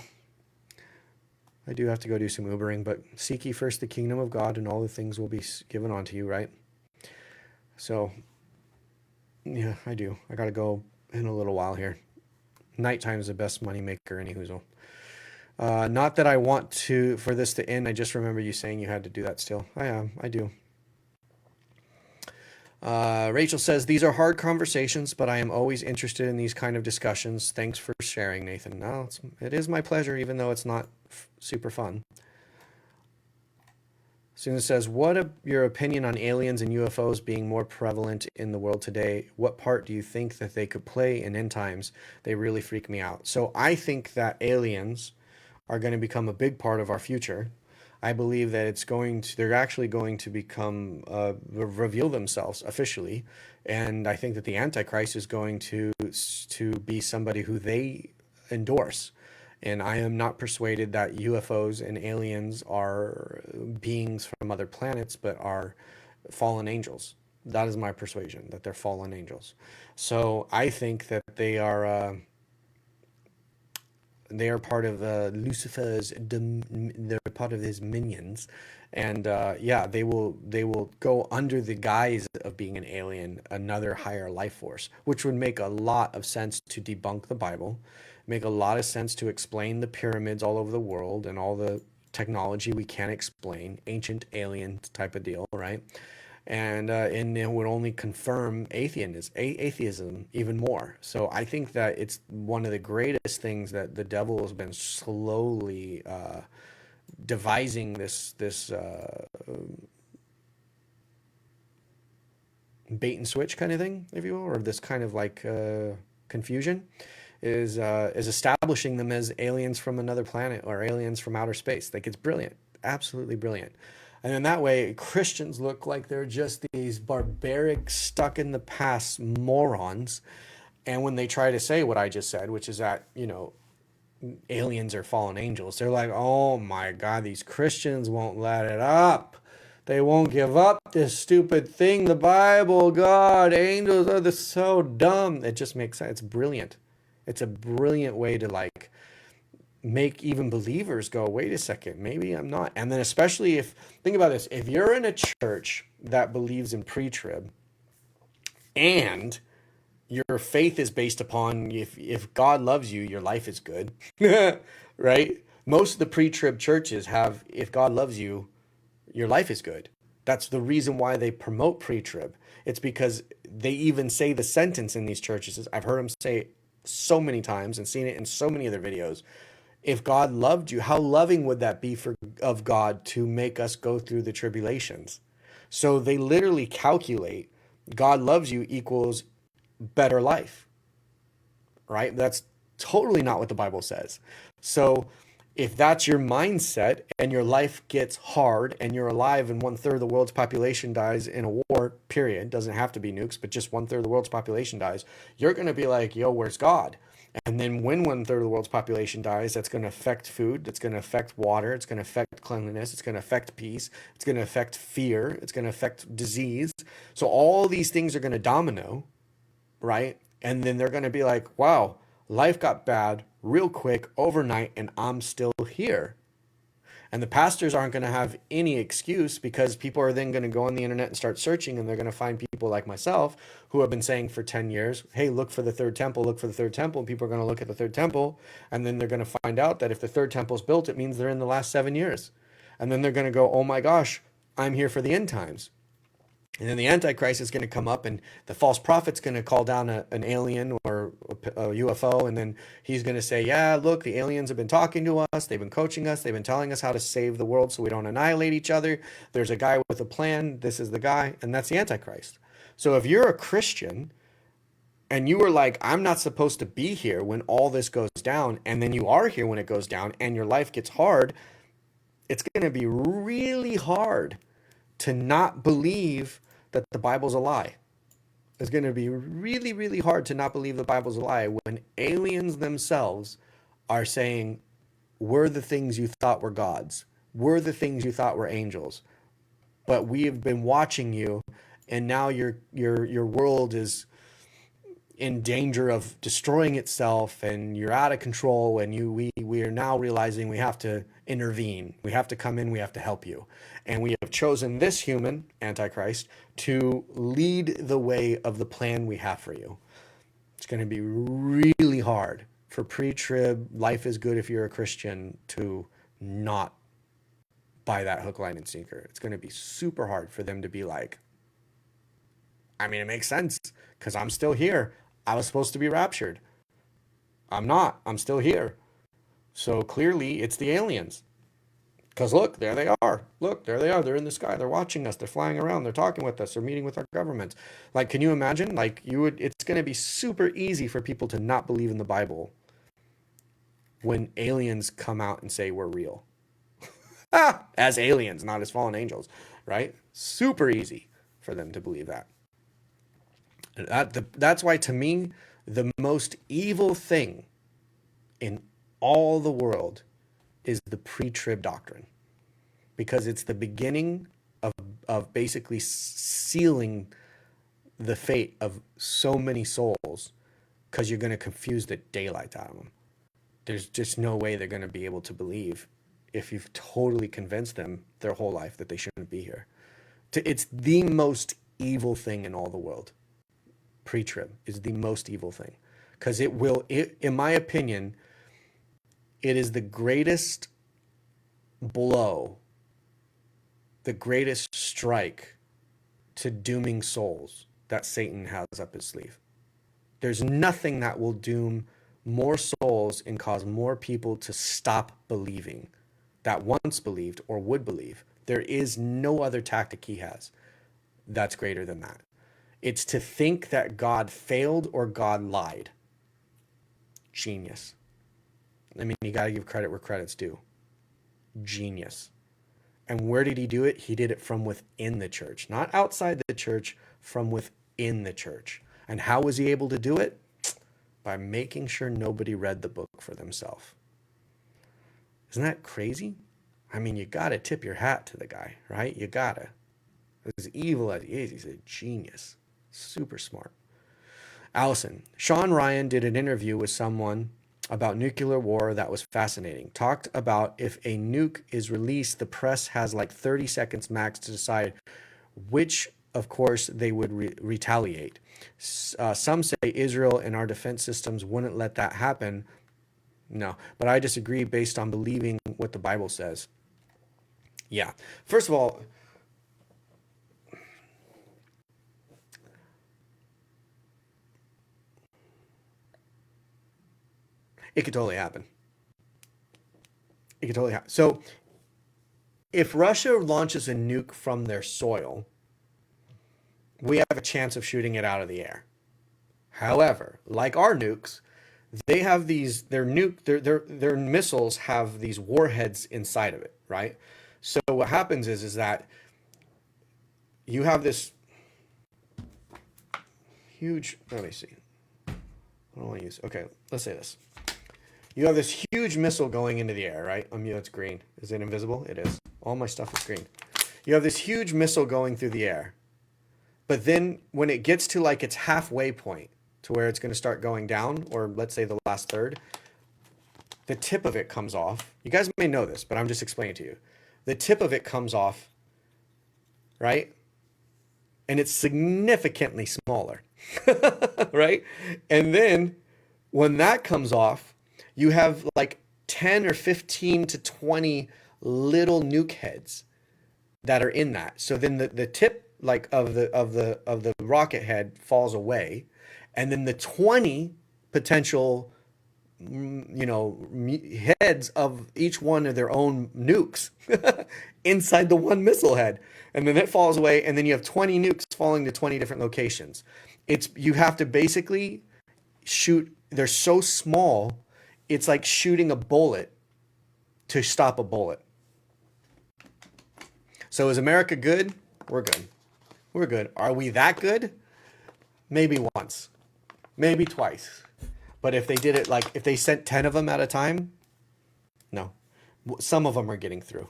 I do have to go do some Ubering, but seek ye first the kingdom of God, and all the things will be given unto you, right? So, yeah, I do. I got to go in a little while here. Nighttime is the best money maker, anyhoozle. Not that I want for this to end. I just remember you saying you had to do that still. I do. Rachel says, these are hard conversations, but I am always interested in these kind of discussions. Thanks for sharing, Nathan. No, it is my pleasure, even though it's not super fun. Susan says, your opinion on aliens and UFOs being more prevalent in the world today? What part do you think that they could play in end times? They really freak me out. So I think that aliens are going to become a big part of our future. I believe that they're actually going to become, reveal themselves officially. And I think that the Antichrist is going to be somebody who they endorse. And I am not persuaded that UFOs and aliens are beings from other planets, but are fallen angels. That is my persuasion, that they're fallen angels. So I think that they are part of Lucifer's. They're part of his minions, and yeah, they will go under the guise of being an alien, another higher life force, which would make a lot of sense to debunk the Bible, make a lot of sense to explain the pyramids all over the world and all the technology we can't explain, ancient alien type of deal, right? And it would only confirm atheism even more. So I think that it's one of the greatest things that the devil has been slowly devising this bait and switch kind of thing, if you will, or this kind of like confusion, is establishing them as aliens from another planet or aliens from outer space. Like, it's brilliant, absolutely brilliant. And then that way, Christians look like they're just these barbaric, stuck in the past morons. And when they try to say what I just said, which is that, aliens are fallen angels, they're like, oh my God, these Christians won't let it up. They won't give up this stupid thing, the Bible. God, angels are so dumb. It just makes sense. It's brilliant. It's a brilliant way to like make even believers go, wait a second, maybe I'm not. And then especially think about this, if you're in a church that believes in pre-trib and your faith is based upon if God loves you, your life is good, right? Most of the pre-trib churches have, if God loves you, your life is good. That's the reason why they promote pre-trib. It's because they even say the sentence in these churches. I've heard them say it so many times and seen it in so many other videos. If God loved you, how loving would that be of God to make us go through the tribulations? So they literally calculate God loves you equals better life, right? That's totally not what the Bible says. So if that's your mindset and your life gets hard and you're alive and 1/3 of the world's population dies in a war, period, doesn't have to be nukes, but just 1/3 of the world's population dies, you're going to be like, yo, where's God? And then when 1/3 of the world's population dies, that's going to affect food, that's going to affect water, it's going to affect cleanliness, it's going to affect peace, it's going to affect fear, it's going to affect disease. So all these things are going to domino, right? And then they're going to be like, wow, life got bad real quick overnight and I'm still here. And the pastors aren't going to have any excuse, because people are then going to go on the internet and start searching, and they're going to find people like myself who have been saying for 10 years, hey, look for the third temple, look for the third temple. And people are going to look at the third temple, and then they're going to find out that if the third temple is built, it means they're in the last 7 years. And then they're going to go, oh my gosh, I'm here for the end times. And then the Antichrist is going to come up, and the false prophet's going to call down an alien or a UFO, and then he's going to say, yeah, look, the aliens have been talking to us, they've been coaching us, they've been telling us how to save the world so we don't annihilate each other. There's a guy with a plan, this is the guy, and that's the Antichrist. So if you're a Christian and you were like, I'm not supposed to be here when all this goes down, and then you are here when it goes down and your life gets hard, it's going to be really hard to not believe that the Bible's a lie. It's going to be really, really hard to not believe the Bible's a lie when aliens themselves are saying, we're the things you thought were gods. We're the things you thought were angels. But we have been watching you, and now your world is in danger of destroying itself, and you're out of control, and we are now realizing we have to intervene. We have to come in, we have to help you. And we have chosen this human, Antichrist, to lead the way of the plan we have for you. It's going to be really hard for pre-trib, life is good if you're a Christian, to not buy that hook, line, and sinker. It's going to be super hard for them to be like, I mean, it makes sense because I'm still here. I was supposed to be raptured. I'm not. I'm still here. So clearly it's the aliens. Because look, there they are. Look, there they are. They're in the sky. They're watching us. They're flying around. They're talking with us. They're meeting with our government. Like, can you imagine? Like, it's going to be super easy for people to not believe in the Bible when aliens come out and say we're real. As aliens, not as fallen angels, right? Super easy for them to believe that. That's why, to me, the most evil thing in all the world is the pre-trib doctrine, because it's the beginning of basically sealing the fate of so many souls, because you're going to confuse the daylight out of them. There's just no way they're going to be able to believe if you've totally convinced them their whole life that they shouldn't be here. It's the most evil thing in all the world. Pre-trib is the most evil thing, because in my opinion, it is the greatest blow, the greatest strike to dooming souls that Satan has up his sleeve. There's nothing that will doom more souls and cause more people to stop believing that once believed or would believe. There is no other tactic he has that's greater than that. It's to think that God failed or God lied. Genius. I mean, you got to give credit where credit's due. Genius. And where did he do it? He did it from within the church, not outside the church, from within the church. And how was he able to do it? By making sure nobody read the book for themselves. Isn't that crazy? I mean, you got to tip your hat to the guy, right? You got to. As evil as he is, he's a genius. Super smart. Allison, Sean Ryan did an interview with someone about nuclear war that was fascinating. Talked about if a nuke is released, the press has like 30 seconds max to decide which, of course, they would retaliate. Some say Israel and our defense systems wouldn't let that happen. No, but I disagree based on believing what the Bible says. Yeah. First of all, it could totally happen. It could totally happen. So if Russia launches a nuke from their soil, we have a chance of shooting it out of the air. However, like our nukes, they have these, their missiles have these warheads inside of it, right? So what happens is that you have this huge, let me see. I don't want to use, okay, let's say this. You have this huge missile going into the air, right? I mean, it's green. Is it invisible? It is. All my stuff is green. You have this huge missile going through the air. But then when it gets to like its halfway point to where it's going to start going down, or let's say the last third, the tip of it comes off. You guys may know this, but I'm just explaining to you. The tip of it comes off, right? And it's significantly smaller, right? And then when that comes off, you have like 10 or 15 to 20 little nuke heads that are in that. So then the tip like of the rocket head falls away, and then the 20 potential heads of each one of their own nukes inside the one missile head, and then it falls away, and then you have 20 nukes falling to 20 different locations. You have to basically shoot. They're so small, it's like shooting a bullet to stop a bullet. So is America good? We're good. We're good. Are we that good? Maybe once, maybe twice. But if they did it, like if they sent 10 of them at a time, no. Some of them are getting through.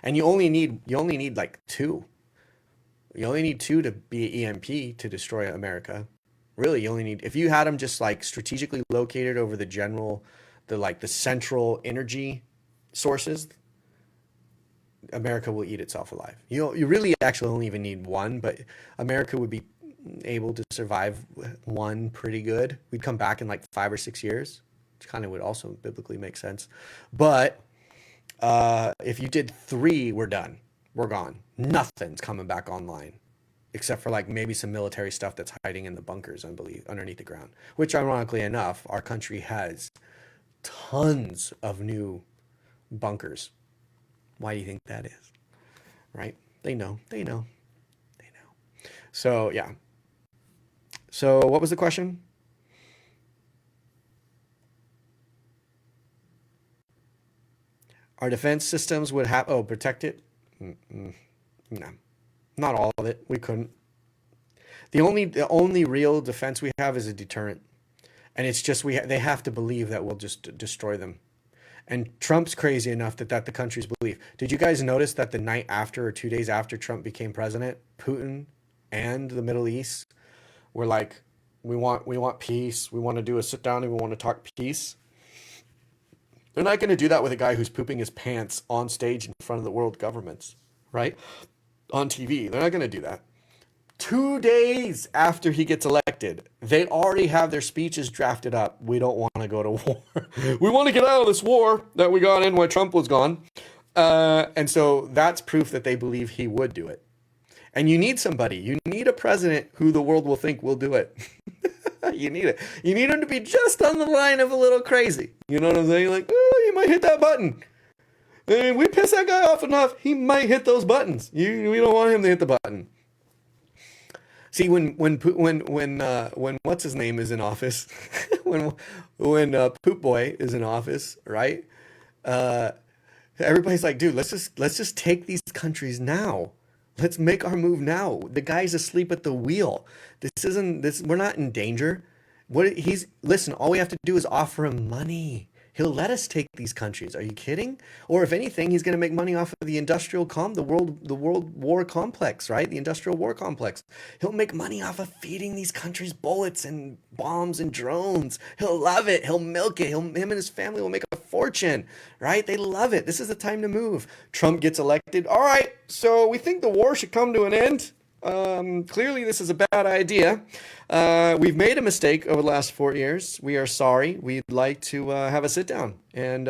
And you only need like 2. You only need 2 to be EMP to destroy America. Really, you only need, if you had them just like strategically located over the central energy sources, America will eat itself alive. You really actually only even need 1, but America would be able to survive 1 pretty good. We'd come back in like 5 or 6 years, which kind of would also biblically make sense. But if you did 3, we're done. We're gone. Nothing's coming back online. except for like maybe some military stuff that's hiding in the bunkers, I believe, underneath the ground, which ironically enough, our country has tons of new bunkers. Why do you think that is? Right? They know. They know. They know. So, yeah. So, what was the question? Our defense systems would have, protect it? Mm-mm. No, not all of it. We couldn't. The only real defense we have is a deterrent. And it's just they have to believe that we'll just destroy them. And Trump's crazy enough that the countries believe. Did you guys notice that the night after or 2 days after Trump became president, Putin and the Middle East were like, we want peace. We want to do a sit down and we want to talk peace. They're not going to do that with a guy who's pooping his pants on stage in front of the world governments, right? On TV. They're not going to do that. 2 days after he gets elected, they already have their speeches drafted up. We don't want to go to war. We want to get out of this war that we got in when Trump was gone. And so that's proof that they believe he would do it. And you need somebody. You need a president who the world will think will do it. You need it. You need him to be just on the line of a little crazy. You know what I'm saying? Like, oh, you might hit that button. And we piss that guy off enough, he might hit those buttons. We don't want him to hit the button. See, when what's his name is in office, when Poop Boy is in office, right? Everybody's like, dude, let's just take these countries now. Let's make our move now. The guy's asleep at the wheel. We're not in danger. Listen, all we have to do is offer him money. He'll let us take these countries. Are you kidding? Or if anything, he's going to make money off of the the world war complex, right? The industrial war complex. He'll make money off of feeding these countries bullets and bombs and drones. He'll love it. He'll milk it. Him and his family will make a fortune, right? They love it. This is the time to move. Trump gets elected. All right, so we think the war should come to an end. Clearly this is a bad idea. We've made a mistake over the last 4 years. We are sorry. We'd like to have a sit down and,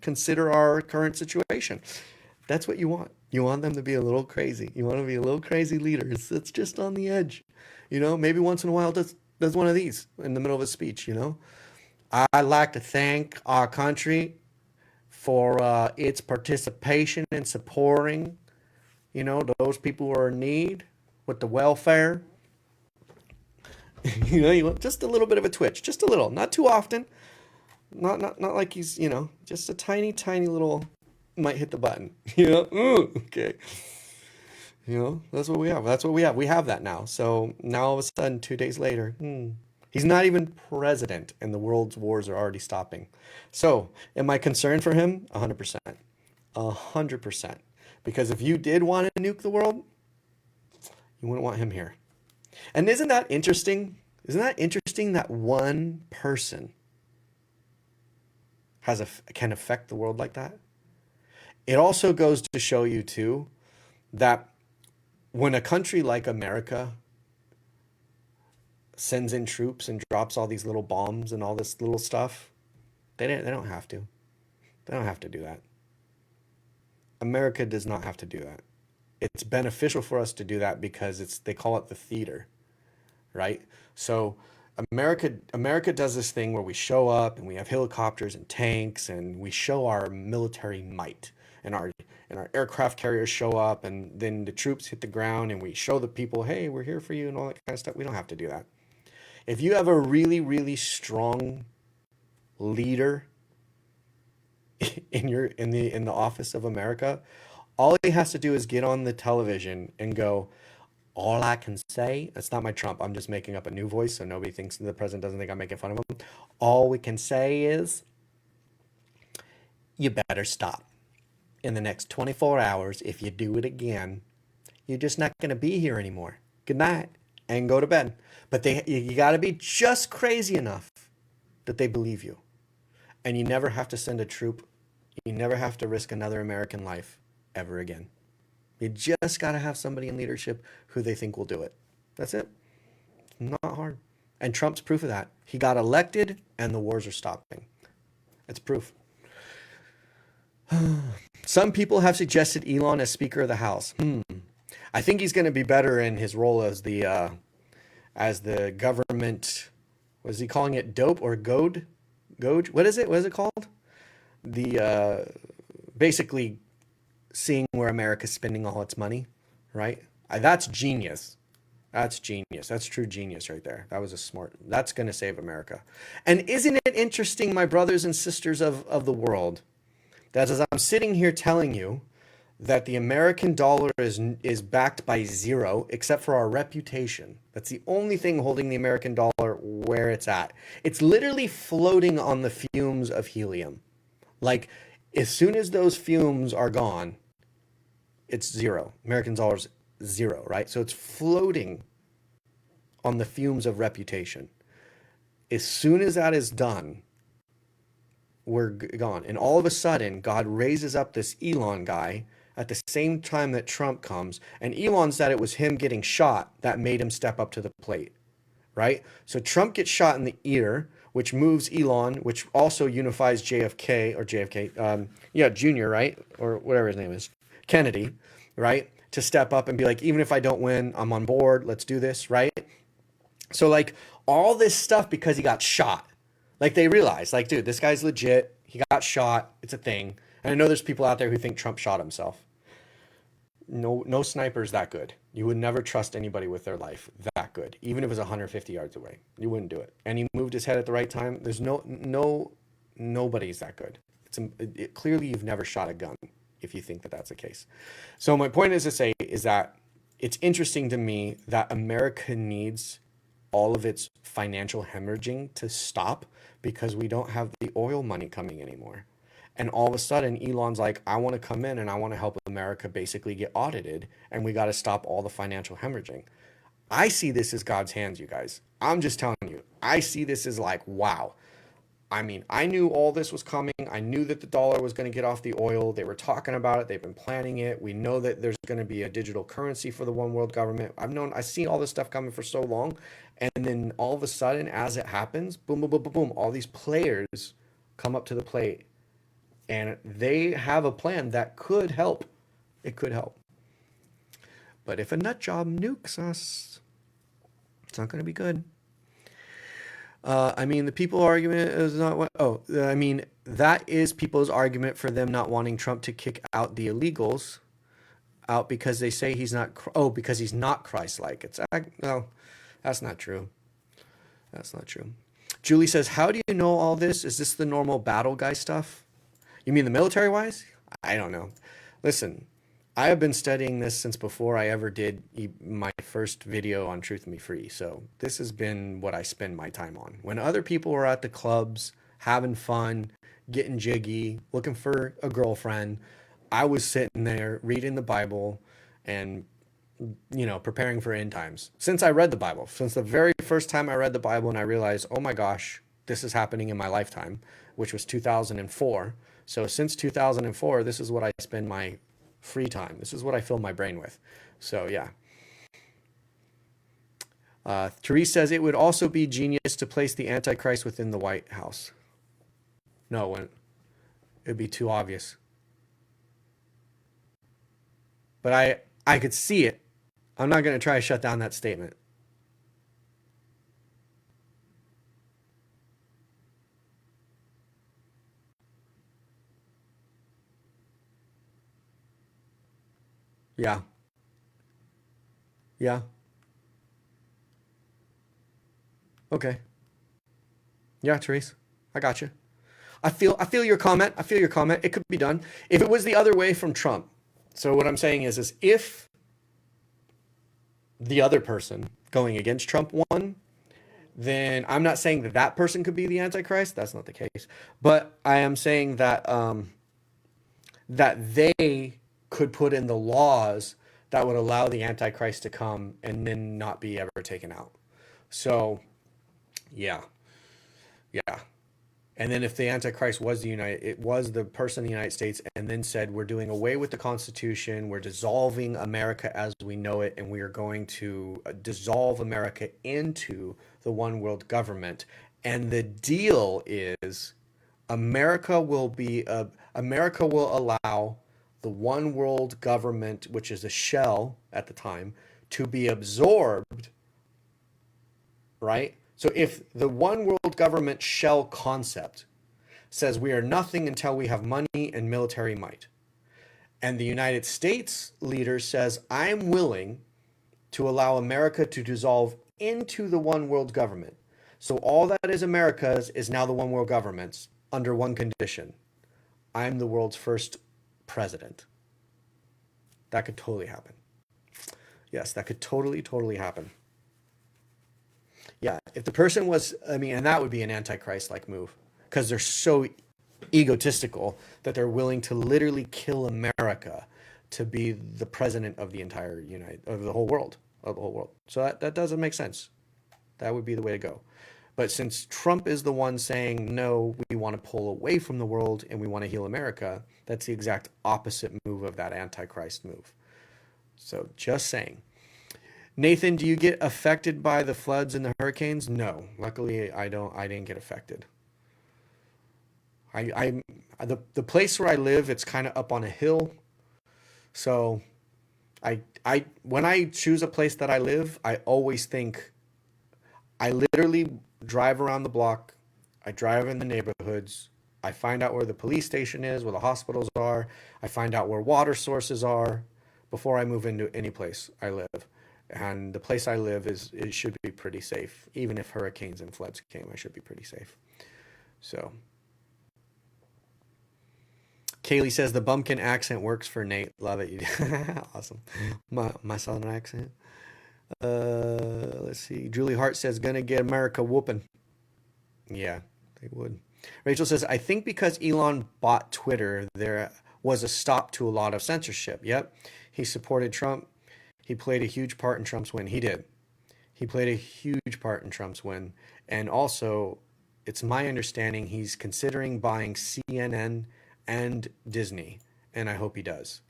consider our current situation. That's what you want. You want them to be a little crazy. You want to be a little crazy leader. It's just on the edge. Maybe once in a while does one of these in the middle of a speech, I'd like to thank our country for its participation in supporting, those people who are in need with the welfare. You want just a little bit of a twitch, just a little, not too often, not like he's, just a tiny little, might hit the button. Ooh, okay. That's what we have. We have that now. So now all of a sudden, 2 days later, he's not even president, and the world's wars are already stopping. So am I concerned for him? 100%, 100%. Because if you did want to nuke the world, you wouldn't want him here. And isn't that interesting? Isn't that interesting that one person can affect the world like that? It also goes to show you, too, that when a country like America sends in troops and drops all these little bombs and all this little stuff, they don't have to. They don't have to do that. America does not have to do that. It's beneficial for us to do that because they call it the theater, right? So America does this thing where we show up and we have helicopters and tanks and we show our military might, and our aircraft carriers show up, and then the troops hit the ground and we show the people, hey, we're here for you and all that kind of stuff. We don't have to do that. If you have a really, really strong leader in the office of America, all he has to do is get on the television and go, all I can say, it's not my Trump, I'm just making up a new voice so nobody thinks the president doesn't think I'm making fun of him. All we can say is, you better stop. In the next 24 hours, if you do it again, you're just not going to be here anymore. Good night, and go to bed. But you got to be just crazy enough that they believe you. And you never have to send a troop. You never have to risk another American life ever again. You just got to have somebody in leadership who they think will do it. That's it. Not hard. And Trump's proof of that. He got elected and the wars are stopping. It's proof. Some people have suggested Elon as Speaker of the House. I think he's going to be better in his role as the government. Was he calling it dope or goad? Goad? What is it? What is it called? The basically seeing where America's spending all its money, right? That's genius. That's genius. That's true genius right there. That was a smart. That's going to save America. And isn't it interesting, my brothers and sisters of the world, that as I'm sitting here telling you that the American dollar is backed by zero, except for our reputation. That's the only thing holding the American dollar where it's at. It's literally floating on the fumes of helium. Like, as soon as those fumes are gone, it's zero. American dollar's zero, right? So it's floating on the fumes of reputation. As soon as that is done, we're gone. And all of a sudden, God raises up this Elon guy at the same time that Trump comes. And Elon said it was him getting shot that made him step up to the plate, right? So Trump gets shot in the ear, which moves Elon, which also unifies JFK, Jr., right? Or whatever his name is, Kennedy, right? To step up and be like, even if I don't win, I'm on board. Let's do this, right? So like all this stuff because he got shot. Like they realized, like, dude, this guy's legit. He got shot. It's a thing. And I know there's people out there who think Trump shot himself. No sniper's that good. You would never trust anybody with their life that good, even if it was 150 yards away. You wouldn't do it. And he moved his head at the right time. There's nobody's that good. Clearly you've never shot a gun if you think that that's the case. So my point is to say is that it's interesting to me that America needs all of its financial hemorrhaging to stop because we don't have the oil money coming anymore. And all of a sudden, Elon's like, I want to come in and I want to help America basically get audited, and we got to stop all the financial hemorrhaging. I see this as God's hands, you guys. I'm just telling you. I see this as like, wow. I mean, I knew all this was coming. I knew that the dollar was going to get off the oil. They were talking about it. They've been planning it. We know that there's going to be a digital currency for the one world government. I've seen all this stuff coming for so long. And then all of a sudden, as it happens, boom, boom, boom, boom, boom, all these players come up to the plate. And they have a plan that could help. It could help. But if a nut job nukes us, it's not going to be good. The people argument is not what. That is people's argument for them not wanting Trump to kick out the illegals out because they say he's not. Because he's not Christ-like. No, that's not true. That's not true. Julie says, "How do you know all this? Is this the normal battle guy stuff? You mean the military-wise? I don't know. Listen, I have been studying this since before I ever did my first video on Truth and Be Free. So this has been what I spend my time on. When other people are at the clubs, having fun, getting jiggy, looking for a girlfriend, I was sitting there reading the Bible and, preparing for end times. Since I read the Bible, since the very first time I read the Bible and I realized, oh my gosh, this is happening in my lifetime, which was 2004. So since 2004, this is what I spend my free time. This is what I fill my brain with. So yeah. Therese says it would also be genius to place the Antichrist within the White House. No, it'd be too obvious. But I could see it. I'm not going to try to shut down that statement. Yeah. Yeah. Okay. Yeah, Therese. I got you. I feel your comment. I feel your comment. It could be done. If it was the other way from Trump. So what I'm saying is if the other person going against Trump won, then I'm not saying that person could be the Antichrist. That's not the case. But I am saying that that they could put in the laws that would allow the Antichrist to come and then not be ever taken out. So, yeah. And then if the Antichrist was the person in the United States and then said, we're doing away with the Constitution, we're dissolving America as we know it, and we are going to dissolve America into the one world government. And the deal is America will allow the one world government, which is a shell at the time, to be absorbed, right? So if the one world government shell concept says we are nothing until we have money and military might, and the United States leader says, I'm willing to allow America to dissolve into the one world government. So all that is America's is now the one world government's under one condition. I'm the world's first president. That could totally happen. Yes, that could totally happen. Yeah, if the person was, I mean, and that would be an antichrist-like move because they're so egotistical that they're willing to literally kill America to be the president of the entire of the whole world, So that doesn't make sense. That would be the way to go. But since Trump is the one saying, no, we want to pull away from the world and we want to heal America, that's the exact opposite move of that antichrist move. So just saying. Nathan, do you get affected by the floods and the hurricanes? No, luckily I didn't get affected. The place where I live, it's kind of up on a hill. So when I choose a place that I live, I always think, I literally drive around the block. I drive in the neighborhoods. I find out where the police station is, where the hospitals are. I find out where water sources are before I move into any place I live. And the place I live it should be pretty safe. Even if hurricanes and floods came, I should be pretty safe. So Kaylee says the bumpkin accent works for Nate. Love it. Awesome. My southern accent. Let's see. Julie Hart says, gonna get America whooping. Yeah, they would. Rachel says, I think because Elon bought Twitter, there was a stop to a lot of censorship. Yep. He supported Trump. He played a huge part in Trump's win. He did. He played a huge part in Trump's win. And also, it's my understanding he's considering buying CNN and Disney. And I hope he does.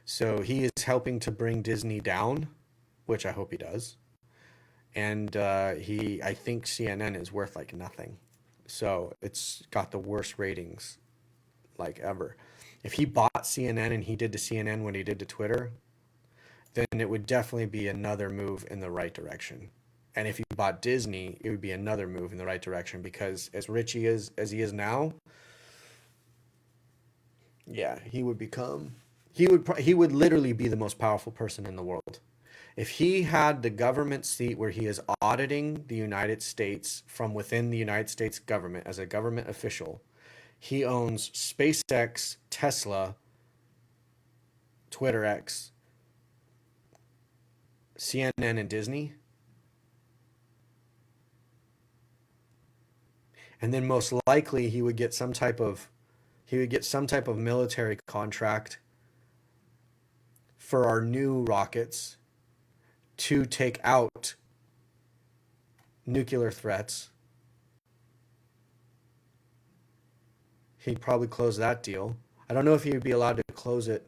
So he is helping to bring Disney down, which I hope he does. And I think CNN is worth like nothing. So it's got the worst ratings like ever. If he bought CNN and he did to CNN what he did to Twitter, then it would definitely be another move in the right direction. And if he bought Disney, it would be another move in the right direction because as rich he is as he is now, yeah, he would literally be the most powerful person in the world. If he had the government seat where he is auditing the United States from within the United States government as a government official, he owns SpaceX, Tesla, Twitter X, CNN, and Disney. And then most likely he would get some type of military contract for our new rockets to take out nuclear threats. He'd probably close that deal. I don't know if he would be allowed to close it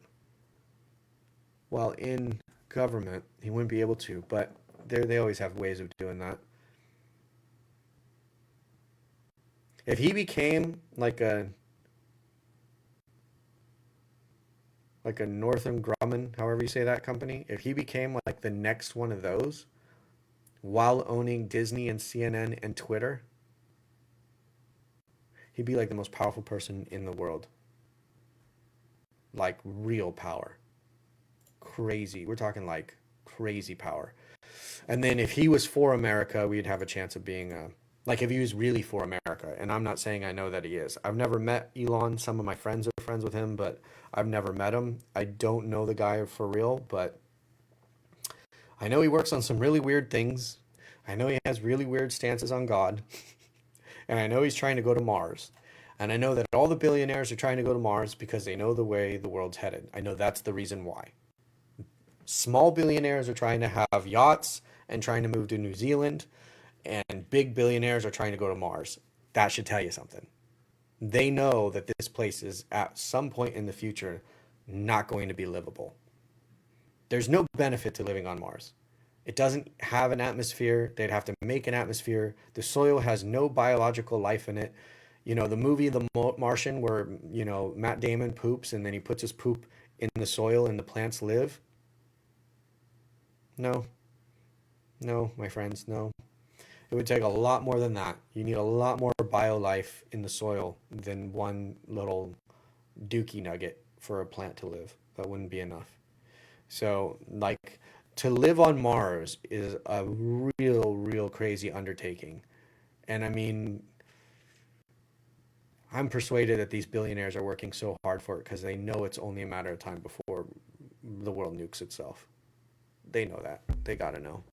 while in government. He wouldn't be able to, but they always have ways of doing that. If he became like a Northern Grumman, however you say that company, if he became like the next one of those while owning Disney and CNN and Twitter, he'd be like the most powerful person in the world. Like real power. Crazy. We're talking like crazy power. And then if he was for America, we'd have a chance of being like if he was really for America. And I'm not saying I know that he is. I've never met Elon. Some of my friends are friends with him, but I've never met him. I don't know the guy for real, but I know he works on some really weird things. I know he has really weird stances on God. And I know he's trying to go to Mars. And I know that all the billionaires are trying to go to Mars because they know the way the world's headed. I know that's the reason why. Small billionaires are trying to have yachts and trying to move to New Zealand. And big billionaires are trying to go to Mars. That should tell you something. They know that this place is at some point in the future not going to be livable. There's no benefit to living on Mars. It doesn't have an atmosphere. They'd have to make an atmosphere. The soil has no biological life in it. You know, the movie The Martian where, you know, Matt Damon poops and then he puts his poop in the soil and the plants live? No, no, my friends, no. It would take a lot more than that. You need a lot more biolife in the soil than one little dookie nugget for a plant to live. That wouldn't be enough. So, like, to live on Mars is a real crazy undertaking. And I mean, I'm persuaded that these billionaires are working so hard for it because they know it's only a matter of time before the world nukes itself. They know that. They got to know.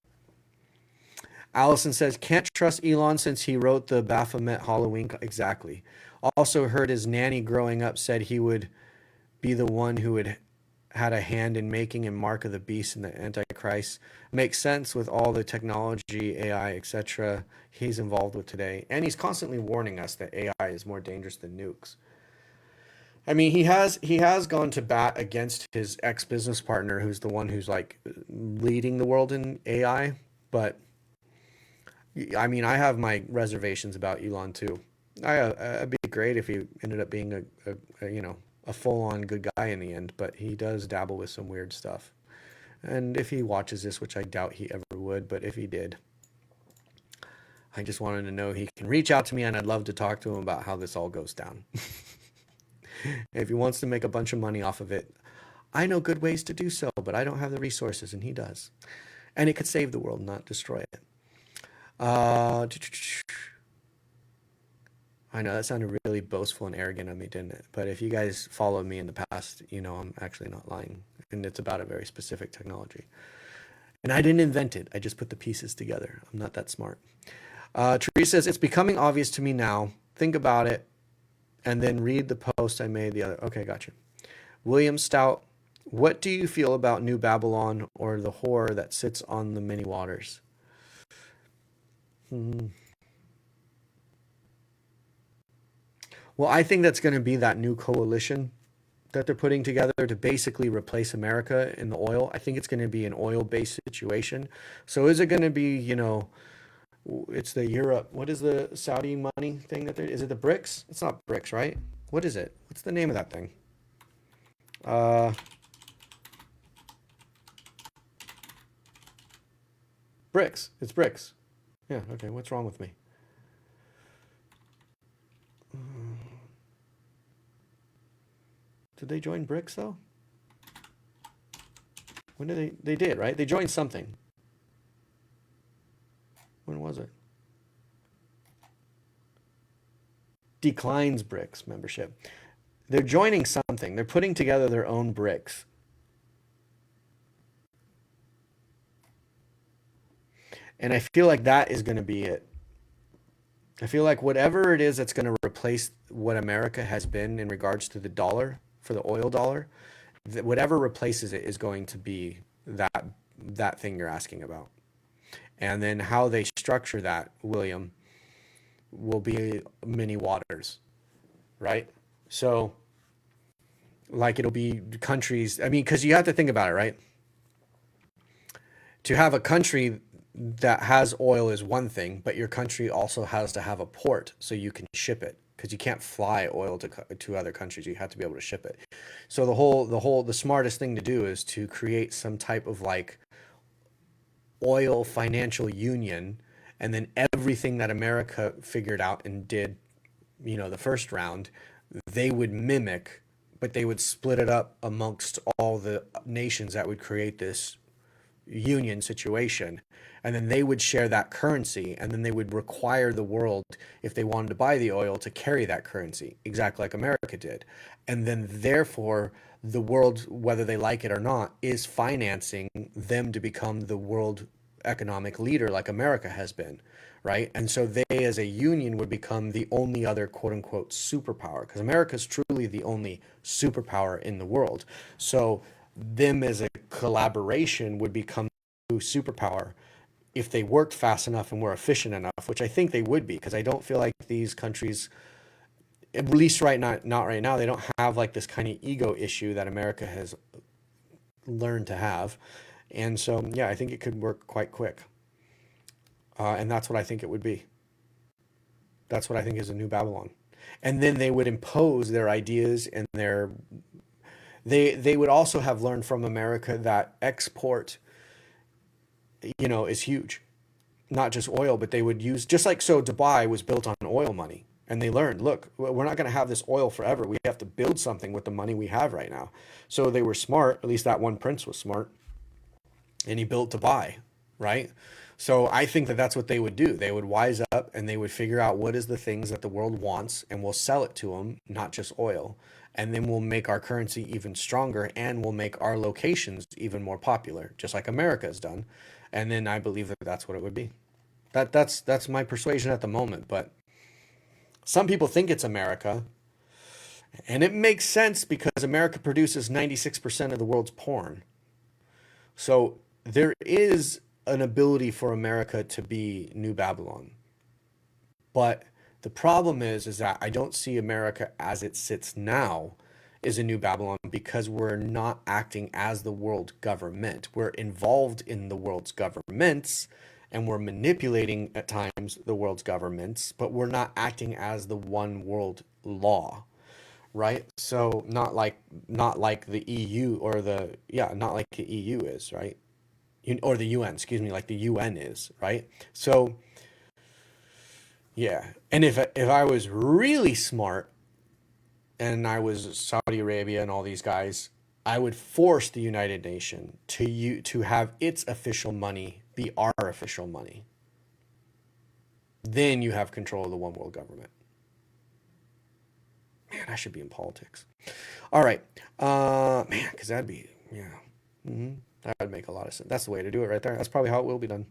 Allison says, can't trust Elon since he wrote the Baphomet Halloween. Exactly. Also heard his nanny growing up said he would be the one who would had a hand in making and mark of the beast and the Antichrist. Makes sense with all the technology, AI, etc. he's involved with today. And he's constantly warning us that AI is more dangerous than nukes. I mean, he has gone to bat against his ex-business partner, who's the one who's like leading the world in AI. But I mean, I have my reservations about Elon too. It'd be great if he ended up being a full-on good guy in the end, but he does dabble with some weird stuff. And if he watches this, which I doubt he ever would, but if he did, I just wanted to know he can reach out to me, and I'd love to talk to him about how this all goes down. If he wants to make a bunch of money off of it, I know good ways to do so, but I don't have the resources, and he does. And it could save the world, not destroy it. I know that sounded really boastful and arrogant of me, didn't it? But if you guys followed me in the past, you know I'm actually not lying. And it's about a very specific technology. And I didn't invent it. I just put the pieces together. I'm not that smart. Teresa says, it's becoming obvious to me now. Think about it and then read the post I made the other. Okay, gotcha. William Stout, what do you feel about New Babylon or the horror that sits on the many waters? Well, I think that's going to be that new coalition that they're putting together to basically replace America in the oil. I think it's going to be an oil-based situation. So is it going to be, it's the Europe, what is the Saudi money thing is it the BRICS? It's not BRICS, right? What is it? What's the name of that thing? BRICS. It's BRICS. Yeah, okay. What's wrong with me? Did they join BRICS though? When did they did, right? They joined something. When was it? Declines BRICS membership. They're joining something. They're putting together their own BRICS. And I feel like that is going to be it. I feel like whatever it is that's going to replace what America has been in regards to the dollar, for the oil dollar, whatever replaces it is going to be that thing you're asking about. And then how they structure that, William, will be many waters, right? So, like, it'll be countries. I mean, because you have to think about it, right? To have a country that has oil is one thing, but your country also has to have a port so you can ship it, because you can't fly oil to other countries. You have to be able to ship it. So the smartest thing to do is to create some type of like oil financial union, and then everything that America figured out and did, the first round, they would mimic, but they would split it up amongst all the nations that would create this union situation, and then they would share that currency, and then they would require the world, if they wanted to buy the oil, to carry that currency exactly like America did. And then therefore the world, whether they like it or not, is financing them to become the world economic leader like America has been, right? And so they as a union would become the only other quote unquote superpower, because America is truly the only superpower in the world. So them as a collaboration would become a superpower if they worked fast enough and were efficient enough, which I think they would be, because I don't feel like these countries, at least right now, not right now, they don't have like this kind of ego issue that America has learned to have. And so, yeah, I think it could work quite quick. And that's what I think it would be. That's what I think is a new Babylon. And then they would impose their ideas and They would also have learned from America that export, is huge. Not just oil, but they would use, just like, so Dubai was built on oil money. And they learned, look, we're not going to have this oil forever. We have to build something with the money we have right now. So they were smart. At least that one prince was smart. And he built Dubai, right? So I think that that's what they would do. They would wise up and they would figure out what is the things that the world wants, and we'll sell it to them, not just oil. And then we'll make our currency even stronger, and we'll make our locations even more popular, just like America has done. And then I believe that that's what it would be. That's my persuasion at the moment. But some people think it's America, and it makes sense because America produces 96% of the world's porn. So there is an ability for America to be New Babylon. But the problem is that I don't see America as it sits now is a New Babylon, because we're not acting as the world government. We're involved in the world's governments, and we're manipulating at times the world's governments, but we're not acting as the one world law, right? So not like the EU or not like the EU is, right? Or the UN, excuse me, like the UN is, right? So yeah, and if I was really smart and I was Saudi Arabia and all these guys, I would force the United Nations to have its official money be our official money. Then you have control of the one world government. Man, I should be in politics. All right, man, because that'd be that would make a lot of sense. That's the way to do it right there. That's probably how it will be done.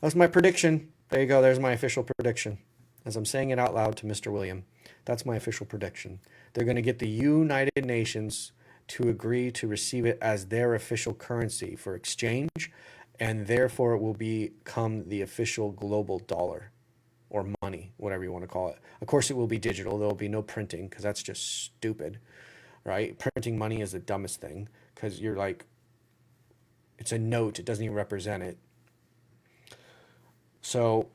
That's my prediction. There you go. There's my official prediction. As I'm saying it out loud to Mr. William, that's my official prediction. They're going to get the United Nations to agree to receive it as their official currency for exchange, and therefore it will become the official global dollar or money, whatever you want to call it. Of course, it will be digital. There will be no printing, because that's just stupid, right? Printing money is the dumbest thing, because you're like, it's a note. It doesn't even represent it. So,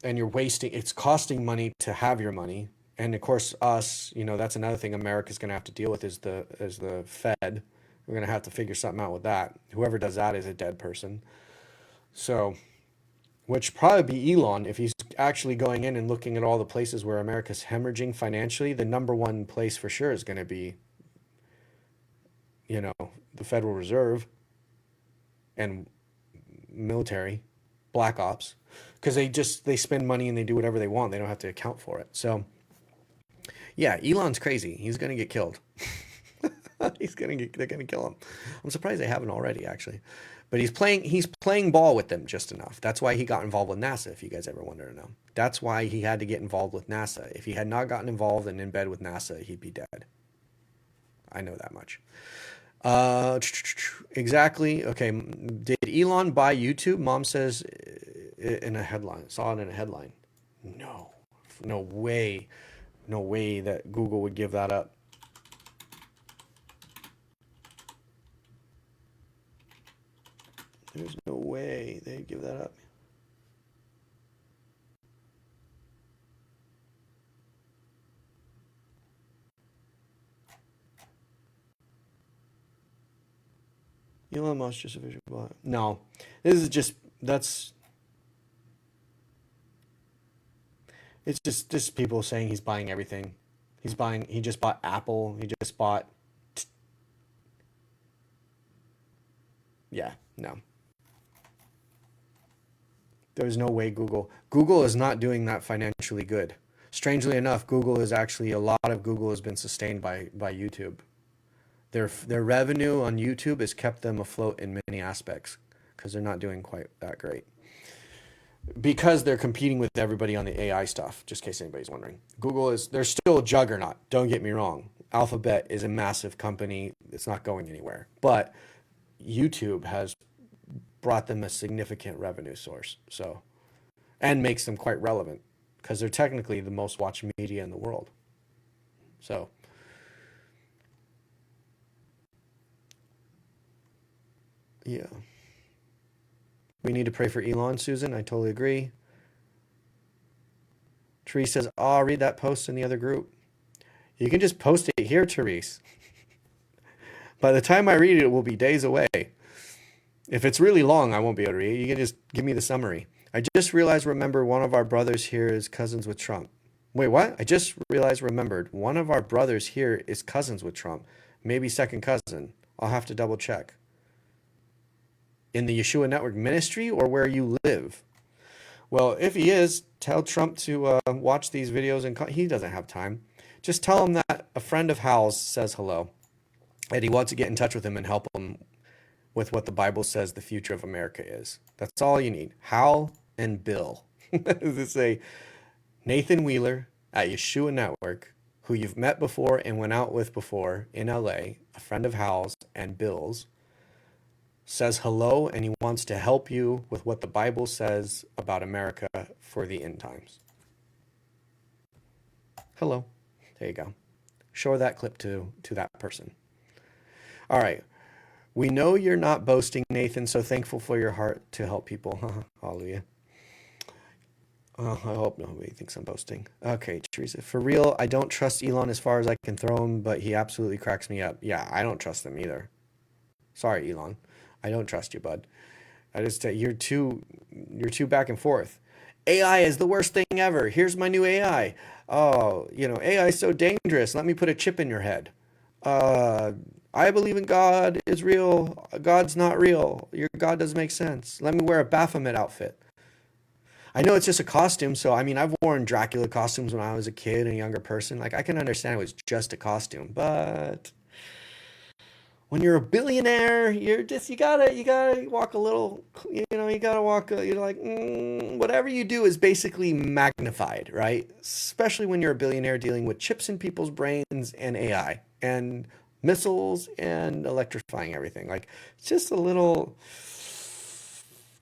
and you're wasting, it's costing money to have your money. And of course, us, that's another thing America's going to have to deal with is the Fed. We're going to have to figure something out with that. Whoever does that is a dead person. So, which probably be Elon, if he's actually going in and looking at all the places where America's hemorrhaging financially. The number one place for sure is going to be, the Federal Reserve and military, black ops, because they spend money and they do whatever they want. They don't have to account for it. So yeah, Elon's crazy. He's going to get killed. They're going to kill him. I'm surprised they haven't already, actually. But he's playing ball with them just enough. That's why he got involved with NASA, if you guys ever wanted to know. That's why he had to get involved with NASA. If he had not gotten involved and in bed with NASA, he'd be dead. I know that much. Exactly. Okay. Did Elon buy YouTube? Mom says in a headline. Saw it in a headline. No. No way. No way that Google would give that up. There's no way they'd give that up. Elon Musk just officially bought. No, this is just it's just people saying he's buying everything. He just bought Apple. He just bought. Yeah, no. There's no way Google is not doing that financially good. Strangely enough, a lot of Google has been sustained by YouTube. Their revenue on YouTube has kept them afloat in many aspects, because they're not doing quite that great. Because they're competing with everybody on the AI stuff, just in case anybody's wondering. They're still a juggernaut, don't get me wrong. Alphabet is a massive company. It's not going anywhere. But YouTube has brought them a significant revenue source, and makes them quite relevant, because they're technically the most watched media in the world. So yeah. We need to pray for Elon, Susan. I totally agree. Therese says, read that post in the other group. You can just post it here, Therese. By the time I read it, it will be days away. If it's really long, I won't be able to read it. You can just give me the summary. I just realized, remember, one of our brothers here is cousins with Trump. Wait, what? I just realized, remembered, one of our brothers here is cousins with Trump. Maybe second cousin. I'll have to double check. In the Yeshua Network ministry or where you live? Well, if he is, tell Trump to watch these videos. And he doesn't have time. Just tell him that a friend of Hal's says hello. And he wants to get in touch with him and help him with what the Bible says the future of America is. That's all you need. Hal and Bill. This is a Nathan Wheeler at Yeshua Network, who you've met before and went out with before in LA, a friend of Hal's and Bill's, says hello, and he wants to help you with what the Bible says about America for the end times. Hello. There you go. Show that clip to that person. All right. We know you're not boasting, Nathan, so thankful for your heart to help people. Hallelujah. I hope nobody thinks I'm boasting. Okay, Teresa. For real, I don't trust Elon as far as I can throw him, but he absolutely cracks me up. Yeah, I don't trust him either. Sorry, Elon. I don't trust you, bud. I just you're too back and forth. AI is the worst thing ever. Here's my new AI. Oh, AI is so dangerous. Let me put a chip in your head. I believe in God is real. God's not real. Your God doesn't make sense. Let me wear a Baphomet outfit. I know it's just a costume. So, I've worn Dracula costumes when I was a kid and a younger person. Like, I can understand it was just a costume. But when you're a billionaire, you gotta walk a little, you gotta walk, you're like, whatever you do is basically magnified, right? Especially when you're a billionaire dealing with chips in people's brains and AI and missiles and electrifying everything. Like, it's just a little,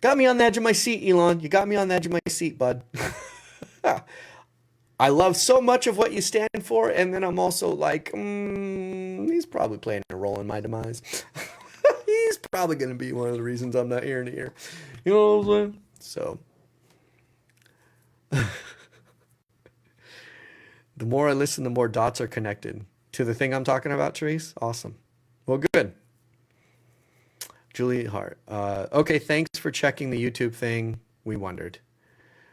got me on the edge of my seat, Elon. You got me on the edge of my seat, bud. I love so much of what you stand for, and then I'm also like, he's probably playing a role in my demise. He's probably going to be one of the reasons I'm not ear to ear. You know what I'm saying? So, the more I listen, the more dots are connected to the thing I'm talking about, Therese. Awesome. Well, good. Julie Hart. Okay, thanks for checking the YouTube thing. We wondered.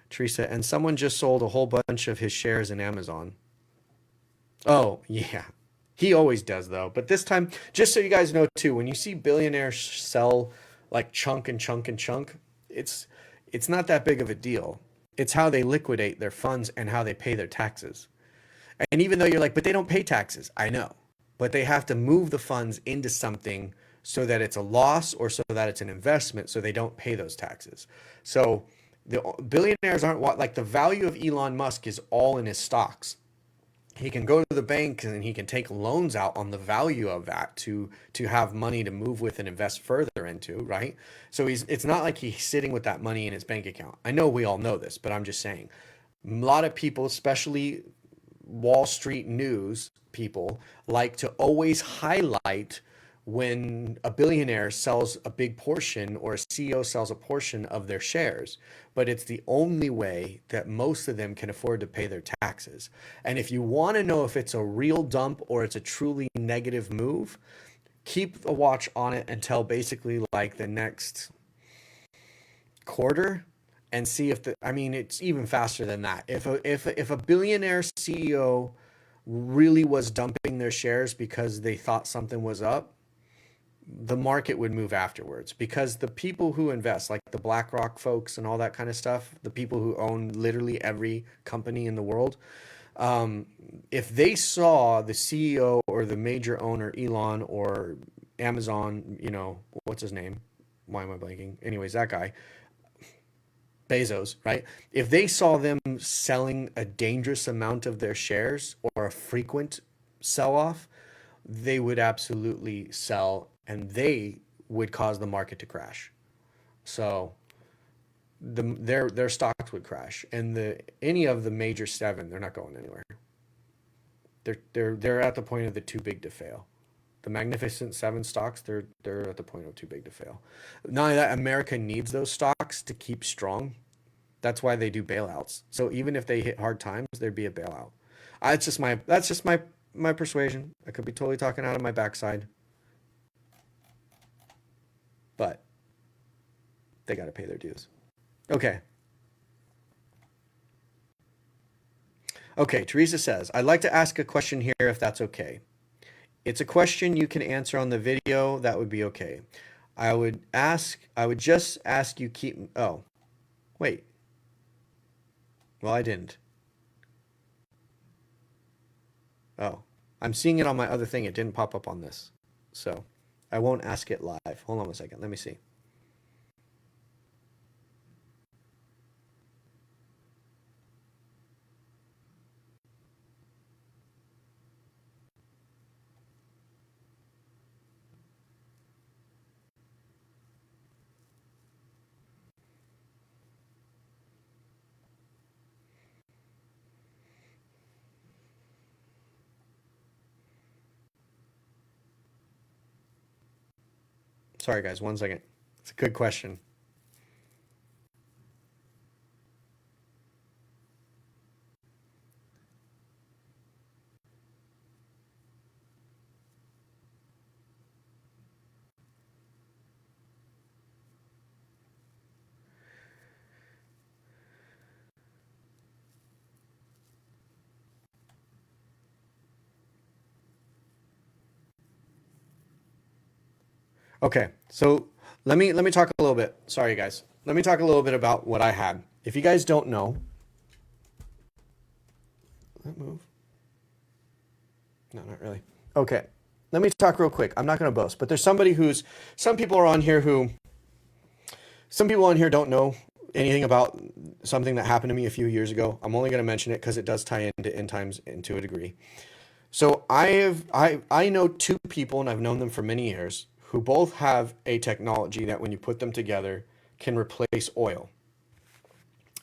Teresa, and someone just sold a whole bunch of his shares in Amazon. Oh, yeah. He always does, though. But this time, just so you guys know, too, when you see billionaires sell like chunk and chunk and chunk, it's not that big of a deal. It's how they liquidate their funds and how they pay their taxes. And even though you're like, but they don't pay taxes. I know. But they have to move the funds into something so that it's a loss or so that it's an investment so they don't pay those taxes. So the billionaires aren't like the value of Elon Musk is all in his stocks. He can go to the bank and he can take loans out on the value of that to have money to move with and invest further into, right? So it's not like he's sitting with that money in his bank account. I know we all know this, but I'm just saying a lot of people, especially Wall Street news people, like to always highlight when a billionaire sells a big portion or a CEO sells a portion of their shares, but it's the only way that most of them can afford to pay their taxes. And if you want to know if it's a real dump or it's a truly negative move, keep a watch on it until basically like the next quarter and see if it's even faster than that. If a billionaire CEO really was dumping their shares because they thought something was up, the market would move afterwards, because the people who invest, like the BlackRock folks and all that kind of stuff, the people who own literally every company in the world, if they saw the CEO or the major owner, Elon or Amazon, what's his name? Why am I blanking? Anyways, that guy, Bezos, right? If they saw them selling a dangerous amount of their shares or a frequent sell-off, they would absolutely sell and they would cause the market to crash. So their stocks would crash, and any of the major seven, they're not going anywhere. They're at the point of the too big to fail. The Magnificent Seven stocks, they're at the point of too big to fail. Not only that, America needs those stocks to keep strong. That's why they do bailouts. So even if they hit hard times, there'd be a bailout. That's just my persuasion. I could be totally talking out of my backside. but they got to pay their dues. Okay. Okay, Teresa says, I'd like to ask a question here if that's okay. It's a question you can answer on the video. That would be okay. I would just ask you oh, wait. Well, I didn't. Oh, I'm seeing it on my other thing. It didn't pop up on this. So I won't ask it live. Hold on a second. Let me see. Sorry, guys. 1 second. It's a good question. Okay, so let me talk a little bit. Sorry, guys. Let me talk a little bit about what I had. If you guys don't know, that move? No, not really. Okay, let me talk real quick. I'm not going to boast, but there's some people are on here some people on here don't know anything about something that happened to me a few years ago. I'm only going to mention it because it does tie into end times to a degree. So I know two people, and I've known them for many years, who both have a technology that when you put them together can replace oil.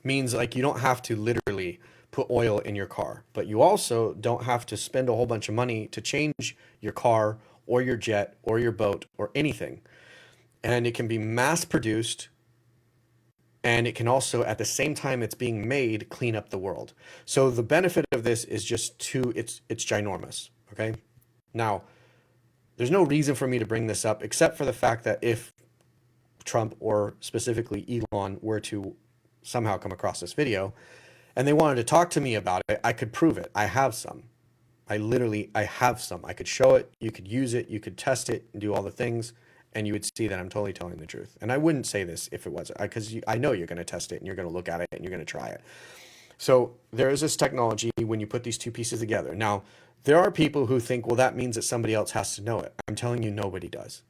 Means like you don't have to literally put oil in your car, but you also don't have to spend a whole bunch of money to change your car or your jet or your boat or anything. And it can be mass produced, and it can also, at the same time it's being made, clean up the world. So the benefit of this is it's ginormous. Okay. Now, there's no reason for me to bring this up except for the fact that if Trump or specifically Elon were to somehow come across this video and they wanted to talk to me about it, I could prove it. I have some. I have some. I could show it. You could use it. You could test it and do all the things, and you would see that I'm totally telling the truth. And I wouldn't say this if it wasn't, because I know you're going to test it and you're going to look at it and you're going to try it. So there is this technology when you put these two pieces together. Now, there are people who think, well, that means that somebody else has to know it. I'm telling you, nobody does.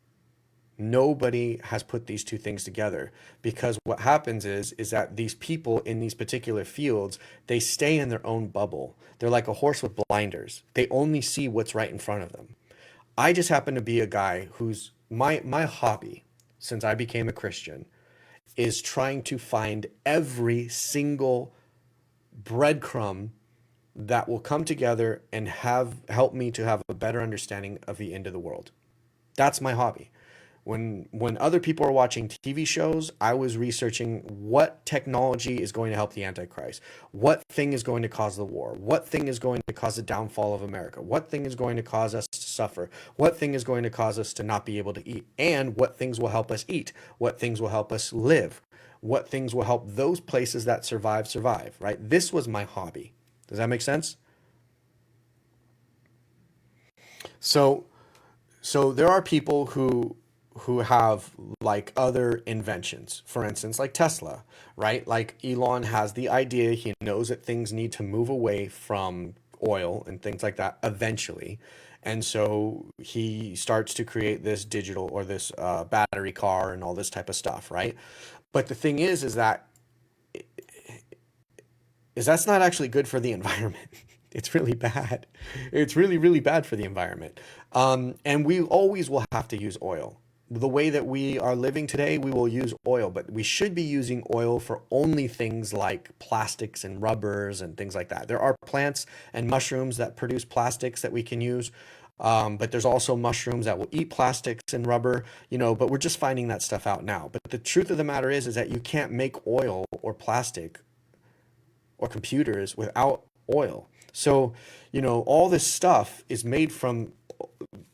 Nobody has put these two things together, because what happens is that these people in these particular fields, they stay in their own bubble. They're like a horse with blinders. They only see what's right in front of them. I just happen to be a guy who's my hobby since I became a Christian is trying to find every single breadcrumb that will come together and help me to have a better understanding of the end of the world. That's my hobby. When other people are watching TV shows, I was researching what technology is going to help the Antichrist, what thing is going to cause the war, what thing is going to cause the downfall of America, what thing is going to cause us to suffer, what thing is going to cause us to not be able to eat, and what things will help us eat, what things will help us live, what things will help those places that survive, right? This was my hobby. Does that make sense? So there are people who have like other inventions, for instance, like Tesla, right? Like Elon has the idea, he knows that things need to move away from oil and things like that eventually. And so he starts to create this digital or this battery car and all this type of stuff, right? But the thing is that's not actually good for the environment. It's really bad. It's really, really bad for the environment. And we always will have to use oil. The way that we are living today, we will use oil, but we should be using oil for only things like plastics and rubbers and things like that. There are plants and mushrooms that produce plastics that we can use, but there's also mushrooms that will eat plastics and rubber, but we're just finding that stuff out now. But the truth of the matter is that you can't make oil or plastic or computers without oil. So, all this stuff is made from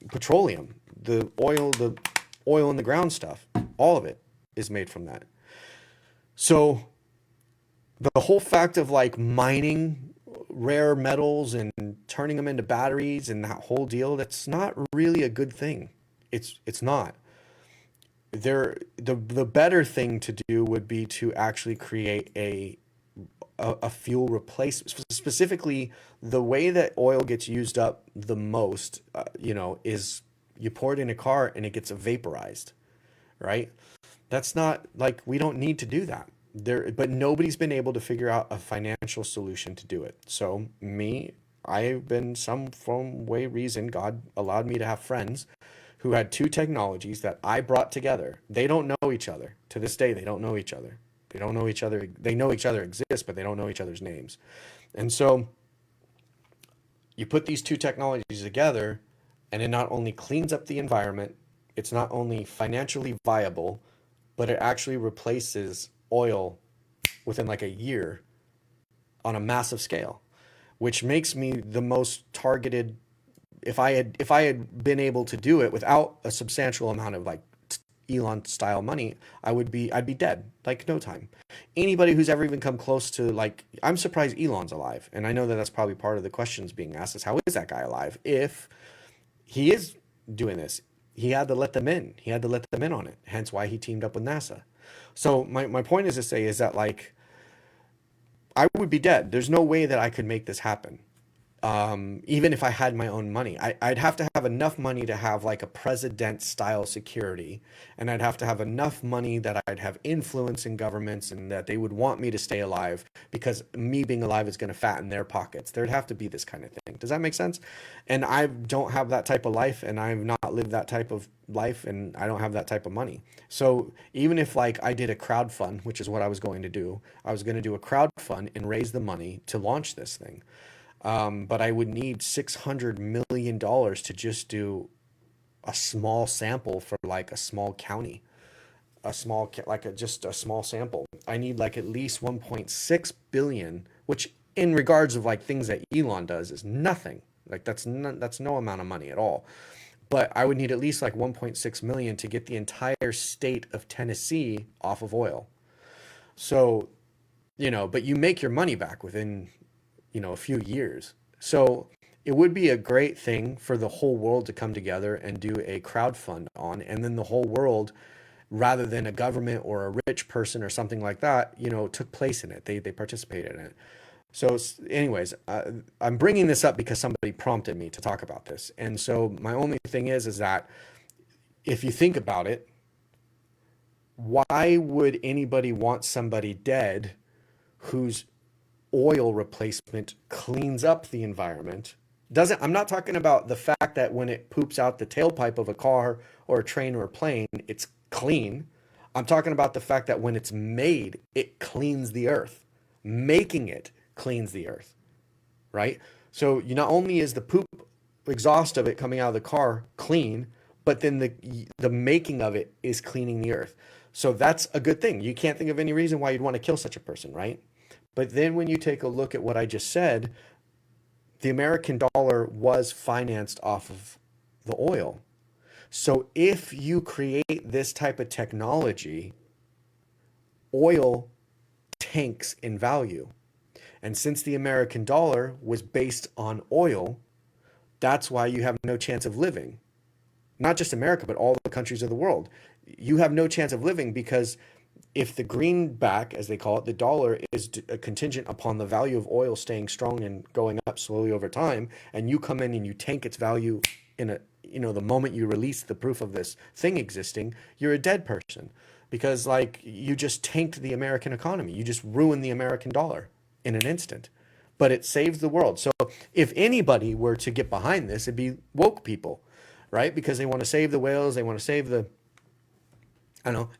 petroleum, the oil in the ground stuff. All of it is made from that. So the whole fact of like mining rare metals and turning them into batteries and that whole deal, that's not really a good thing. It's not. The better thing to do would be to actually create a fuel replacement. Specifically, the way that oil gets used up the most, is you pour it in a car and it gets vaporized, right? That's not like, we don't need to do that there, but nobody's been able to figure out a financial solution to do it. So I've been some from way reason, God allowed me to have friends who had two technologies that I brought together. They don't know each other to this day. They don't know each other. They don't know each other. They know each other exists, but they don't know each other's names. And so you put these two technologies together, and it not only cleans up the environment, it's not only financially viable, but it actually replaces oil within like a year on a massive scale, which makes me the most targeted. If I had been able to do it without a substantial amount of like Elon style money, I'd be dead like no time. Anybody who's ever even come close to, like, I'm surprised Elon's alive, and I know that that's probably part of the questions being asked is, how is that guy alive if he is doing this? He had to let them in. He had to let them in on it. Hence why he teamed up with NASA. So my point is to say is that, like, I would be dead. There's no way that I could make this happen. Even if I had my own money, I'd have to have enough money to have like a president style security. And I'd have to have enough money that I'd have influence in governments and that they would want me to stay alive, because me being alive is going to fatten their pockets. There'd have to be this kind of thing. Does that make sense? And I don't have that type of life, and I've not lived that type of life, and I don't have that type of money. So even if like I did a crowd fund, which is what I was going to do, I was going to do a crowd fund and raise the money to launch this thing. But I would need $600 million to just do a small sample for like a small county, just a small sample. I need like at least 1.6 billion, which in regards of like things that Elon does is nothing. Like that's no amount of money at all. But I would need at least like 1.6 million to get the entire state of Tennessee off of oil. So, but you make your money back within a few years. So it would be a great thing for the whole world to come together and do a crowd fund on, and then the whole world, rather than a government or a rich person or something like that, took place in it. They participated in it. So anyways, I'm bringing this up because somebody prompted me to talk about this. And so my only thing is that if you think about it, why would anybody want somebody dead whose oil replacement cleans up the environment? I'm not talking about the fact that when it poops out the tailpipe of a car or a train or a plane, it's clean. I'm talking about the fact that when it's made, it cleans the earth. Making it cleans the earth, right? So not only is the poop exhaust of it coming out of the car clean, but then the making of it is cleaning the earth. So that's a good thing. You can't think of any reason why you'd want to kill such a person, right? But then when you take a look at what I just said, the American dollar was financed off of the oil. So if you create this type of technology, oil tanks in value. And since the American dollar was based on oil, that's why you have no chance of living. Not just America, but all the countries of the world. You have no chance of living because if the greenback, as they call it, the dollar, is contingent upon the value of oil staying strong and going up slowly over time, and you come in and you tank its value in the moment you release the proof of this thing existing, you're a dead person, because like you just tanked the American economy. You just ruined the American dollar in an instant. But it saves the world. So if anybody were to get behind this, it'd be woke people, right? Because they want to save the whales, they want to save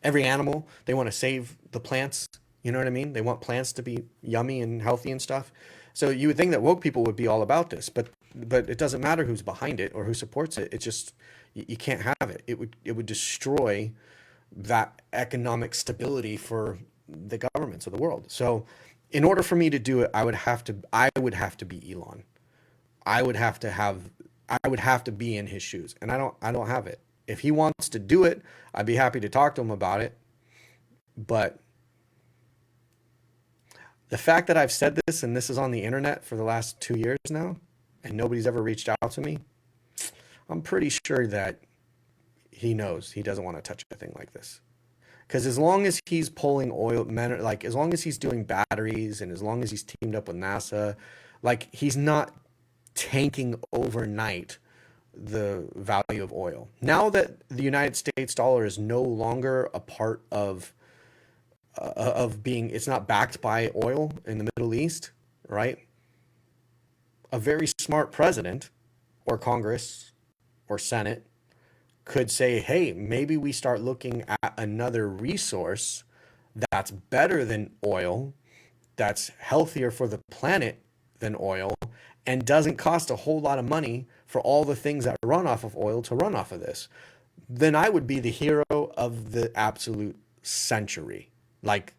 every animal. They want to save the plants. You know what I mean? They want plants to be yummy and healthy and stuff. So you would think that woke people would be all about this, but it doesn't matter who's behind it or who supports it. It's just, you can't have it. It would destroy that economic stability for the governments of the world. So in order for me to do it, I would have to be Elon. I would have to be in his shoes, and I don't have it. If he wants to do it, I'd be happy to talk to him about it. But the fact that I've said this, and this is on the internet for the last 2 years now, and nobody's ever reached out to me, I'm pretty sure that he knows he doesn't want to touch a thing like this. Because as long as he's pulling oil, like as long as he's doing batteries and as long as he's teamed up with NASA, like he's not tanking overnight the value of oil. Now that the United States dollar is no longer a part of being, it's not backed by oil in the Middle East, right? A very smart president or Congress or Senate could say, hey, maybe we start looking at another resource that's better than oil, that's healthier for the planet than oil, and doesn't cost a whole lot of money for all the things that run off of oil to run off of this. Then I would be the hero of the absolute century. Like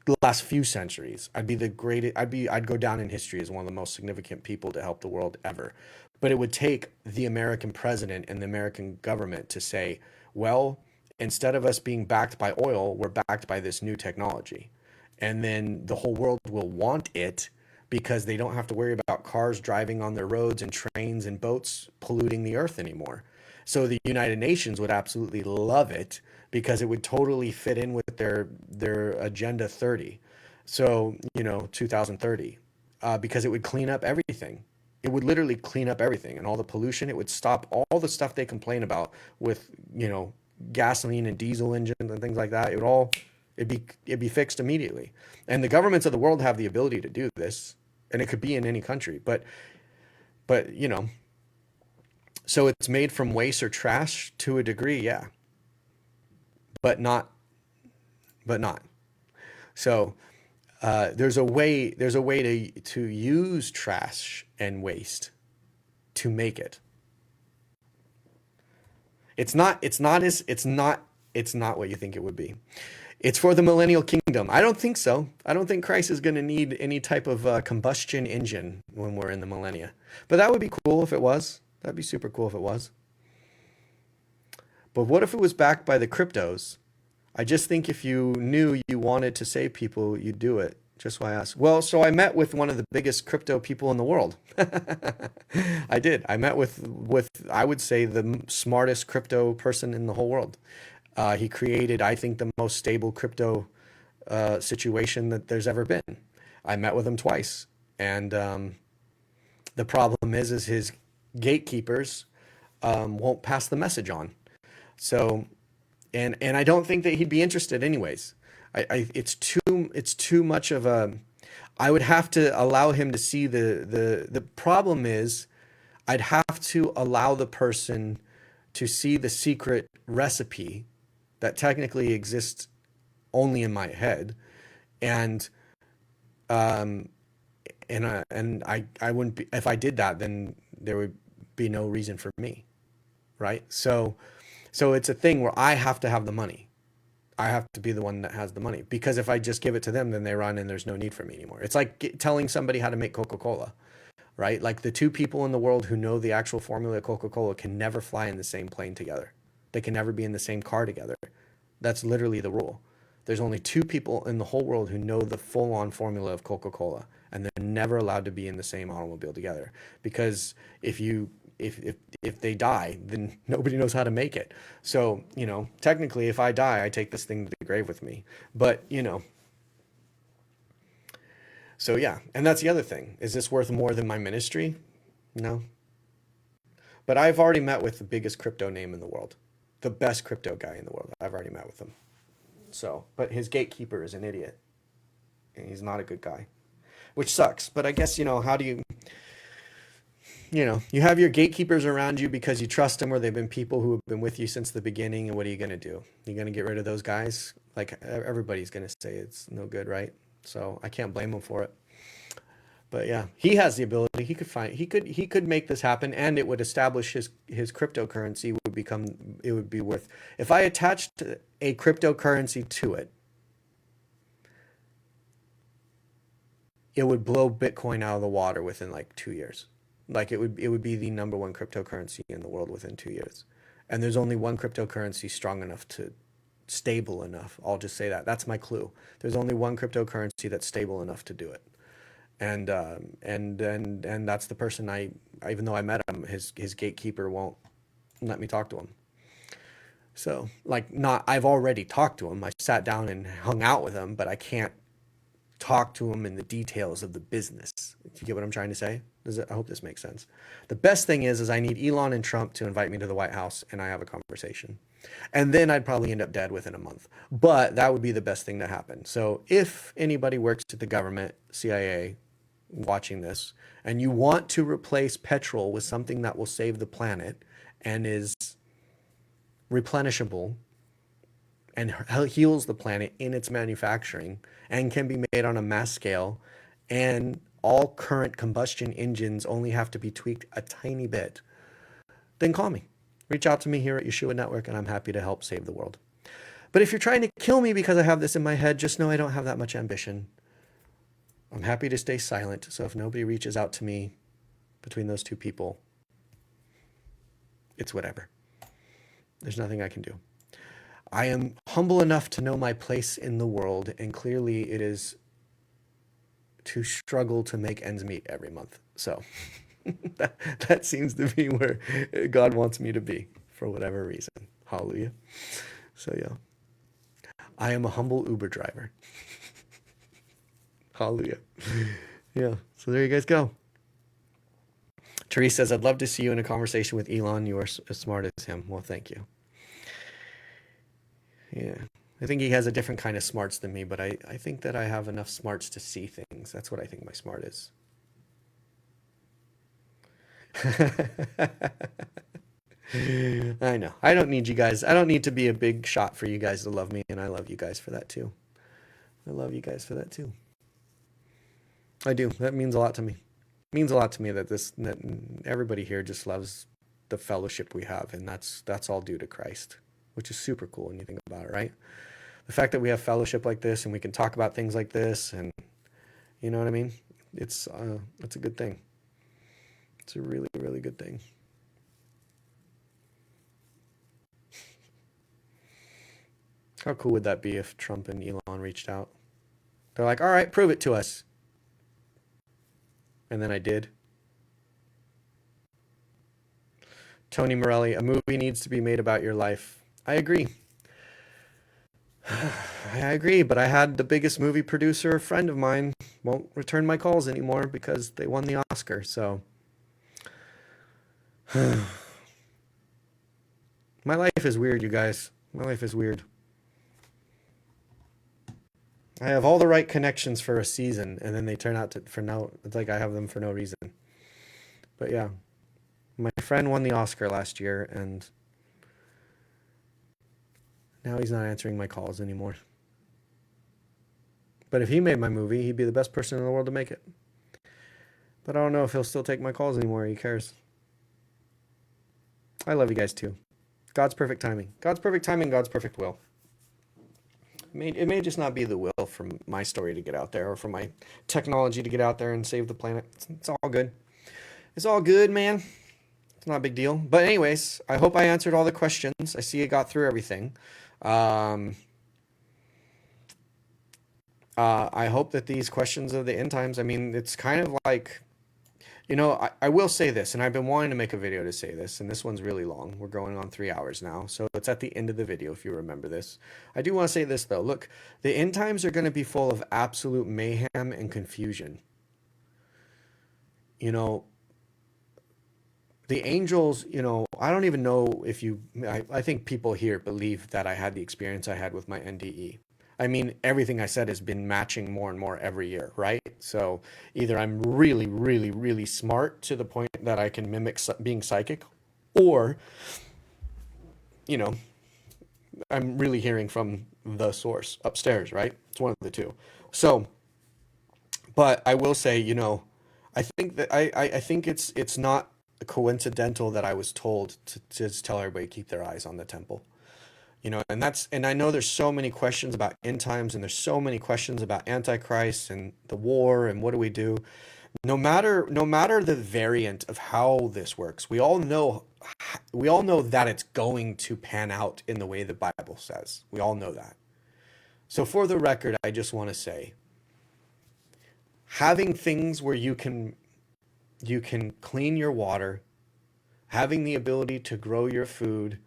the last few centuries. I'd be the greatest. I'd go down in history as one of the most significant people to help the world ever. But it would take the American president and the American government to say, well, instead of us being backed by oil, we're backed by this new technology. And then the whole world will want it because they don't have to worry about cars driving on their roads and trains and boats polluting the earth anymore. So the United Nations would absolutely love it because it would totally fit in with their Agenda 30. So, 2030, because it would clean up everything. It would literally clean up everything and all the pollution. It would stop all the stuff they complain about with, gasoline and diesel engines and things like that. It'd be fixed immediately. And the governments of the world have the ability to do this, and it could be in any country. But so it's made from waste or trash to a degree, yeah. But not. So there's a way to use trash and waste to make it. It's not what you think it would be. It's for the millennial kingdom. I don't think so. I don't think Christ is going to need any type of combustion engine when we're in the millennia. But that would be cool if it was. That'd be super cool if it was. But what if it was backed by the cryptos? I just think if you knew you wanted to save people, you'd do it. Just why I asked. Well, so I met with one of the biggest crypto people in the world. I did. I met with I would say the smartest crypto person in the whole world. He created, I think, the most stable crypto situation that there's ever been. I met with him twice, and the problem is his gatekeepers won't pass the message on. So, and I don't think that he'd be interested anyways. It's too much of a. I would have to allow him to see the problem is, I'd have to allow the person to see the secret recipe that technically exists only in my head, and I wouldn't be, if I did that, then there would be no reason for me, right? So it's a thing where I have to have the money. I have to be the one that has the money, because if I just give it to them, then they run and there's no need for me anymore. It's like telling somebody how to make Coca-Cola, right? Like the two people in the world who know the actual formula of Coca-Cola can never fly in the same plane together. They can never be in the same car together. That's literally the rule. There's only two people in the whole world who know the full-on formula of Coca-Cola, and they're never allowed to be in the same automobile together, because if they die, then nobody knows how to make it. So, technically, if I die, I take this thing to the grave with me. But, so yeah. And that's the other thing. Is this worth more than my ministry? No. But I've already met with the biggest crypto name in the world, the best crypto guy in the world. I've already met with him. So, but his gatekeeper is an idiot, and he's not a good guy, which sucks. But I guess, how do you, you have your gatekeepers around you because you trust them, or they've been people who have been with you since the beginning. And what are you going to do? You're going to get rid of those guys? Like, everybody's going to say it's no good, right? So I can't blame him for it. But yeah, he has the ability. He could make this happen, and it would establish his cryptocurrency would be worth. If I attached a cryptocurrency to it, it would blow Bitcoin out of the water within like 2 years. Like it would be the number one cryptocurrency in the world within 2 years. And there's only one cryptocurrency strong enough to stable enough. I'll just say that. That's my clue. There's only one cryptocurrency that's stable enough to do it. And that's the person even though I met him, his gatekeeper won't let me talk to him. So like, not, I've already talked to him. I sat down and hung out with him, but I can't talk to him in the details of the business. If you get what I'm trying to say, I hope this makes sense. The best thing is I need Elon and Trump to invite me to the White House and I have a conversation. And then I'd probably end up dead within a month. But that would be the best thing to happen. So if anybody works at the government, CIA, watching this, and you want to replace petrol with something that will save the planet and is replenishable and heals the planet in its manufacturing and can be made on a mass scale, and all current combustion engines only have to be tweaked a tiny bit, then call me. Reach out to me here at Yeshua Network, and I'm happy to help save the world. But if you're trying to kill me because I have this in my head, just know I don't have that much ambition. I'm happy to stay silent, so if nobody reaches out to me between those two people, it's whatever. There's nothing I can do. I am humble enough to know my place in the world, and clearly it is to struggle to make ends meet every month. So that seems to be where God wants me to be for whatever reason. Hallelujah. So yeah, I am a humble Uber driver. Hallelujah. Yeah, so there you guys go. Therese says, I'd love to see you in a conversation with Elon. You are as smart as him. Well, thank you. Yeah, I think he has a different kind of smarts than me, but I think that I have enough smarts to see things. That's what I think my smart is. I know. I don't need you guys. I don't need to be a big shot for you guys to love me, and I love you guys for that too. I love you guys for that too. I do. That means a lot to me. It means a lot to me that everybody here just loves the fellowship we have, and that's all due to Christ, which is super cool when you think about it, right? The fact that we have fellowship like this and we can talk about things like this, and you know what I mean? It's a good thing. It's a really, really good thing. How cool would that be if Trump and Elon reached out? They're like, all right, prove it to us. And then I did. Tony Morelli, a movie needs to be made about your life. I agree. I agree, but I had the biggest movie producer, a friend of mine, won't return my calls anymore because they won the Oscar, so. My life is weird, you guys. My life is weird. I have all the right connections for a season, and then they turn out it's like I have them for no reason. But yeah, my friend won the Oscar last year, and now he's not answering my calls anymore. But if he made my movie, he'd be the best person in the world to make it. But I don't know if he'll still take my calls anymore. He cares. I love you guys too. God's perfect timing. God's perfect timing, God's perfect will. It may just not be the will for my story to get out there or for my technology to get out there and save the planet. It's all good. It's all good, man. It's not a big deal. But anyways, I hope I answered all the questions. I see I got through everything. I hope that these questions of the end times, I mean, it's kind of like, I will say this, and I've been wanting to make a video to say this, and this one's really long. We're going on 3 hours now, so it's at the end of the video if you remember this. I do want to say this, though. Look, the end times are going to be full of absolute mayhem and confusion. The angels, I don't even know if I think people here believe that I had the experience I had with my NDE. I mean, everything I said has been matching more and more every year, right? So either I'm really, really, really smart to the point that I can mimic being psychic, or, I'm really hearing from the source upstairs, right? It's one of the two. So, but I will say, I think that I think it's not coincidental that I was told to just tell everybody to keep their eyes on the temple. And I know there's so many questions about end times, and there's so many questions about Antichrist and the war and what do we do. No matter the variant of how this works, we all know we all know that it's going to pan out in the way the Bible says. We all know that. So for the record, I just want to say, having things where you can clean your water, having the ability to grow your food,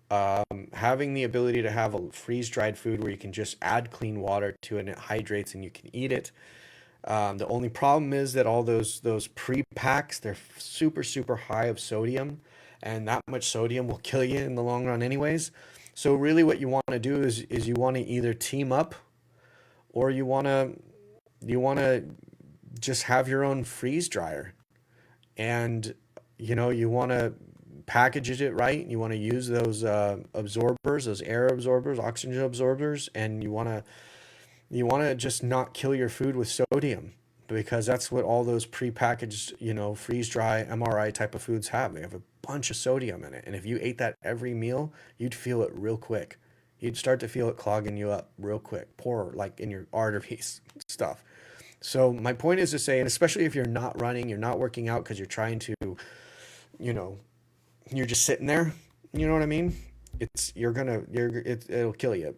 having the ability to have a freeze-dried food where you can just add clean water to it and it hydrates and you can eat it. The only problem is that all those pre-packs, they're super, super high of sodium, and that much sodium will kill you in the long run anyways. So really what you want to do is you want to either team up, or you want to just have your own freeze dryer. And you want to package it right. You want to use those absorbers, those air absorbers, oxygen absorbers, and you want to just not kill your food with sodium, because that's what all those prepackaged, freeze dry MRI type of foods have. They have a bunch of sodium in it. And if you ate that every meal, you'd feel it real quick. You'd start to feel it clogging you up real quick, pour like in your arteries, stuff. So my point is to say, and especially if you're not running, you're not working out because you're trying to, you're just sitting there, you know what I mean? It'll kill you.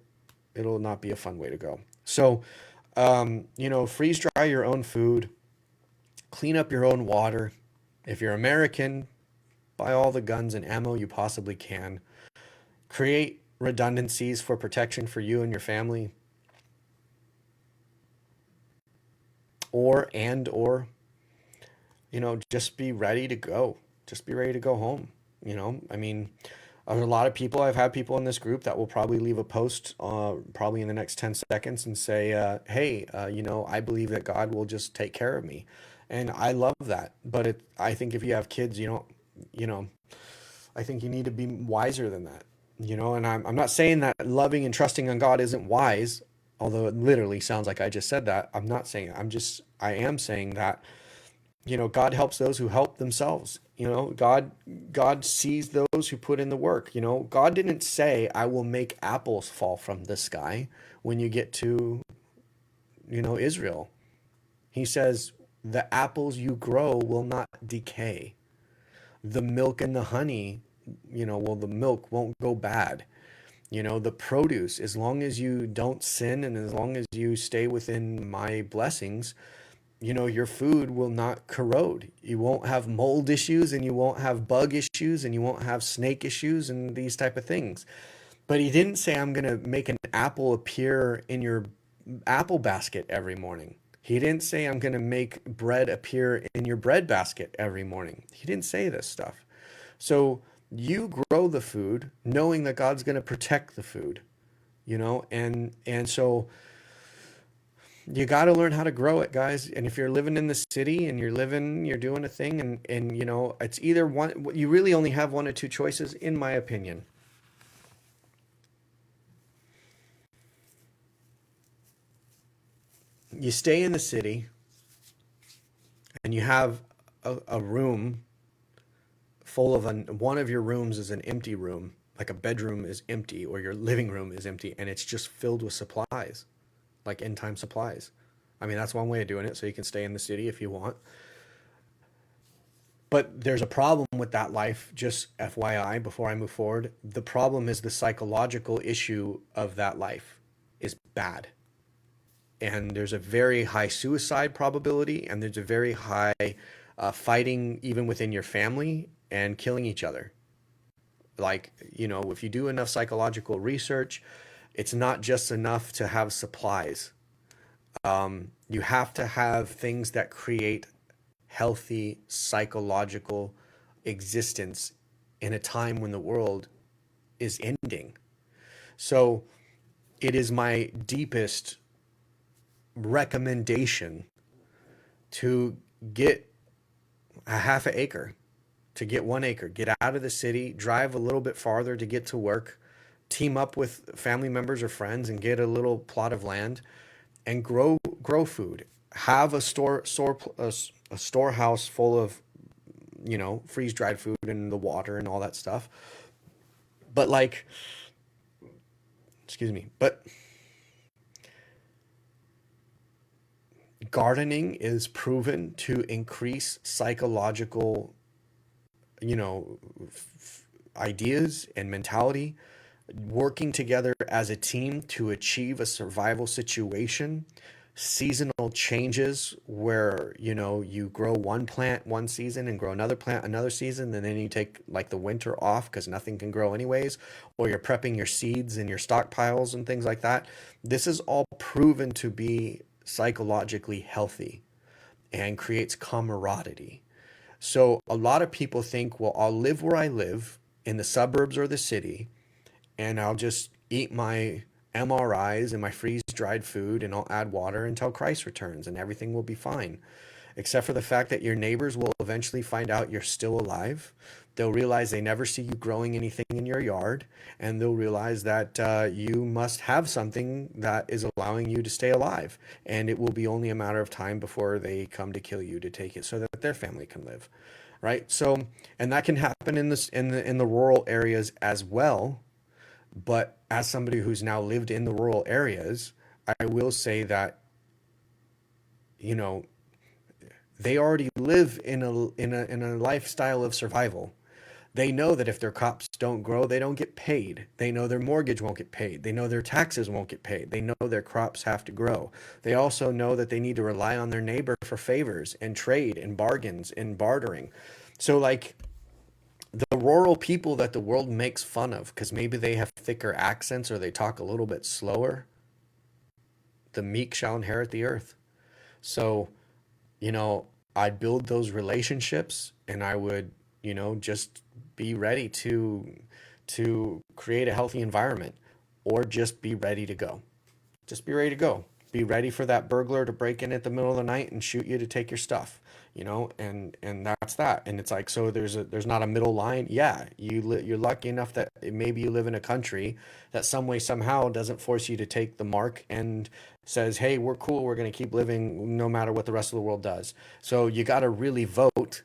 It'll not be a fun way to go. So, freeze dry your own food, clean up your own water. If you're American, buy all the guns and ammo you possibly can. Create redundancies for protection for you and your family. Or, just be ready to go. Just be ready to go home. I mean, a lot of people, I've had people in this group that will probably leave a post probably in the next 10 seconds and say, hey, I believe that God will just take care of me. And I love that. But I think if you have kids, I think you need to be wiser than that. And I'm not saying that loving and trusting on God isn't wise, although it literally sounds like I just said that. I'm not saying it. I am saying that, God helps those who help themselves. God sees those who put in the work. God didn't say, I will make apples fall from the sky when you get to, Israel. He says, the apples you grow will not decay. The milk and the honey, the milk won't go bad. The produce, as long as you don't sin and as long as you stay within my blessings, your food will not corrode. You won't have mold issues, and you won't have bug issues, and you won't have snake issues and these type of things. But he didn't say, I'm going to make an apple appear in your apple basket every morning. He didn't say, I'm going to make bread appear in your bread basket every morning. He didn't say this stuff. So you grow the food knowing that God's going to protect the food, and so you got to learn how to grow it, guys. And if you're living in the city and you're doing a thing, and it's either one. You really only have one or two choices, in my opinion. You stay in the city and you have a room full of one of your rooms is an empty room, like a bedroom is empty or your living room is empty, and it's just filled with supplies, like end time supplies. I mean, that's one way of doing it, so you can stay in the city if you want. But there's a problem with that life, just FYI, before I move forward. The problem is the psychological issue of that life is bad. And there's a very high suicide probability, and there's a very high fighting even within your family and killing each other. Like, if you do enough psychological research, it's not just enough to have supplies. You have to have things that create healthy psychological existence in a time when the world is ending. So it is my deepest recommendation to get a half an acre, to get 1 acre, get out of the city, drive a little bit farther to get to work, team up with family members or friends and get a little plot of land and grow food. Have a storehouse full of, freeze dried food and the water and all that stuff. But but gardening is proven to increase psychological you know, ideas and mentality, working together as a team to achieve a survival situation, seasonal changes where, you know, you grow one plant one season and grow another plant another season, and then you take like the winter off because nothing can grow anyways, or you're prepping your seeds and your stockpiles and things like that. This is all proven to be psychologically healthy and creates camaraderie. So a lot of people think, well, I'll live where I live in the suburbs or the city, and I'll just eat my MRIs and my freeze dried food, and I'll add water until Christ returns and everything will be fine. Except for the fact that your neighbors will eventually find out you're still alive. They'll realize they never see you growing anything in your yard, and they'll realize that you must have something that is allowing you to stay alive. And it will be only a matter of time before they come to kill you to take it so that their family can live, right? So, and that can happen in this in the rural areas as well. But as somebody who's now lived in the rural areas, I will say that, you know, they already live in a lifestyle of survival. They know that if their crops don't grow, they don't get paid. They know their mortgage won't get paid. They know their taxes won't get paid. They know their crops have to grow. They also know that they need to rely on their neighbor for favors and trade and bargains and bartering. So like the rural people that the world makes fun of because maybe they have thicker accents or they talk a little bit slower, the meek shall inherit the earth. So, you know, I'd build those relationships, and I would, you know, just be ready to create a healthy environment, or just be ready to go. Just be ready to go. Be ready for that burglar to break in at the middle of the night and shoot you to take your stuff, you know, and that's that. And it's like, so there's not a middle line. Yeah, you're lucky enough that maybe you live in a country that some way somehow doesn't force you to take the mark and says, hey, we're cool, we're going to keep living no matter what the rest of the world does. So you got to really vote,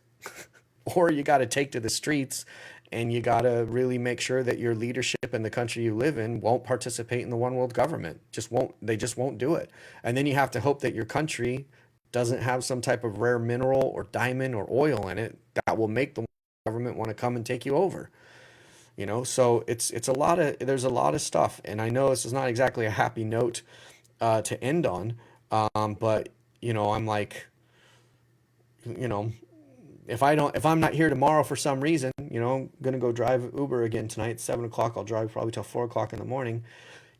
or you got to take to the streets, and you got to really make sure that your leadership in the country you live in won't participate in the one world government. Just won't do it. And then you have to hope that your country doesn't have some type of rare mineral or diamond or oil in it that will make the government want to come and take you over. You know, so it's a lot of, there's a lot of stuff. And I know this is not exactly a happy note to end on, but you know, I'm like, you know, if I'm not here tomorrow for some reason, you know, I'm gonna go drive Uber again tonight, 7 o'clock. I'll drive probably till 4 o'clock in the morning.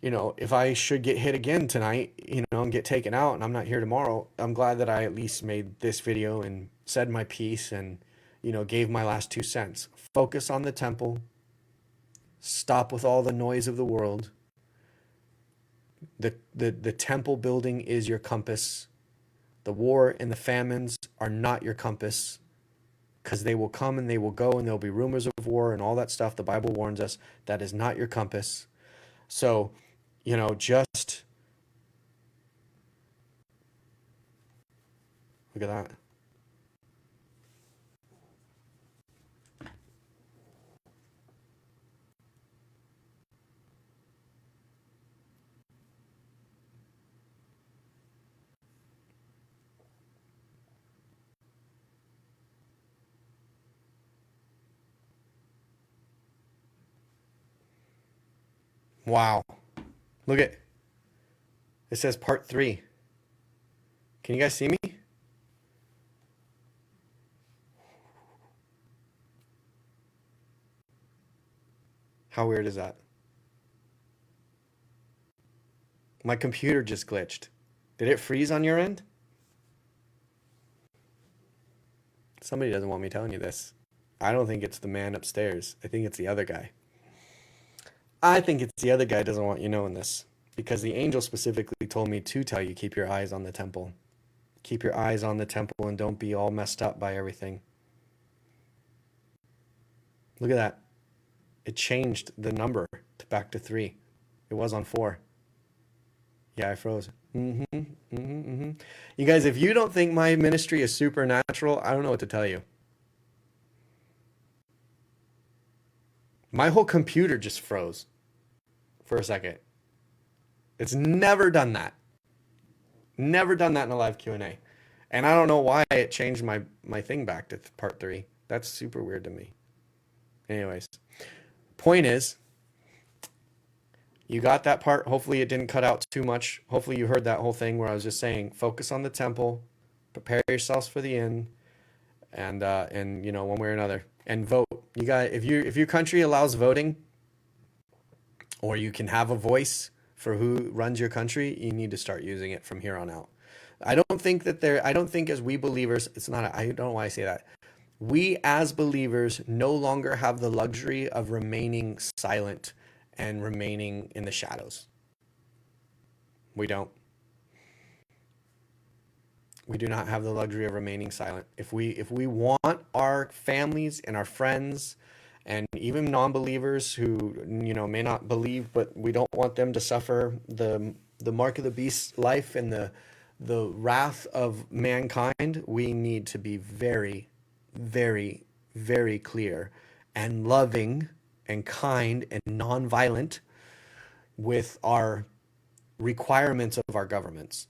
You know, if I should get hit again tonight, you know, and get taken out, and I'm not here tomorrow, I'm glad that I at least made this video and said my piece and, you know, gave my last 2 cents. Focus on the temple. Stop with all the noise of the world. The temple building is your compass. The war and the famines are not your compass, because they will come and they will go, and there'll be rumors of war and all that stuff. The Bible warns us that is not your compass. So, you know, just look at that. Wow. Look at it says part 3. Can you guys see me? How weird is that? My computer just glitched. Did it freeze on your end? Somebody doesn't want me telling you this. I don't think it's the man upstairs. I think it's the other guy. I think it's the other guy doesn't want you knowing this, because the angel specifically told me to tell you, keep your eyes on the temple. Keep your eyes on the temple and don't be all messed up by everything. Look at that. It changed the number back to 3. It was on 4. Yeah, I froze. You guys, if you don't think my ministry is supernatural, I don't know what to tell you. My whole computer just froze for a second. It's never done that. Never done that in a live Q&A. And I don't know why it changed my thing back to part 3. That's super weird to me. Anyways, point is, you got that part. Hopefully it didn't cut out too much. Hopefully you heard that whole thing where I was just saying, focus on the temple, prepare yourselves for the end, and one way or another, and vote. You got if your country allows voting, or you can have a voice for who runs your country, you need to start using it from here on out. I don't think as we believers, I don't know why I say that. We as believers no longer have the luxury of remaining silent and remaining in the shadows. We don't. We do not have the luxury of remaining silent. If we want our families and our friends and even non-believers who may not believe, but we don't want them to suffer the mark of the beast life and the wrath of mankind, we need to be very, very, very clear and loving and kind and non-violent with our requirements of our governments.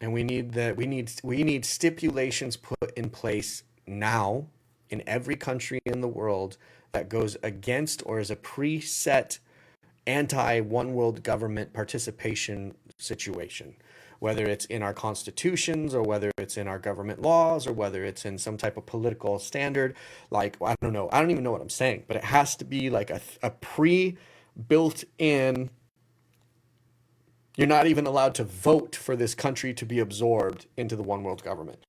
And we need stipulations put in place now in every country in the world that goes against or is a preset anti-one world government participation situation, whether it's in our constitutions or whether it's in our government laws or whether it's in some type of political standard. Like, I don't know. I don't even know what I'm saying, but it has to be like a pre-built in. You're not even allowed to vote for this country to be absorbed into the one world government.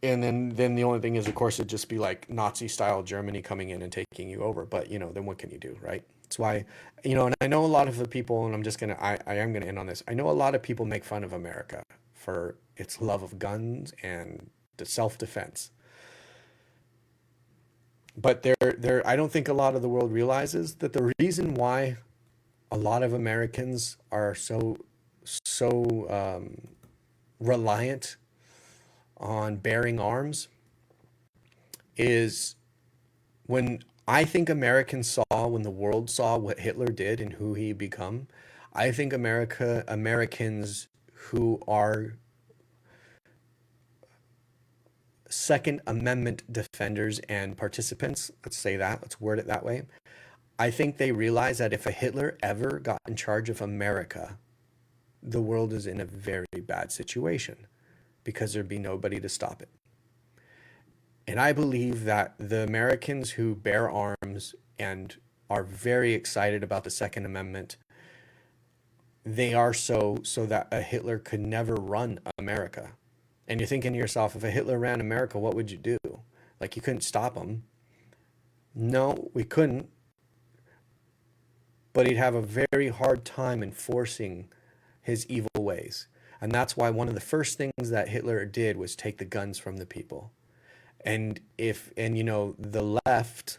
And then the only thing is, of course, it'd just be like Nazi style Germany coming in and taking you over. But, then what can you do, right? That's why, and I know a lot of the people, and I am going to end on this. I know a lot of people make fun of America for its love of guns and the self-defense. But I don't think a lot of the world realizes that the reason why a lot of Americans are so reliant on bearing arms is when when the world saw what Hitler did and who he become. I think Americans who are Second Amendment defenders and participants, let's word it that way. I think they realize that if a Hitler ever got in charge of America, the world is in a very bad situation because there'd be nobody to stop it. And I believe that the Americans who bear arms and are very excited about the Second Amendment, they are so that a Hitler could never run America. And you're thinking to yourself, if a Hitler ran America, what would you do? Like, you couldn't stop him. No, we couldn't. But he'd have a very hard time enforcing his evil ways. And that's why one of the first things that Hitler did was take the guns from the people. And the left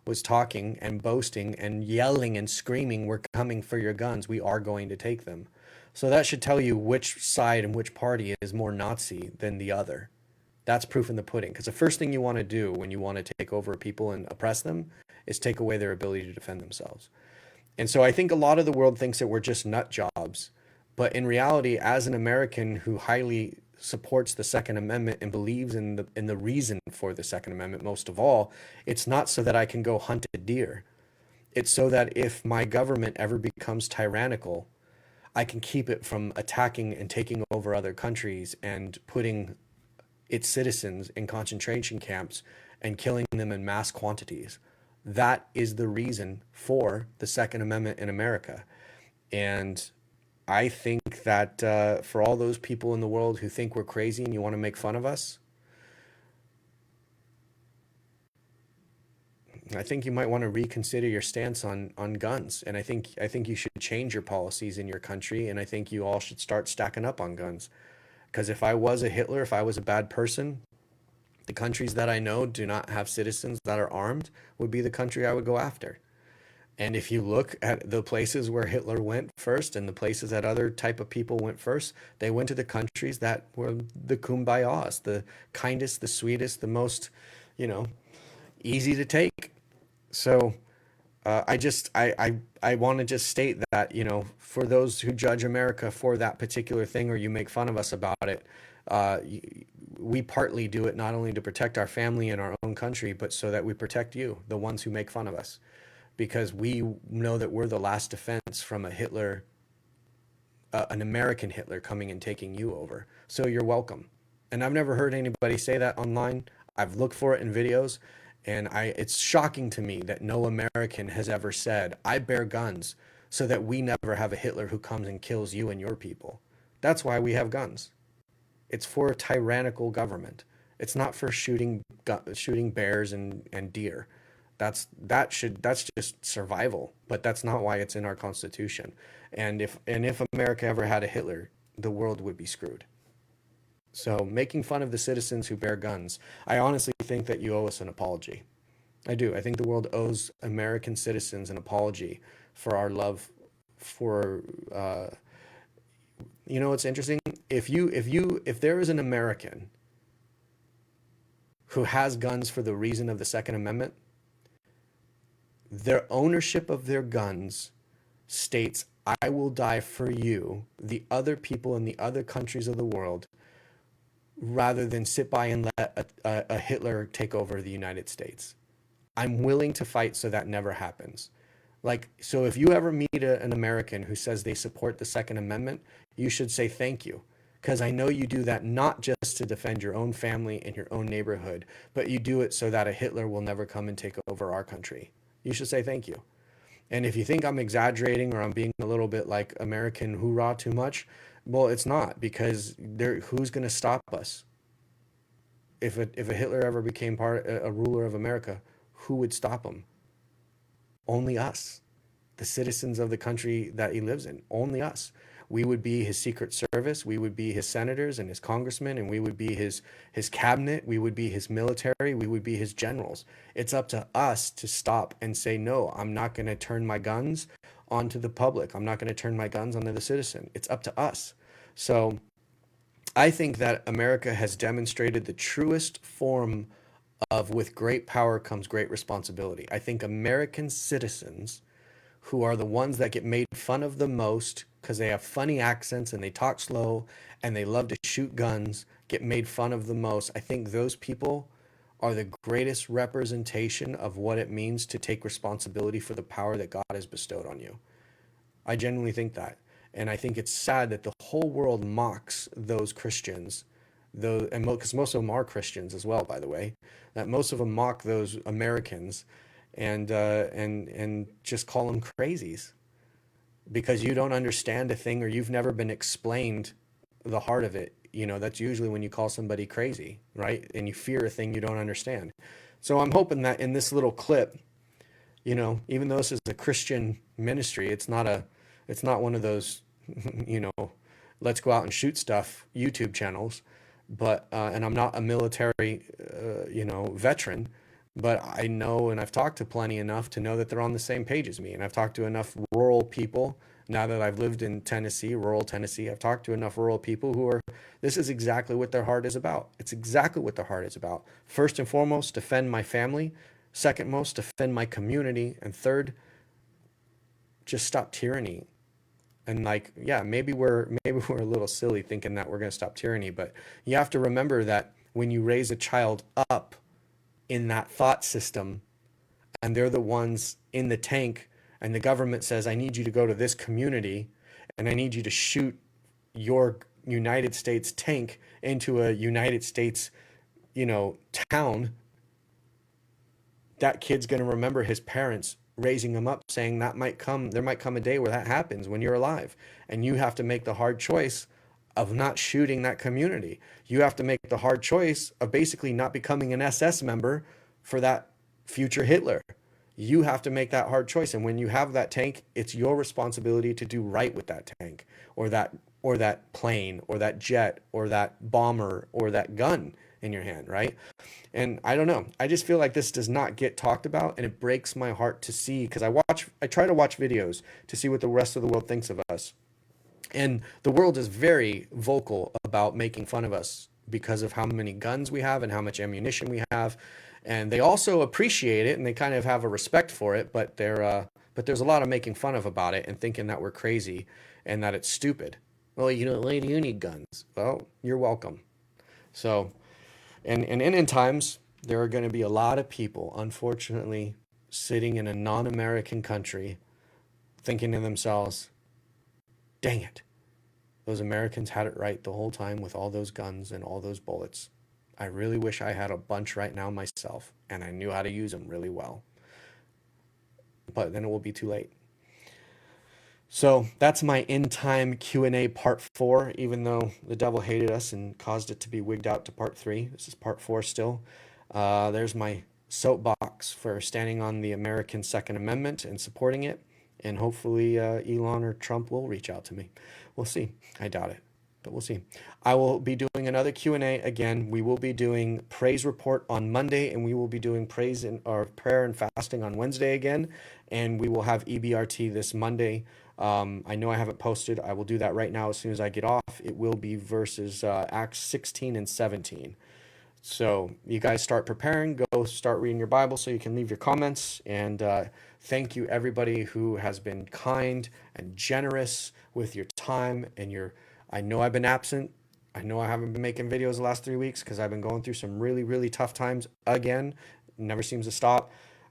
was talking and boasting and yelling and screaming, we're coming for your guns, we are going to take them. So that should tell you which side and which party is more Nazi than the other. That's proof in the pudding. Because the first thing you want to do when you want to take over people and oppress them is take away their ability to defend themselves. And so I think a lot of the world thinks that we're just nut jobs. But in reality, as an American who highly supports the Second Amendment and believes in the reason for the Second Amendment most of all, it's not so that I can go hunt a deer. It's so that if my government ever becomes tyrannical, I can keep it from attacking and taking over other countries and putting its citizens in concentration camps and killing them in mass quantities. That is the reason for the Second Amendment in America. And I think that for all those people in the world who think we're crazy and you want to make fun of us, I think you might want to reconsider your stance on guns. And I think you should change your policies in your country. And I think you all should start stacking up on guns. Because if I was a Hitler, if I was a bad person, the countries that I know do not have citizens that are armed would be the country I would go after. And if you look at the places where Hitler went first and the places that other type of people went first, they went to the countries that were the kumbayas, the kindest, the sweetest, the most, easy to take. So I want to just state that, for those who judge America for that particular thing or you make fun of us about it, we partly do it not only to protect our family and our own country, but so that we protect you, the ones who make fun of us, because we know that we're the last defense from a Hitler, an American Hitler coming and taking you over. So you're welcome. And I've never heard anybody say that online. I've looked for it in videos, and it's shocking to me that no American has ever said, I bear guns so that we never have a Hitler who comes and kills you and your people. That's why we have guns. It's for a tyrannical government. It's not for shooting bears and deer. That's just survival, but that's not why it's in our Constitution. And if America ever had a Hitler, the world would be screwed. So making fun of the citizens who bear guns, I honestly think that you owe us an apology. I do. I think the world owes American citizens an apology for our love for. You know what's interesting? If there is an American who has guns for the reason of the Second Amendment, their ownership of their guns states, I will die for you, the other people in the other countries of the world, rather than sit by and let a Hitler take over the United States. I'm willing to fight so that never happens. Like, so if you ever meet an American who says they support the Second Amendment, you should say thank you. Because I know you do that not just to defend your own family and your own neighborhood, but you do it so that a Hitler will never come and take over our country. You should say thank you. And if you think I'm exaggerating or I'm being a little bit like American hoorah too much, well, it's not, because who's going to stop us? If a Hitler ever became a ruler of America, who would stop him? Only us, the citizens of the country that he lives in. Only us. We would be his Secret Service. We would be his senators and his congressmen, and we would be his cabinet. We would be his military. We would be his generals. It's up to us to stop and say, no, I'm not going to turn my guns onto the public. I'm not going to turn my guns onto the citizen. It's up to us. So I think that America has demonstrated the truest form of with great power comes great responsibility. I think American citizens, who are the ones that get made fun of the most because they have funny accents and they talk slow and they love to shoot guns, get made fun of the most. I think those people are the greatest representation of what it means to take responsibility for the power that God has bestowed on you. I genuinely think that. And I think it's sad that the whole world mocks those Christians, and because most of them are Christians as well, by the way, that most of them mock those Americans and just call them crazies because you don't understand a thing or you've never been explained the heart of it. You know, that's usually when you call somebody crazy, right? And you fear a thing you don't understand. So I'm hoping that in this little clip, you know, even though this is a Christian ministry, it's not one of those, you know, let's go out and shoot stuff YouTube channels. But and I'm not a military, veteran, but I know, and I've talked to plenty enough to know that they're on the same page as me. And I've talked to enough rural people now that I've lived in Tennessee, rural Tennessee. I've talked to enough rural people who are, this is exactly what their heart is about. It's exactly what their heart is about. First and foremost, defend my family. Second most, defend my community. And third, just stop tyranny. And like, yeah, maybe we're a little silly thinking that we're going to stop tyranny, but you have to remember that when you raise a child up in that thought system and they're the ones in the tank and the government says, I need you to go to this community and I need you to shoot your United States tank into a United States, town, that kid's going to remember his parents raising them up saying there might come a day where that happens when you're alive, and you have to make the hard choice of not shooting that community. You have to make the hard choice of basically not becoming an SS member for that future Hitler. You have to make that hard choice, and when you have that tank, it's your responsibility to do right with that tank or that plane or that jet or that bomber or that gun in your hand, right? And I don't know. I just feel like this does not get talked about, and it breaks my heart to see, because I try to watch videos to see what the rest of the world thinks of us. And the world is very vocal about making fun of us because of how many guns we have and how much ammunition we have. And they also appreciate it and they kind of have a respect for it, but there's a lot of making fun of about it and thinking that we're crazy and that it's stupid. Well, why do you need guns? Well, you're welcome. So And in times, there are going to be a lot of people, unfortunately, sitting in a non-American country thinking to themselves, dang it, those Americans had it right the whole time with all those guns and all those bullets. I really wish I had a bunch right now myself and I knew how to use them really well. But then it will be too late. So that's my end time Q&A part 4, even though the devil hated us and caused it to be wigged out to part 3. This is part 4 still. There's my soapbox for standing on the American Second Amendment and supporting it. And hopefully Elon or Trump will reach out to me. We'll see. I doubt it, but we'll see. I will be doing another Q&A again. We will be doing praise report on Monday, and we will be doing praise or prayer and fasting on Wednesday again. And we will have EBRT this Monday. I know I haven't posted. I will do that right now as soon as I get off. It will be verses Acts 16 and 17. So you guys start preparing, go start reading your Bible so you can leave your comments. And thank you everybody who has been kind and generous with your time and your, I know I've been absent. I know I haven't been making videos the last 3 weeks because I've been going through some really, really tough times again. It never seems to stop.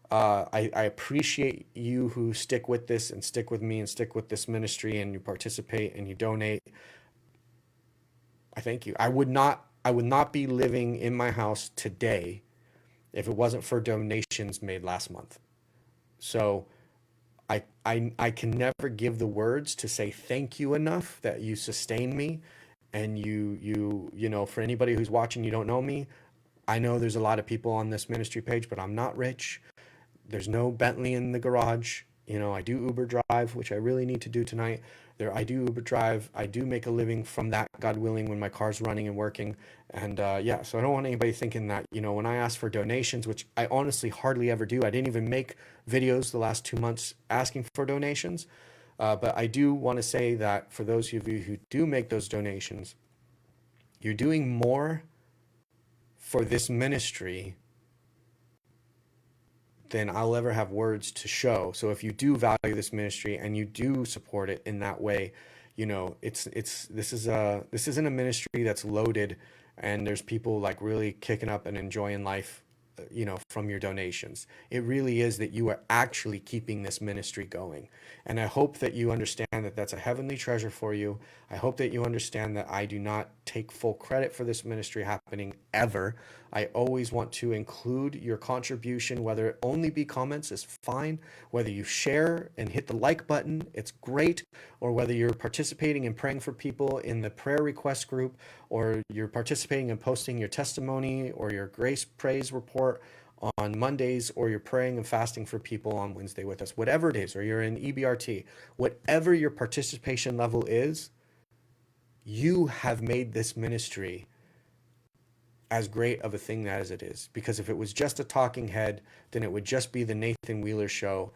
I appreciate you who stick with this and stick with me and stick with this ministry and you participate and you donate. I thank you. I would not be living in my house today if it wasn't for donations made last month. So I can never give the words to say thank you enough that you sustain me. And you know, for anybody who's watching, you don't know me. I know there's a lot of people on this ministry page, but I'm not rich. There's no Bentley in the garage. You know, I do Uber drive, which I really need to do tonight. I do Uber drive. I do make a living from that, God willing, when my car's running and working. And yeah, so I don't want anybody thinking that, you know, when I ask for donations, which I honestly hardly ever do. I didn't even make videos the last 2 months asking for donations. But I do want to say that for those of you who do make those donations, you're doing more for this ministry than I'll ever have words to show. So if you do value this ministry and you do support it in that way, you know, this isn't a ministry that's loaded and there's people like really kicking up and enjoying life, you know, from your donations. It really is that you are actually keeping this ministry going. And I hope that you understand that that's a heavenly treasure for you. I hope that you understand that I do not take full credit for this ministry happening ever. I always want to include your contribution, whether it only be comments is fine, whether you share and hit the like button, it's great, or whether you're participating and praying for people in the prayer request group, or you're participating and posting your testimony or your grace praise report on Mondays, or you're praying and fasting for people on Wednesday with us, whatever it is, or you're in EBRT, whatever your participation level is, you have made this ministry as great of a thing as it is. Because if it was just a talking head, then it would just be the Nathan Wheeler show,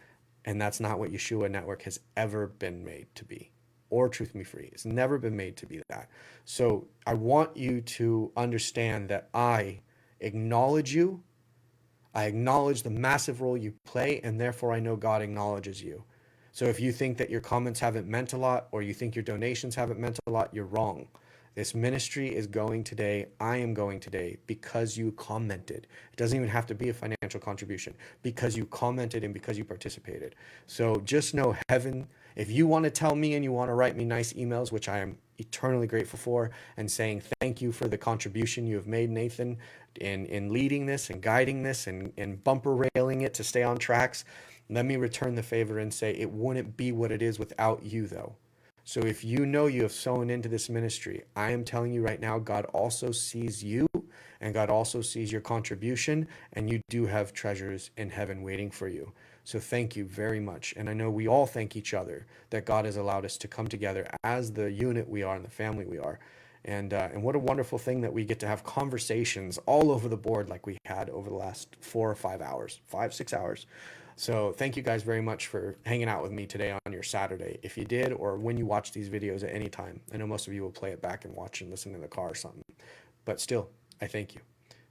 and that's not what Yeshua Network has ever been made to be, or Truth Me Free. It's never been made to be that. So I want you to understand that I acknowledge you. I acknowledge the massive role you play, and therefore I know God acknowledges you. So if you think that your comments haven't meant a lot, or you think your donations haven't meant a lot, you're wrong. This ministry is going today. I am going today because you commented. It doesn't even have to be a financial contribution, because you commented and because you participated. So just know, heaven, if you want to tell me and you want to write me nice emails, which I am eternally grateful for, and saying thank you for the contribution you have made, Nathan, in leading this and guiding this and bumper railing it to stay on tracks, let me return the favor and say it wouldn't be what it is without you, though. So if you know you have sown into this ministry, I am telling you right now, God also sees you, and God also sees your contribution, and you do have treasures in heaven waiting for you. So thank you very much. And I know we all thank each other that God has allowed us to come together as the unit we are and the family we are. And what a wonderful thing that we get to have conversations all over the board like we had over the last 4 or 5 hours, 6 hours. So thank you guys very much for hanging out with me today on your Saturday. If you did, or when you watch these videos at any time, I know most of you will play it back and watch and listen in the car or something. But still, I thank you.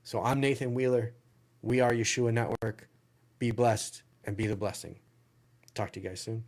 So I'm Nathan Wheeler. We are Yeshua Network. Be blessed and be the blessing. Talk to you guys soon.